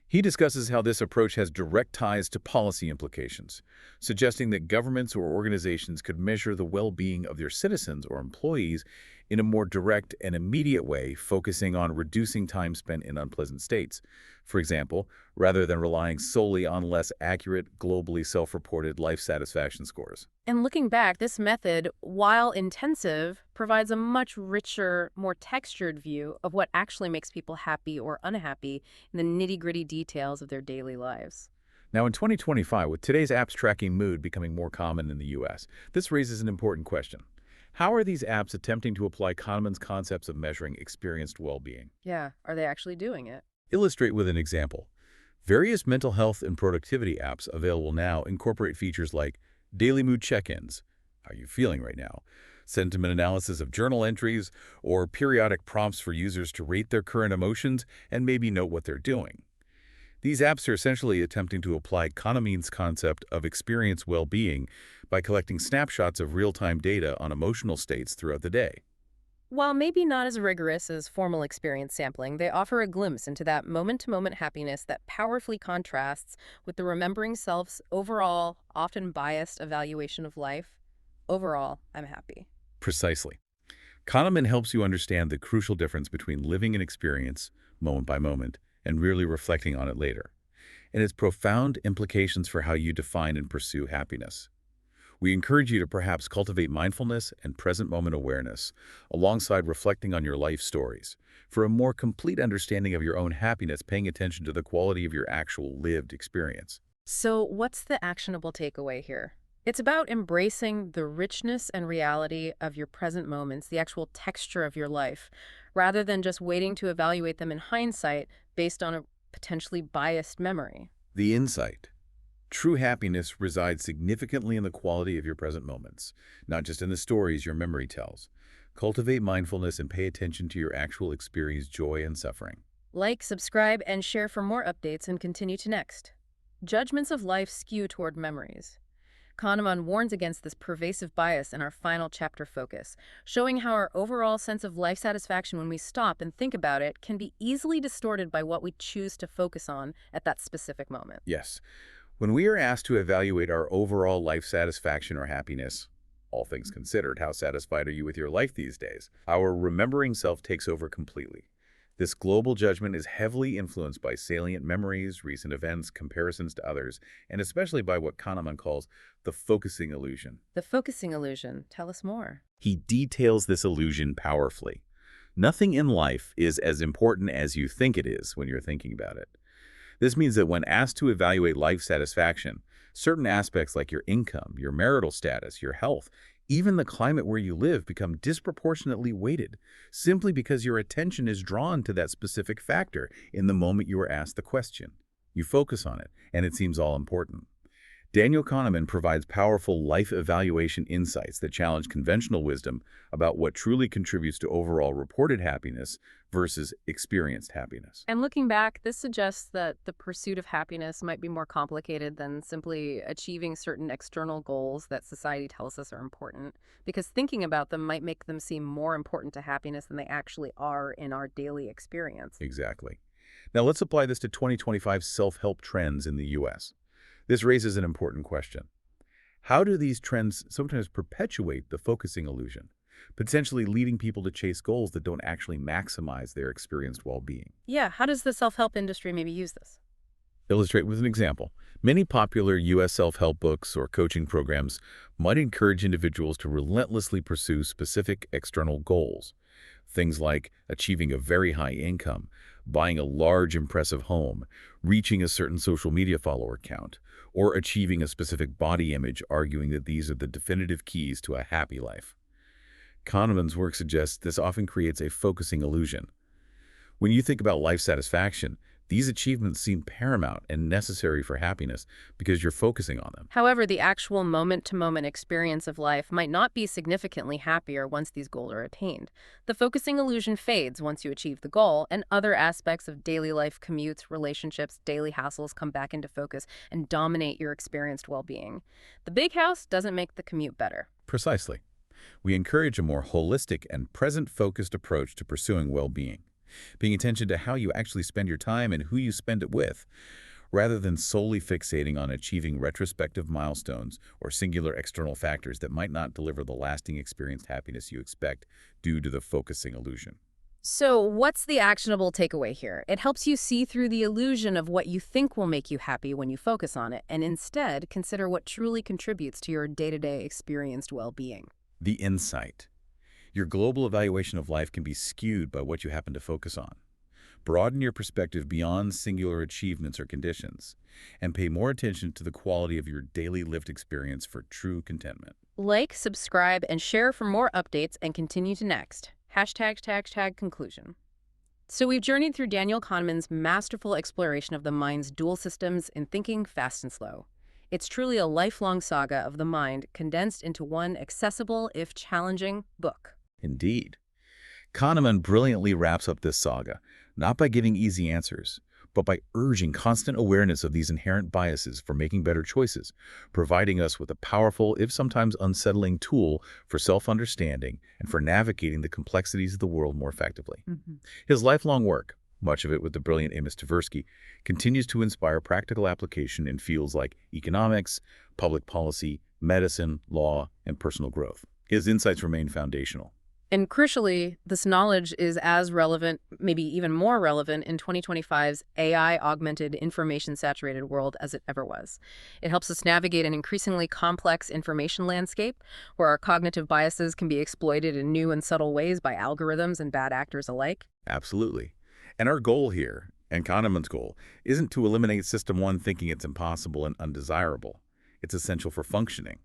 Speaker 2: He discusses how this approach has direct ties to policy implications, suggesting that governments or organizations could measure the well-being of their citizens or employees in a more direct and immediate way, focusing on reducing time spent in unpleasant states. For example, rather than relying solely on less accurate, globally self-reported life satisfaction scores.
Speaker 1: And looking back, this method, while intensive, provides a much richer, more textured view of what actually makes people happy or unhappy in the nitty-gritty details of their daily lives.
Speaker 2: Now, in 2025, with today's apps tracking mood becoming more common in the U.S., this raises an important question. How are these apps attempting to apply Kahneman's concepts of measuring experienced well-being?
Speaker 1: Yeah, are they actually doing it?
Speaker 2: Illustrate with an example. Various mental health and productivity apps available now incorporate features like daily mood check-ins, how are you feeling right now, sentiment analysis of journal entries, or periodic prompts for users to rate their current emotions and maybe note what they're doing. These apps are essentially attempting to apply Kahneman's concept of experience well-being by collecting snapshots of real-time data on emotional states throughout the day.
Speaker 1: While maybe not as rigorous as formal experience sampling, they offer a glimpse into that moment-to-moment happiness that powerfully contrasts with the remembering self's overall, often biased evaluation of life. Overall, I'm happy.
Speaker 2: Precisely. Kahneman helps you understand the crucial difference between living an experience, moment by moment, and really reflecting on it later, and its profound implications for how you define and pursue happiness. We encourage you to perhaps cultivate mindfulness and present moment awareness, alongside reflecting on your life stories, for a more complete understanding of your own happiness, paying attention to the quality of your actual lived experience.
Speaker 1: So what's the actionable takeaway here? It's about embracing the richness and reality of your present moments, the actual texture of your life, rather than just waiting to evaluate them in hindsight based on a potentially biased memory.
Speaker 2: The insight. True happiness resides significantly in the quality of your present moments, not just in the stories your memory tells. Cultivate mindfulness and pay attention to your actual experience, joy, and suffering.
Speaker 1: Like, subscribe, and share for more updates and continue to next. Judgments of life skew toward memories. Kahneman warns against this pervasive bias in our final chapter focus, showing how our overall sense of life satisfaction when we stop and think about it can be easily distorted by what we choose to focus on at that specific moment.
Speaker 2: Yes. When we are asked to evaluate our overall life satisfaction or happiness, all things considered, how satisfied are you with your life these days? Our remembering self takes over completely. This global judgment is heavily influenced by salient memories, recent events, comparisons to others, and especially by what Kahneman calls the focusing illusion.
Speaker 1: The focusing illusion. Tell us more.
Speaker 2: He details this illusion powerfully. Nothing in life is as important as you think it is when you're thinking about it. This means that when asked to evaluate life satisfaction, certain aspects like your income, your marital status, your health, even the climate where you live become disproportionately weighted, simply because your attention is drawn to that specific factor in the moment you are asked the question. You focus on it, and it seems all important. Daniel Kahneman provides powerful life evaluation insights that challenge conventional wisdom about what truly contributes to overall reported happiness versus experienced happiness.
Speaker 1: And looking back, this suggests that the pursuit of happiness might be more complicated than simply achieving certain external goals that society tells us are important, because thinking about them might make them seem more important to happiness than they actually are in our daily experience.
Speaker 2: Exactly. Now let's apply this to 2025 self-help trends in the U.S. This raises an important question. How do these trends sometimes perpetuate the focusing illusion, potentially leading people to chase goals that don't actually maximize their experienced well-being?
Speaker 1: Yeah, how does the self-help industry maybe use this?
Speaker 2: Illustrate with an example. Many popular U.S. self-help books or coaching programs might encourage individuals to relentlessly pursue specific external goals, Things like achieving a very high income, buying a large, impressive home, reaching a certain social media follower count, or achieving a specific body image, arguing that these are the definitive keys to a happy life. Kahneman's work suggests this often creates a focusing illusion. When you think about life satisfaction, these achievements seem paramount and necessary for happiness because you're focusing on them.
Speaker 1: However, the actual moment-to-moment experience of life might not be significantly happier once these goals are attained. The focusing illusion fades once you achieve the goal, and other aspects of daily life, commutes, relationships, daily hassles come back into focus and dominate your experienced well-being. The big house doesn't make the commute better.
Speaker 2: Precisely. We encourage a more holistic and present-focused approach to pursuing well-being, paying attention to how you actually spend your time and who you spend it with, rather than solely fixating on achieving retrospective milestones or singular external factors that might not deliver the lasting experienced happiness you expect due to the focusing illusion.
Speaker 1: So what's the actionable takeaway here? It helps you see through the illusion of what you think will make you happy when you focus on it, and instead consider what truly contributes to your day-to-day experienced well-being.
Speaker 2: The insight. Your global evaluation of life can be skewed by what you happen to focus on. Broaden your perspective beyond singular achievements or conditions, and pay more attention to the quality of your daily lived experience for true contentment.
Speaker 1: Like, subscribe, and share for more updates, and continue to next. #conclusion. So we've journeyed through Daniel Kahneman's masterful exploration of the mind's dual systems in Thinking Fast and Slow. It's truly a lifelong saga of the mind condensed into one accessible, if challenging, book.
Speaker 2: Indeed. Kahneman brilliantly wraps up this saga, not by giving easy answers, but by urging constant awareness of these inherent biases for making better choices, providing us with a powerful, if sometimes unsettling, tool for self-understanding and for navigating the complexities of the world more effectively. His lifelong work, much of it with the brilliant Amos Tversky, continues to inspire practical application in fields like economics, public policy, medicine, law, and personal growth. His insights remain foundational.
Speaker 1: And crucially, this knowledge is as relevant, maybe even more relevant, in 2025's AI-augmented, information-saturated world as it ever was. It helps us navigate an increasingly complex information landscape where our cognitive biases can be exploited in new and subtle ways by algorithms and bad actors alike.
Speaker 2: Absolutely. And our goal here, and Kahneman's goal, isn't to eliminate System 1 thinking it's impossible and undesirable. It's essential for functioning.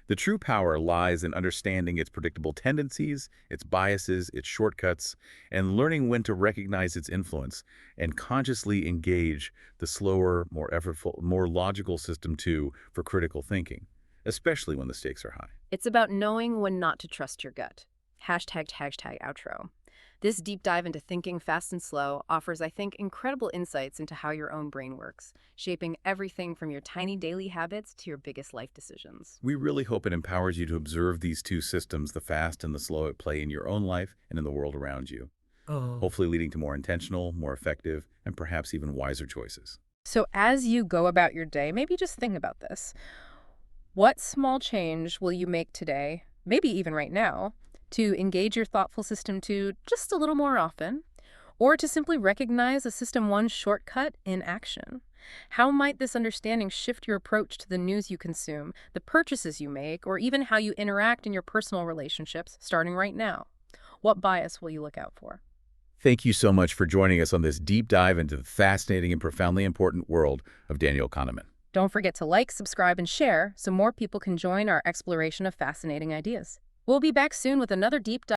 Speaker 2: The true power lies in understanding its predictable tendencies, its biases, its shortcuts, and learning when to recognize its influence and consciously engage the slower, more effortful, more logical System 2 for critical thinking, especially when the stakes are high.
Speaker 1: It's about knowing when not to trust your gut. #outro. This deep dive into Thinking Fast and Slow offers, I think, incredible insights into how your own brain works, shaping everything from your tiny daily habits to your biggest life decisions.
Speaker 2: We really hope it empowers you to observe these two systems, the fast and the slow, at play in your own life and in the world around you, hopefully leading to more intentional, more effective, and perhaps even wiser choices.
Speaker 1: So as you go about your day, maybe just think about this. What small change will you make today, maybe even right now, to engage your thoughtful System 2 just a little more often, or to simply recognize a System 1 shortcut in action? How might this understanding shift your approach to the news you consume, the purchases you make, or even how you interact in your personal relationships starting right now? What bias will you look out for?
Speaker 2: Thank you so much for joining us on this deep dive into the fascinating and profoundly important world of Daniel Kahneman.
Speaker 1: Don't forget to like, subscribe, and share so more people can join our exploration of fascinating ideas. We'll be back soon with another deep dive.